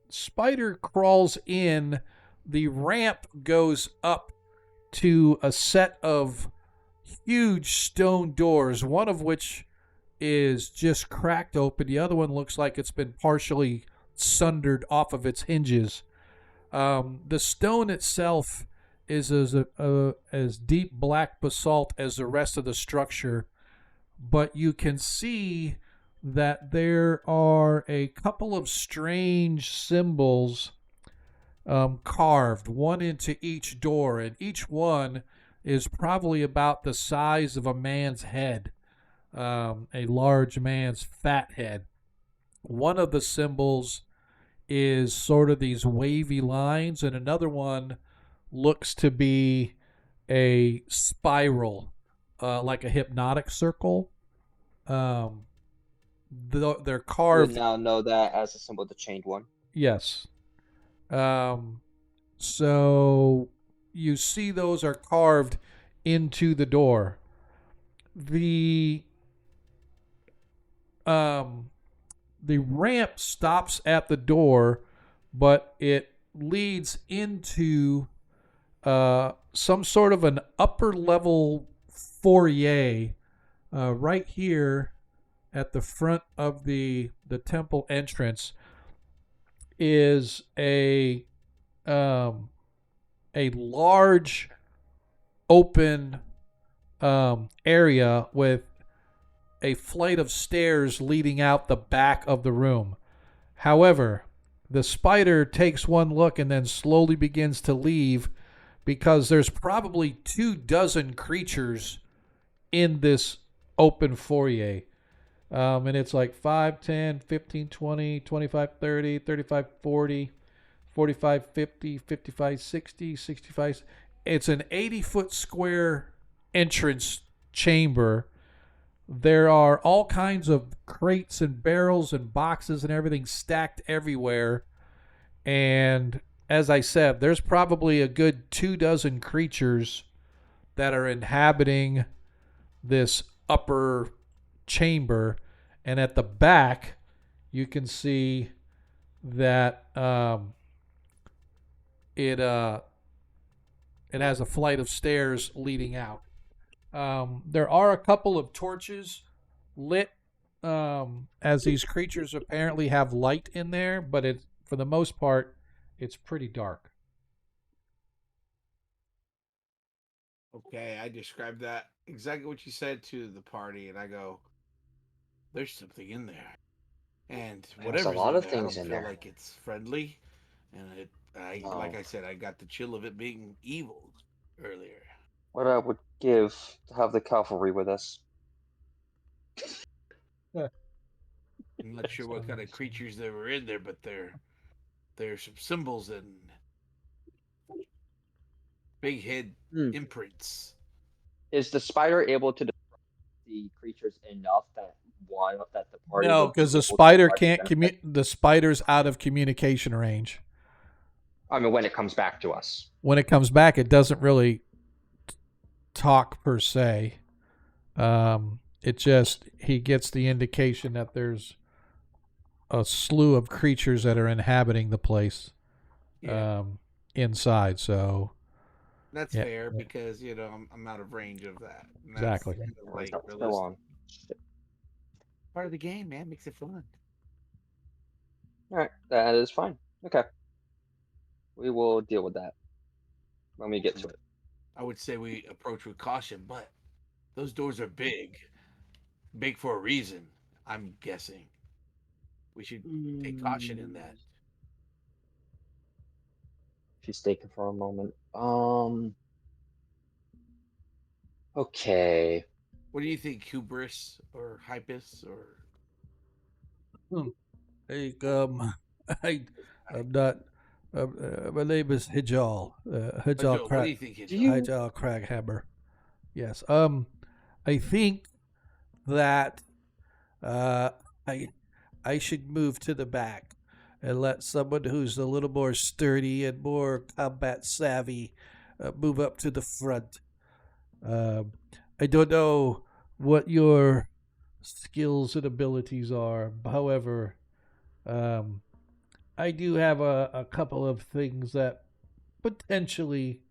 spider crawls in. The ramp goes up to a set of huge stone doors, one of which is just cracked open. The other one looks like it's been partially sundered off of its hinges. The stone itself is as deep black basalt as the rest of the structure, but you can see that there are a couple of strange symbols carved, one into each door, and each one is probably about the size of a man's head. A large man's fat head. One of the symbols is sort of these wavy lines, and another one looks to be a spiral, like a hypnotic circle. They're carved. You now know that as a symbol of the chained one. Yes. So you see those are carved into the door. The ramp stops at the door, but it leads into some sort of an upper level foyer right here at the front of the temple entrance is a large open area with a flight of stairs leading out the back of the room. However, the spider takes one look and then slowly begins to leave, because there's probably 24 creatures in this open foyer. And it's like 5, 10, 15, 20, 25, 30, 35, 40, 45, 50, 55, 60, 65. It's an 80-foot square entrance chamber. There are all kinds of crates and barrels and boxes and everything stacked everywhere. And as I said, there's probably a good 24 creatures that are inhabiting this upper chamber. And at the back, you can see that it has a flight of stairs leading out. There are a couple of torches lit, as these creatures apparently have light in there, but it, for the most part, it's pretty dark. Okay, I described that exactly what you said to the party, and I go, "There's something in there." And There's a whatever's lot in of there, I things don't in feel there. like it's friendly. And like Oh. I said, I got the chill of it being evil earlier. What I would give to have the cavalry with us. I'm not sure what kind of creatures there were in there, but there's some symbols and big head imprints. Is the spider able to describe the creatures enough that the party No, would be because the able to spider try to can't benefit? the spider's out of communication range. I mean, when it comes back to us. When it comes back, it doesn't really talk per se. It just, he gets the indication that there's a slew of creatures that are inhabiting the place, inside. So That's yeah, fair because I'm out of range of that. And exactly. That's kind of like Let's go realistic. on. Part of the game, man, makes it fun. All right, that is fine. Okay, we will deal with that when we get to it. I would say we approach with caution, but those doors are big for a reason. I'm guessing we should take caution in that. She's taken for a moment. Okay. What do you think, hubris or hypus or? Hey, I'm not. My name is Hijal. Hijal What do Crag. you think, Hijal? Hijal Craghammer. Yes. I think that I should move to the back and let someone who's a little more sturdy and more combat savvy move up to the front. I don't know what your skills and abilities are. However, I do have a couple of things that potentially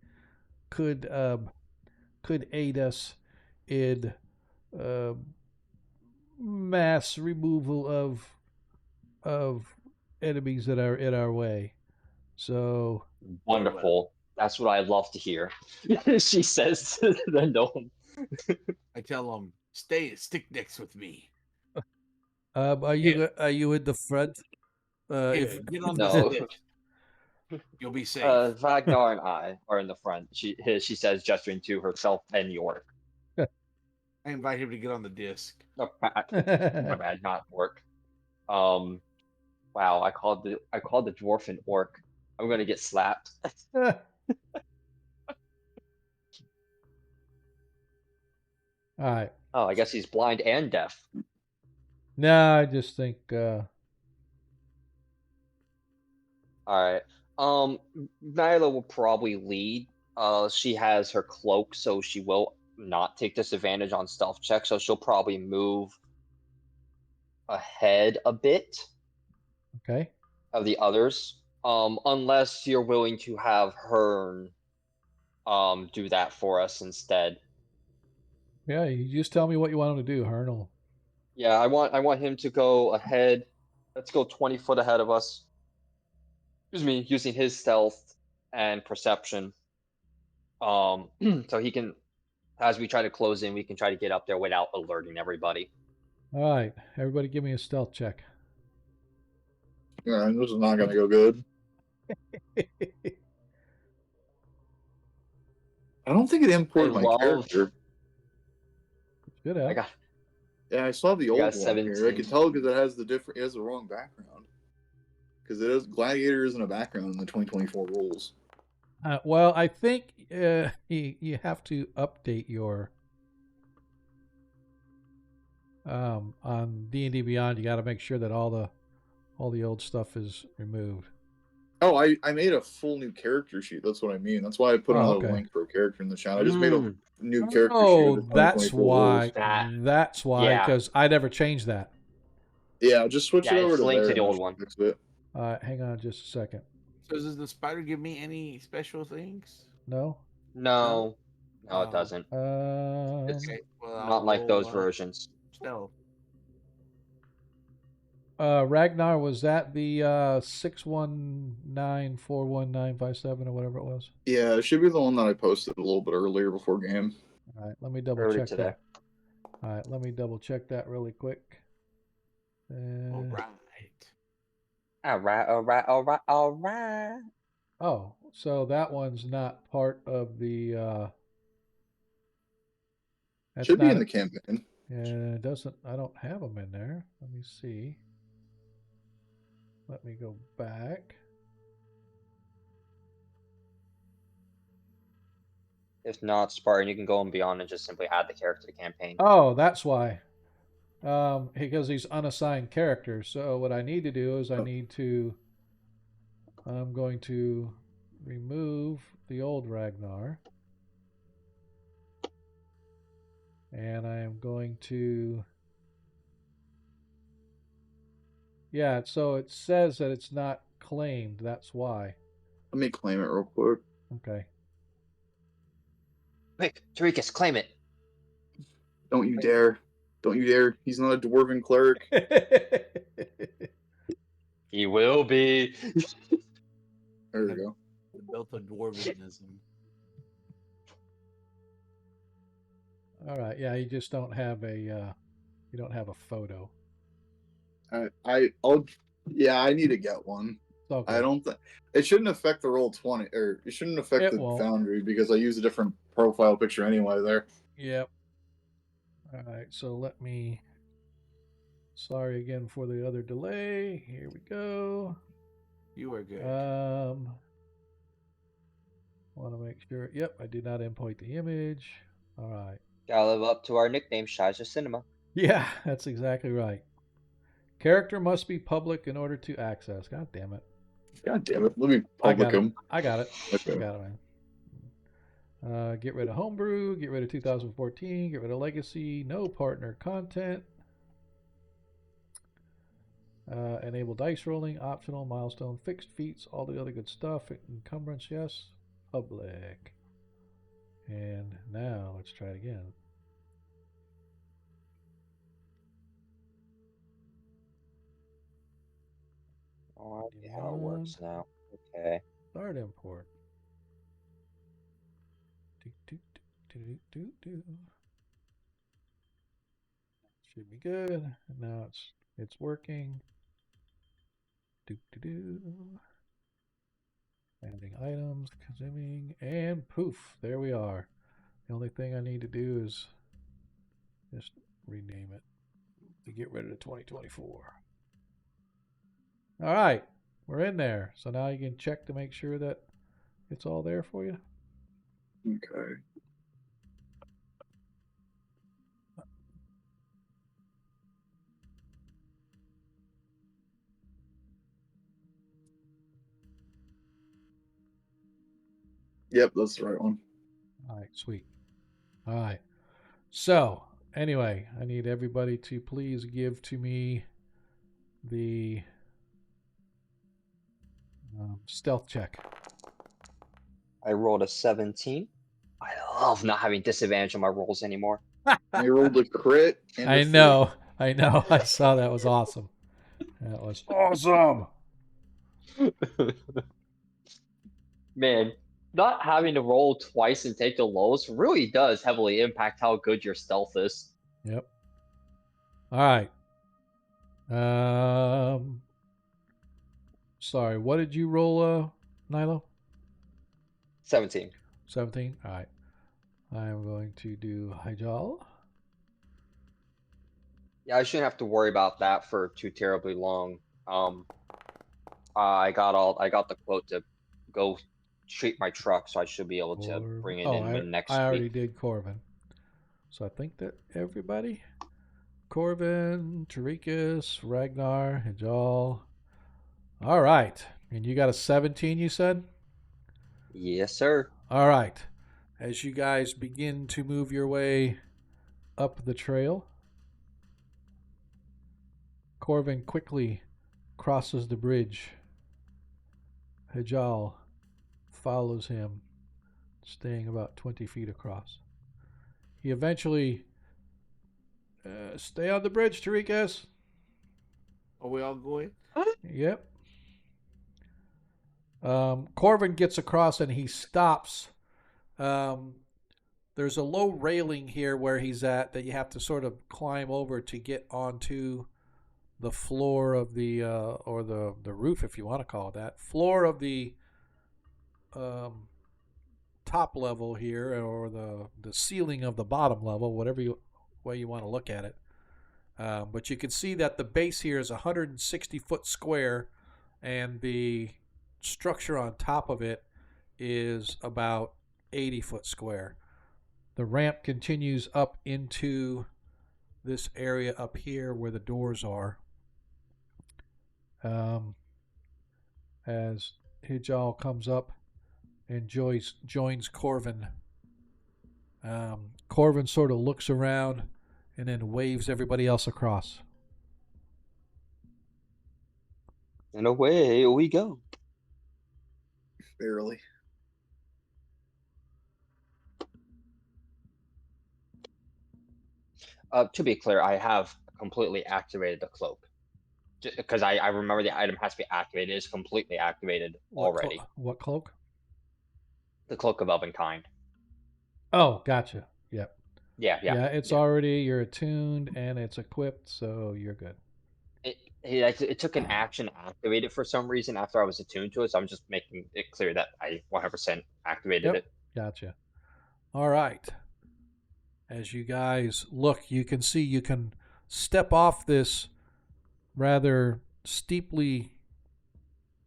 could aid us in mass removal of enemies that are in our way. So wonderful. That's what I love to hear. She says to the gnome. I tell them, stick next with me. are you in the front? Here, get on No. this. You'll be safe. Vagnar and I are in the front. She says, gesturing to herself and York. I invite him to get on the disc. No, my bad, not orc. Wow, I called the dwarf an orc. I'm gonna get slapped. All right. Oh, I guess he's blind and deaf. No, I just think. All right. Nyla will probably lead. She has her cloak, so she will not take disadvantage on stealth checks. So she'll probably move ahead a bit. Okay. Of the others, unless you're willing to have Hearn, do that for us instead. Yeah, you just tell me what you want him to do, Hernal. Yeah, I want him to go ahead. Let's go 20 foot ahead of us. Excuse me, using his stealth and perception. So he can, as we try to close in, we can try to get up there without alerting everybody. All right, everybody, give me a stealth check. Yeah, this is not going to go good. I don't think it imported my character. Should have. Yeah, I saw the old one 17. here. I can tell because it has it has the wrong background. Because it is Gladiator isn't a background in the 2024 rules. Well, I think you have to update your on D&D Beyond. You got to make sure that all the old stuff is removed. Oh, I made a full new character sheet. That's what I mean. That's why I put another link for a character in the chat. I just made a new character sheet. Oh, that's why. That's why. Yeah. Because I never changed that. Yeah, just switch it over to linked there. To the old one. Hang on just a second. So does the spider give me any special things? No. No, it doesn't. Okay, well, Not like those versions. Stealth. Ragnar, was that the 6194195 or whatever it was? Yeah, it should be the one that I posted a little bit earlier before game. All right, let me double Early check today. that. All right, let me double check that really quick. All right. All right, all right, all right, all right. Oh, so that one's not part of the. That's Should be not in the campaign. Yeah, it doesn't. I don't have them in there. Let me see. Let me go back. If not, Spartan, you can go and beyond and just simply add the character to the campaign. Oh, that's why. Because he's unassigned character. So what I need to do is I'm going to remove the old Ragnar. And I am going to. Yeah, so it says that it's not claimed. That's why. Let me claim it real quick. Okay. Quick, Tarikas, claim it. Don't you dare. Don't you dare. He's not a dwarven cleric. He will be. There we go. The belt of dwarvenism. All right. Yeah, you just don't have a photo. I need to get one. Okay. I don't think it shouldn't affect the roll 20, or it shouldn't affect It the won't. foundry because I use a different profile picture anyway there. Yep. All right, so let me. Sorry again for the other delay. Here we go. You are good. Want to make sure. Yep, I did not import the image. All right. Gotta live up to our nickname, Shizer Cinema. Yeah, that's exactly right. Character must be public in order to access. God damn it. God damn it. Let me public him. I got it. Okay. I got it, man. Get rid of Homebrew. Get rid of 2014. Get rid of Legacy. No partner content. Enable dice rolling. Optional. Milestone. Fixed feats. All the other good stuff. Encumbrance, yes. Public. And now let's try it again. Oh, I see how it works now. Okay. Start import. Should be good. Now it's working. Adding items, consuming, and poof, there we are. The only thing I need to do is just rename it to get rid of the 2024. All right, we're in there. So now you can check to make sure that it's all there for you. Okay. Yep, that's the right one. All right, sweet. All right. So, anyway, I need everybody to please give to me the stealth check. I rolled a 17. I love not having disadvantage on my rolls anymore. I rolled a crit. And I know. I saw that was awesome. That was awesome. Man, not having to roll twice and take the lows really does heavily impact how good your stealth is. Yep. All right. Sorry, what did you roll, Nilo? 17. 17? All right. I'm going to do Hyjal. Yeah, I shouldn't have to worry about that for too terribly long. I got the quote to go treat my truck, so I should be able to bring it in next week. I already did Corvin. So I think that everybody, Corvin, Tarikas, Ragnar, Hyjal. All right. And you got a 17, you said? Yes, sir. All right. As you guys begin to move your way up the trail, Corvin quickly crosses the bridge. Hyjal follows him, staying about 20 feet across. He eventually... stay on the bridge, Tarikas. Are we all going? Yep. Corvin gets across and he stops. There's a low railing here where he's at that you have to sort of climb over to get onto the floor of the or the roof, if you want to call it that, floor of the top level here, or the ceiling of the bottom level, whatever way you want to look at it. But you can see that the base here is 160 foot square, and the structure on top of it is about 80 foot square. The ramp continues up into this area up here where the doors are. As Hijal comes up and joins Corvin. Corvin sort of looks around and then waves everybody else across. And away we go. Barely. To be clear, I have completely activated the cloak. Because I remember the item has to be activated. It is completely activated already. What cloak? The Cloak of Elvenkind. Oh, gotcha. Yep. Yeah. It's already, you're attuned and it's equipped, so you're good. It took an action to activate it for some reason after I was attuned to it, so I'm just making it clear that I 100% activated it. Gotcha. All right. As you guys look, you can see you can step off this rather steeply,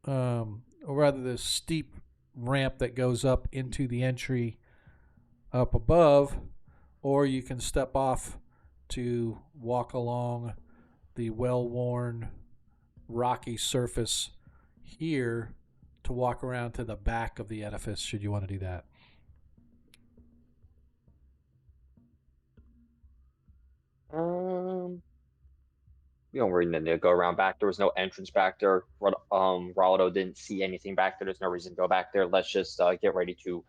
or rather this steep ramp that goes up into the entry up above, or you can step off to walk along the well-worn rocky surface here to walk around to the back of the edifice, should you want to do that. We don't really need to go around back. There was no entrance back there. Rollo didn't see anything back there. There's no reason to go back there. Let's just get ready to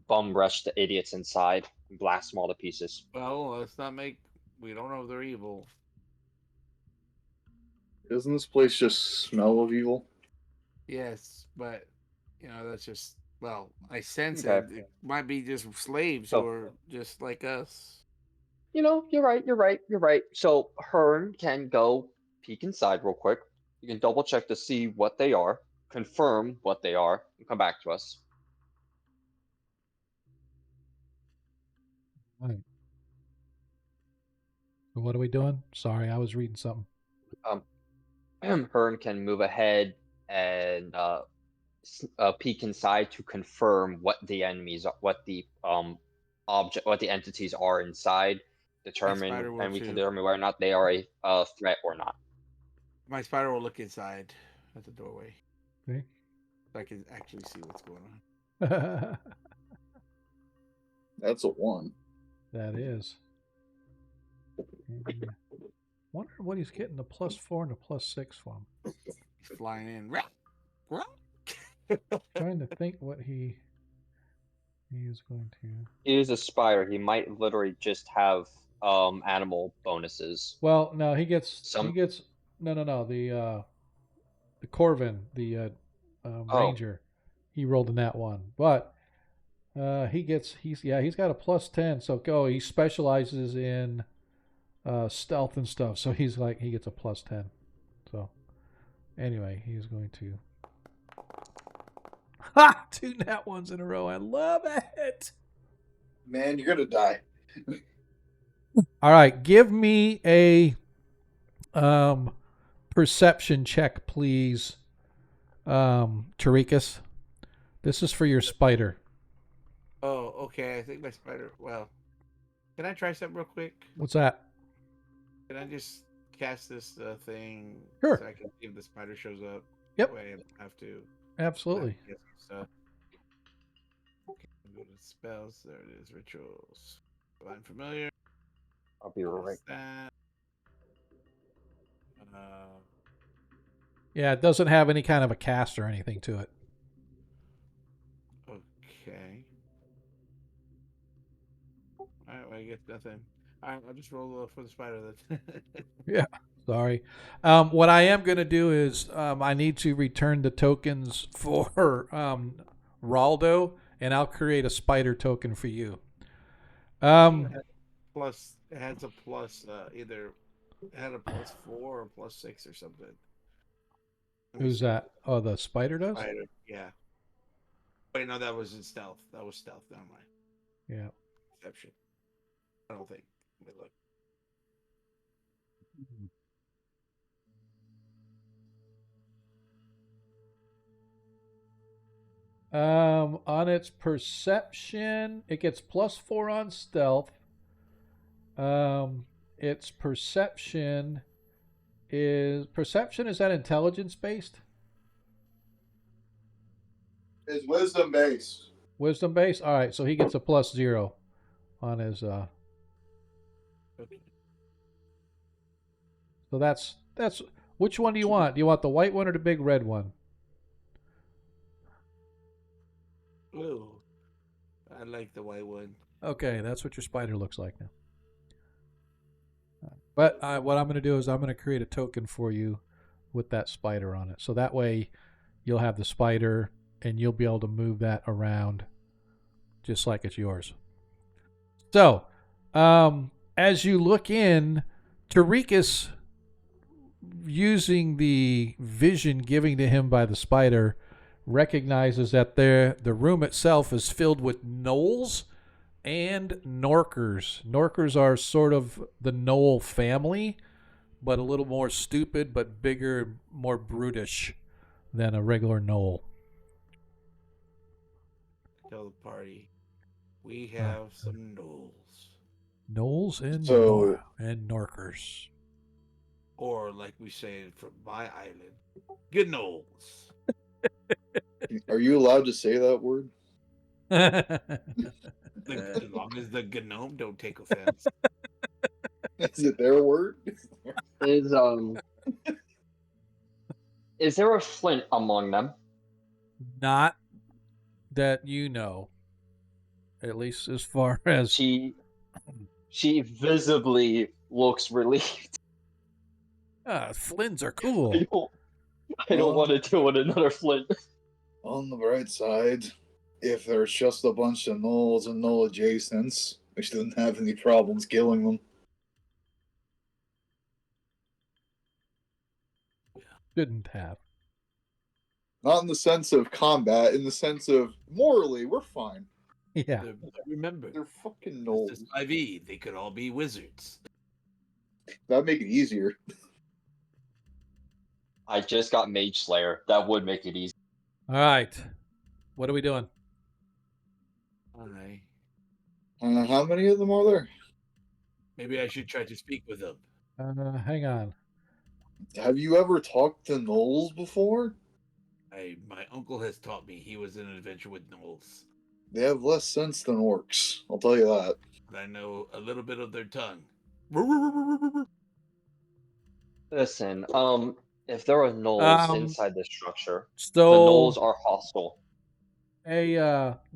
bum rush the idiots inside and blast them all to pieces. Well, let's not make. We don't know if they're evil. Doesn't this place just smell of evil? Yes, but that's just. Well, I sense Okay. it. It might be just slaves who are just like us. You're right. So Hearn can go peek inside real quick. You can double check to see what they are, confirm what they are, and come back to us. All right. So what are we doing? Sorry, I was reading something. Hearn can move ahead and peek inside to confirm what the enemies are, what the entities are inside. We can determine whether or not they are a threat or not. My spider will look inside at the doorway. Okay. So I can actually see what's going on. That's a 1. That is. Wonder what he's getting the +4 and the +6 from. He's flying in. Trying to think what he is going to. He is a spider. He might literally just have animal bonuses. Well, no, he gets no. The Corvin, the Ranger, he rolled in that one, but he's got a +10. So he specializes in stealth and stuff. So he gets a +10. So anyway, he's going to. Ha! 2 nat ones in a row. I love it. Man, you're gonna die. All right, give me a perception check, please, Tarikas. This is for your spider. Oh, okay. I think my spider. Well, can I try something real quick? What's that? Can I just cast this thing? Sure. So I can see if the spider shows up. Yep. That way I don't have to. Absolutely. Okay, go to spells. There it is. Rituals. Divine Familiar. I'll be right back. Yeah, it doesn't have any kind of a cast or anything to it. Okay. Alright, well, I get nothing. Alright, I'll just roll for the spider then. Yeah. Sorry. What I am going to do is I need to return the tokens for Raldo, and I'll create a spider token for you. Plus, it has a plus, either it had a +4 or +6 or something. Who's that? Oh, the spider does? Spider, yeah. Wait, no, that was in stealth. That was stealth. Never mind. Yeah. Perception. I don't think. Let me look. On its perception, it gets +4 on stealth. Its perception is that intelligence based? It's wisdom based. Wisdom based? All right, so he gets a +0 on his Okay. So that's which one do you want? Do you want the white one or the big red one? Ooh. I like the white one. Okay, that's what your spider looks like now. But what I'm going to do is I'm going to create a token for you with that spider on it. So that way you'll have the spider and you'll be able to move that around just like it's yours. So, as you look in, Tarikas, using the vision given to him by the spider, recognizes that the room itself is filled with gnolls and Norkers. Norkers are sort of the gnoll family, but a little more stupid, but bigger, more brutish than a regular gnoll. Tell the party, we have some gnolls. Gnolls and Norkers. Or, like we say from my island, gnolls. Are you allowed to say that word? As long as the gnome don't take offense. Is it their word? Is there a flint among them? Not that you know. At least as far as she visibly looks relieved. Flints are cool. I don't want to deal with another flint. On the bright side, if there's just a bunch of gnolls and gnoll adjacents, we shouldn't have any problems killing them. Shouldn't have. Not in the sense of combat, in the sense of morally, we're fine. Yeah. Remember, they're fucking gnolls. This is 5e. They could all be wizards. That'd make it easier. I just got Mage Slayer. That would make it easy. All right. What are we doing? All right. How many of them are there? Maybe I should try to speak with them. Hang on. Have you ever talked to gnolls before? My uncle has taught me. He was in an adventure with gnolls. They have less sense than orcs. I'll tell you that. And I know a little bit of their tongue. Listen, if there are gnolls inside this structure, the So gnolls are hostile. Hey,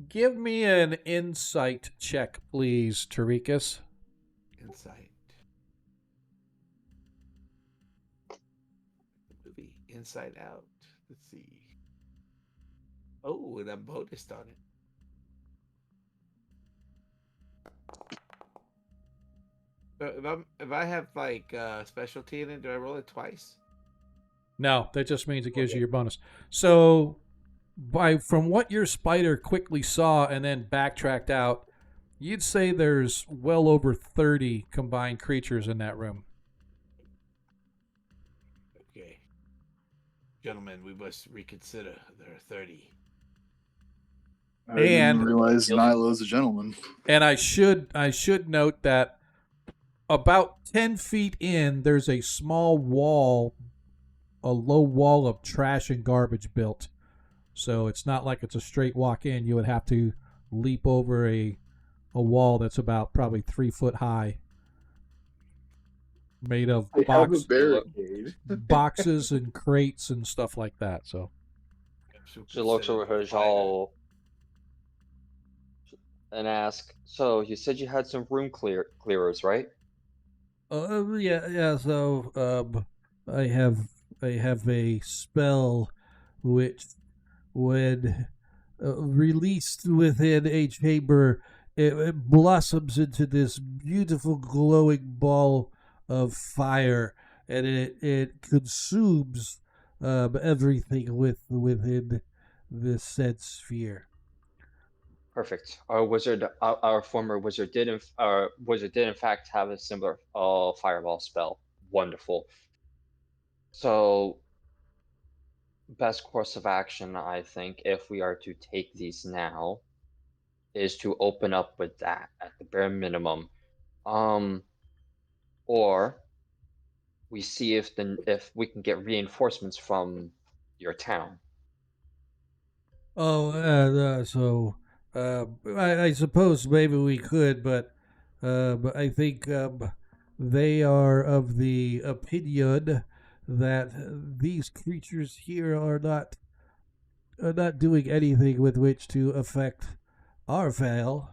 give me an insight check, please, Tarikas. Insight. Movie Inside Out. Let's see. Oh, and I'm bonused on it. If I have like specialty in it, do I roll it twice? No, that just means it gives you your bonus. So, from what your spider quickly saw and then backtracked out, you'd say there's well over 30 combined creatures in that room. Okay. Gentlemen, we must reconsider. There are 30. I didn't realize Nilo's a gentleman. And I should note that about 10 feet in, there's a small wall, a low wall of trash and garbage built. So it's not like it's a straight walk in. You would have to leap over a wall that's about probably 3 foot high, made of boxes and crates and stuff like that. So she looks over her jaw and asks, "So you said you had some room clearers, right?" Yeah. So, I have a spell which, when released within a chamber, it blossoms into this beautiful glowing ball of fire, and it consumes everything within this said sphere. Perfect. Our former wizard did in fact have a similar fireball spell. Wonderful. So, best course of action, I think, if we are to take these now, is to open up with that at the bare minimum. Um, or we see if we can get reinforcements from your town. Oh, I suppose maybe we could, but I think they are of the opinion that these creatures here are not doing anything with which to affect our veil,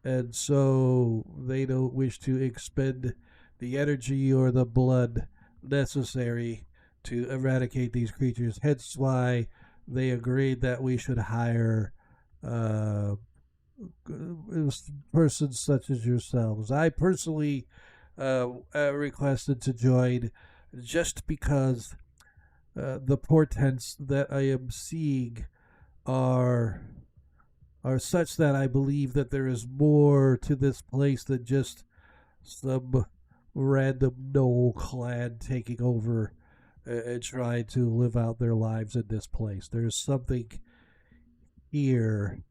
and so they don't wish to expend the energy or the blood necessary to eradicate these creatures. Hence why they agreed that we should hire uh, persons such as yourselves. I personally requested to join just because the portents that I am seeing are such that I believe that there is more to this place than just some random Knoll clan taking over and trying to live out their lives in this place. There's something here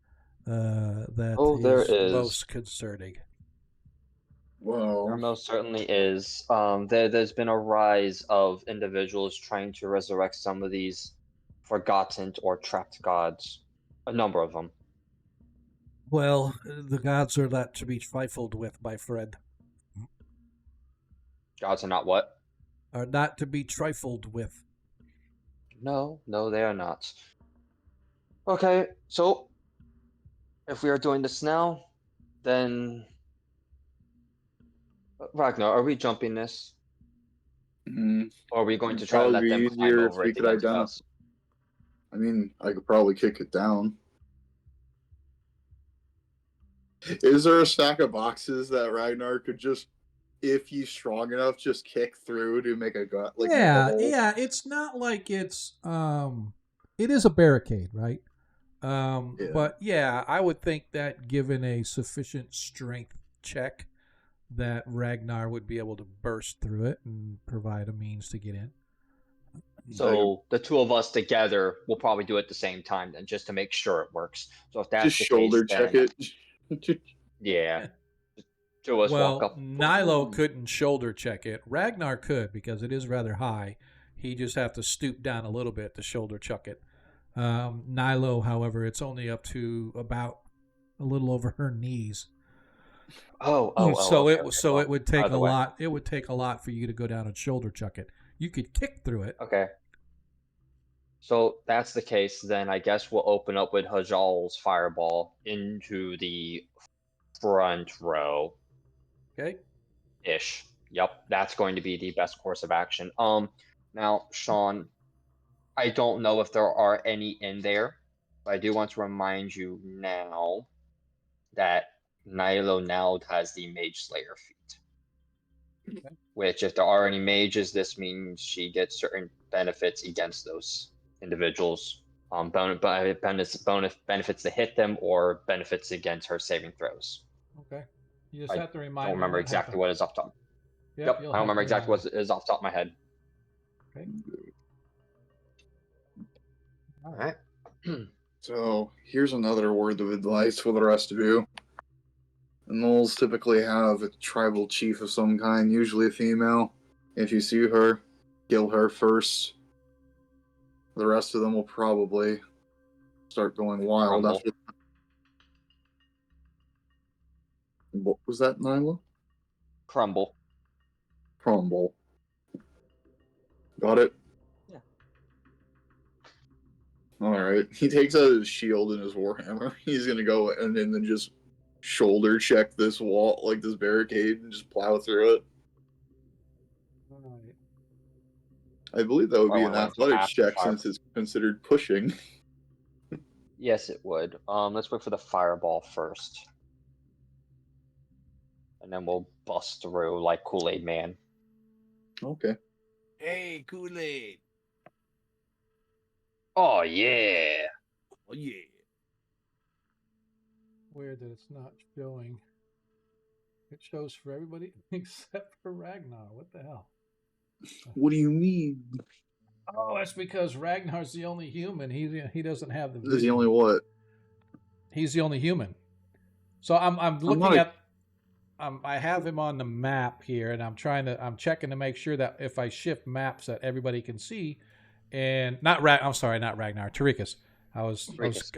that Oh, there is is. most concerning. There Well, most certainly is. There's been a rise of individuals trying to resurrect some of these forgotten or trapped gods. A number of them. Well, the gods are not to be trifled with, my friend. Gods are not what? Are not to be trifled with. No, no, they are not. Okay, so if we are doing this now, then Ragnar, are we jumping this? mm, Or are we going to it'd try to probably let be them climb easier if over we it to could get to identify. us? I mean, I could probably kick it down. Is there a stack of boxes that Ragnar could just, if he's strong enough, just kick through to make a gut, like make a Yeah, hole? yeah. It's not like it is a barricade, right? Yeah. But yeah, I would think that given a sufficient strength check, that Ragnar would be able to burst through it and provide a means to get in. So the two of us together will probably do it at the same time then, just to make sure it works. So if that's Just the case, shoulder check then it. yeah, two of us walk Well, up. Nilo couldn't shoulder check it. Ragnar could because it is rather high. He just have to stoop down a little bit to shoulder chuck it. Nilo, however, it's only up to about a little over her knees. Oh, okay, okay. So it Well, would out take of a the way. lot. It would take a lot for you to go down and shoulder chuck it. You could kick through it. Okay. So that's the case, then I guess we'll open up with Hajal's fireball into the front row Okay. ish. Yep, that's going to be the best course of action. Now, Sean, I don't know if there are any in there, but I do want to remind you now that Nilo now has the Mage Slayer feat. Which, if there are any mages, this means she gets certain benefits against those individuals. Benefits to hit them or benefits against her saving throws. Okay. You just I have to don't remind me when remember that exactly happens. what is off top. Yep, Yep, you'll I don't have to remember exactly remind what is off top of my head. me. Okay. All right. So here's another word of advice for the rest of you. The Knolls typically have a tribal chief of some kind, usually a female. If you see her, kill her first. The rest of them will probably start going wild Crumble. after. What was that, Nyla? Crumble. Crumble. Got it? Yeah. Alright. He takes out his shield and his warhammer. He's gonna go and then just shoulder check this wall, like this barricade, and just plow through it. I believe that would Or be I an wanna wait for athletics map and check fire. since it's considered pushing. Yes, it would. Let's wait for the fireball first. And then we'll bust through like Kool-Aid Man. Okay. Hey, Kool-Aid. Oh, yeah. Oh, yeah. Weird that it's not showing. It shows for everybody except for Ragnar. What the hell? What do you mean? Oh, that's because Ragnar's the only human. He doesn't have the This is the vision. only what? He's the only human. So I'm looking at. I have him on the map here, and I'm checking to make sure that if I shift maps that everybody can see, and I'm sorry, not Ragnar, Tarikas. I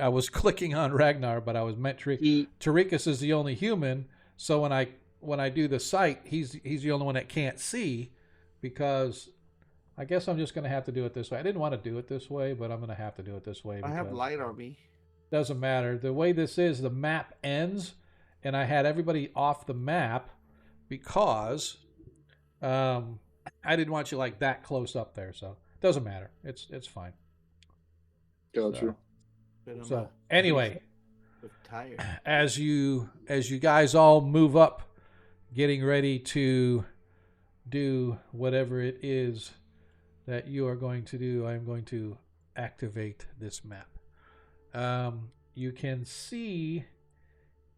was clicking on Ragnar, but I was meant Tarikas is the only human. So when I do the sight, he's the only one that can't see, because I guess I'm just going to have to do it this way. I didn't want to do it this way, but I'm going to have to do it this way. I have light on me. Doesn't matter. The way this is, the map ends, and I had everybody off the map because I didn't want you like that close up there. So it doesn't matter. It's fine. Gotcha. So anyway, tired. as you guys all move up, getting ready to do whatever it is that you are going to do, I'm going to activate this map. You can see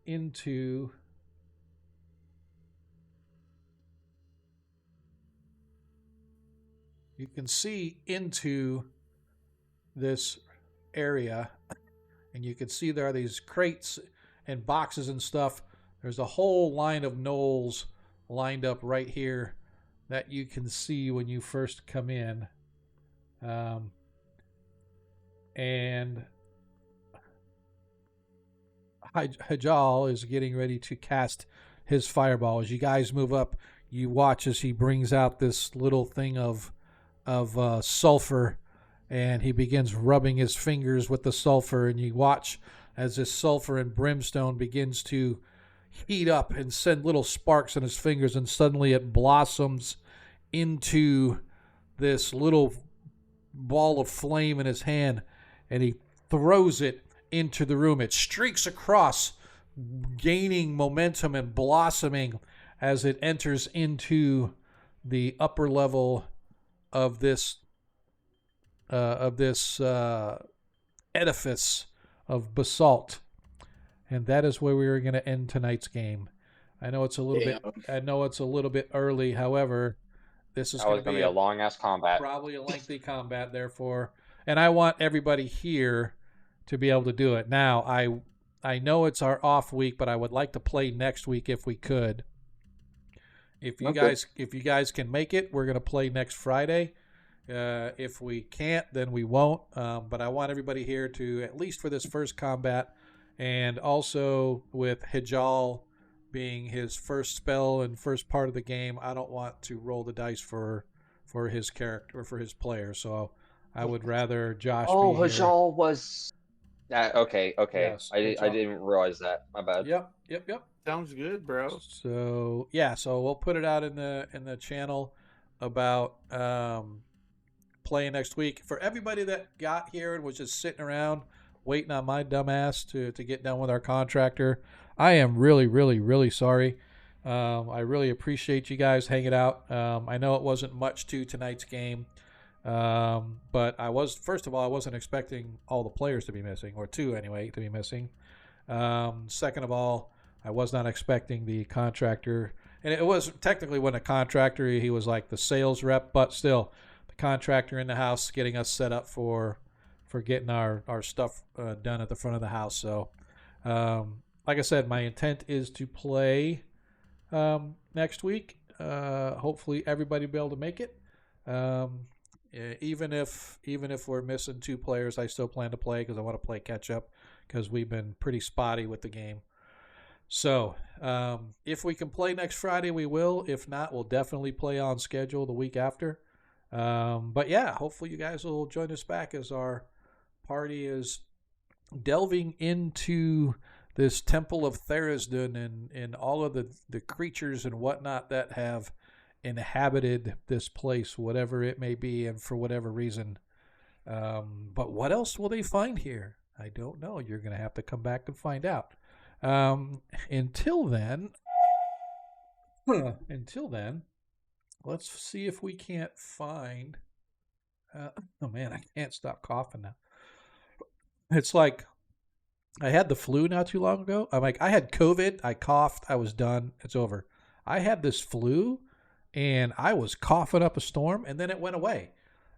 into this area, and you can see there are these crates and boxes and stuff. There's a whole line of gnolls lined up right here that you can see when you first come in. And Hajal is getting ready to cast his fireball. As you guys move up, you watch as he brings out this little thing of sulfur, and he begins rubbing his fingers with the sulfur, and you watch as this sulfur and brimstone begins to heat up and send little sparks in his fingers, and suddenly it blossoms into this little ball of flame in his hand, and he throws it into the room. It streaks across, gaining momentum and blossoming as it enters into the upper level of this edifice of basalt. And that is where we are going to end tonight's game. I know it's a little bit early. However, this is going to be a long ass combat. Probably a lengthy combat, therefore. And I want everybody here to be able to do it. Now, I know it's our off week, but I would like to play next week if we could. If you guys can make it, we're going to play next Friday. If we can't, then we won't. But I want everybody here to, at least for this first combat, and also with Hijal being his first spell and first part of the game, I don't want to roll the dice for his character or for his player. So I would rather Josh be here. Hijal was... okay. Yes, I didn't realize that. My bad. Yep. Sounds good, bro. So yeah, so we'll put it out in the channel about playing next week. For everybody that got here and was just sitting around waiting on my dumb ass to get done with our contractor, I am really, really, really sorry. I really appreciate you guys hanging out. I know it wasn't much to tonight's game. But I wasn't expecting all the players to be missing, or two anyway, to be missing. Second of all, I was not expecting the contractor, and it was technically when a contractor, he was like the sales rep, but still the contractor in the house getting us set up for getting our stuff done at the front of the house. So, like I said, my intent is to play next week. Hopefully everybody will be able to make it. Even if we're missing two players, I still plan to play because I want to play catch up because we've been pretty spotty with the game. So if we can play next Friday, we will. If not, we'll definitely play on schedule the week after. But yeah, hopefully you guys will join us back as our party is delving into this Temple of Therisdun and all of the creatures and whatnot that have inhabited this place, whatever it may be, and for whatever reason. But what else will they find here? I don't know. You're going to have to come back and find out. Until then, let's see if we can't find. Oh man, I can't stop coughing now. It's like I had the flu not too long ago. I'm like, I had COVID. I coughed. I was done. It's over. I had this flu, and I was coughing up a storm, and then it went away.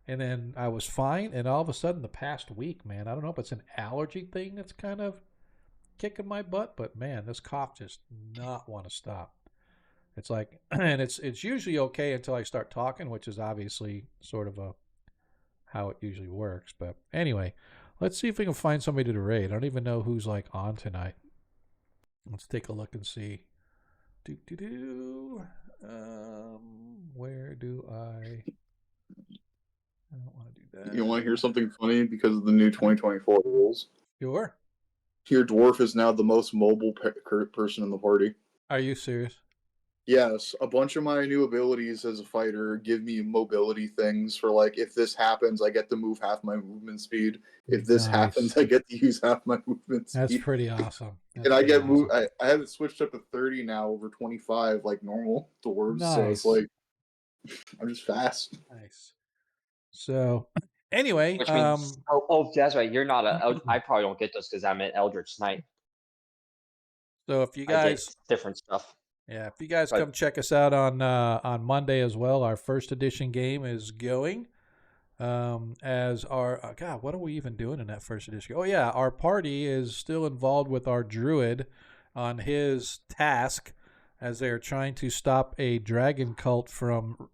And then I was fine, and all of a sudden, the past week, man, I don't know if it's an allergy thing that's kind of kicking my butt, but man, this cough just not want to stop. It's like, and it's usually okay until I start talking, which is obviously sort of how it usually works. But anyway, let's see if we can find somebody to raid. I don't even know who's like on tonight. Let's take a look and see. Where do I don't want to do that. You want to hear something funny because of the new 2024 rules? Sure. Your dwarf is now the most mobile person in the party. Are you serious? Yes, a bunch of my new abilities as a fighter give me mobility things for like if this happens, I get to move half my movement speed. If this happens, I get to use half my movement speed. That's pretty awesome. And I get awesome. I have it switched up to 30 now over 25 like normal dwarves. Nice. So it's like I'm just fast. Nice. So anyway, which means that's right. You're not I probably don't get those because I'm an Eldritch Knight. So if you guys different stuff. Yeah, if you guys come check us out on Monday as well, our first edition game is going. As our God, what are we even doing in that first edition? Oh yeah, our party is still involved with our druid on his task as they are trying to stop a dragon cult from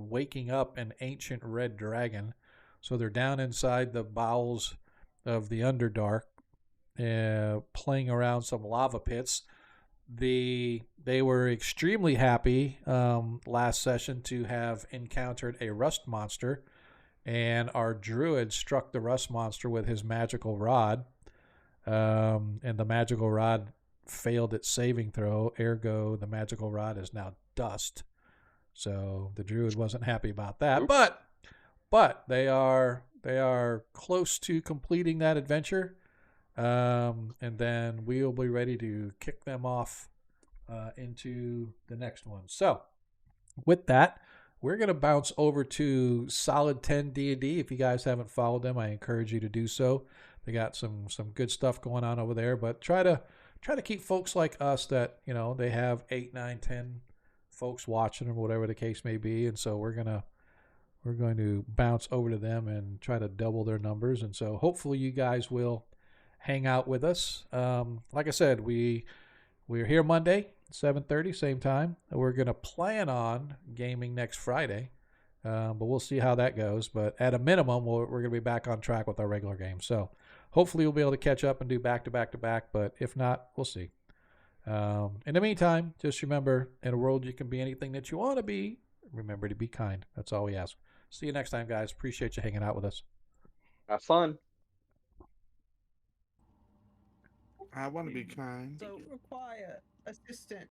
waking up an ancient red dragon. So they're down inside the bowels of the Underdark, playing around some lava pits. They were extremely happy last session to have encountered a rust monster, and our druid struck the rust monster with his magical rod, and the magical rod failed its saving throw. Ergo, the magical rod is now dust. So the druid wasn't happy about that. Oops. But they are close to completing that adventure. And then we'll be ready to kick them off into the next one. So, with that, we're going to bounce over to Solid 10 D&D. If you guys haven't followed them, I encourage you to do so. They got some good stuff going on over there, but try to keep folks like us that, they have 8, 9, 10 folks watching or whatever the case may be, and so we're going to bounce over to them and try to double their numbers, and so hopefully you guys will hang out with us. Like I said, we're here Monday, 7:30, same time. We're going to plan on gaming next Friday, but we'll see how that goes. But at a minimum, we're going to be back on track with our regular game. So hopefully we'll be able to catch up and do back-to-back-to-back, but if not, we'll see. In the meantime, just remember, in a world you can be anything that you want to be, remember to be kind. That's all we ask. See you next time, guys. Appreciate you hanging out with us. Have fun. I want to be kind. So require assistant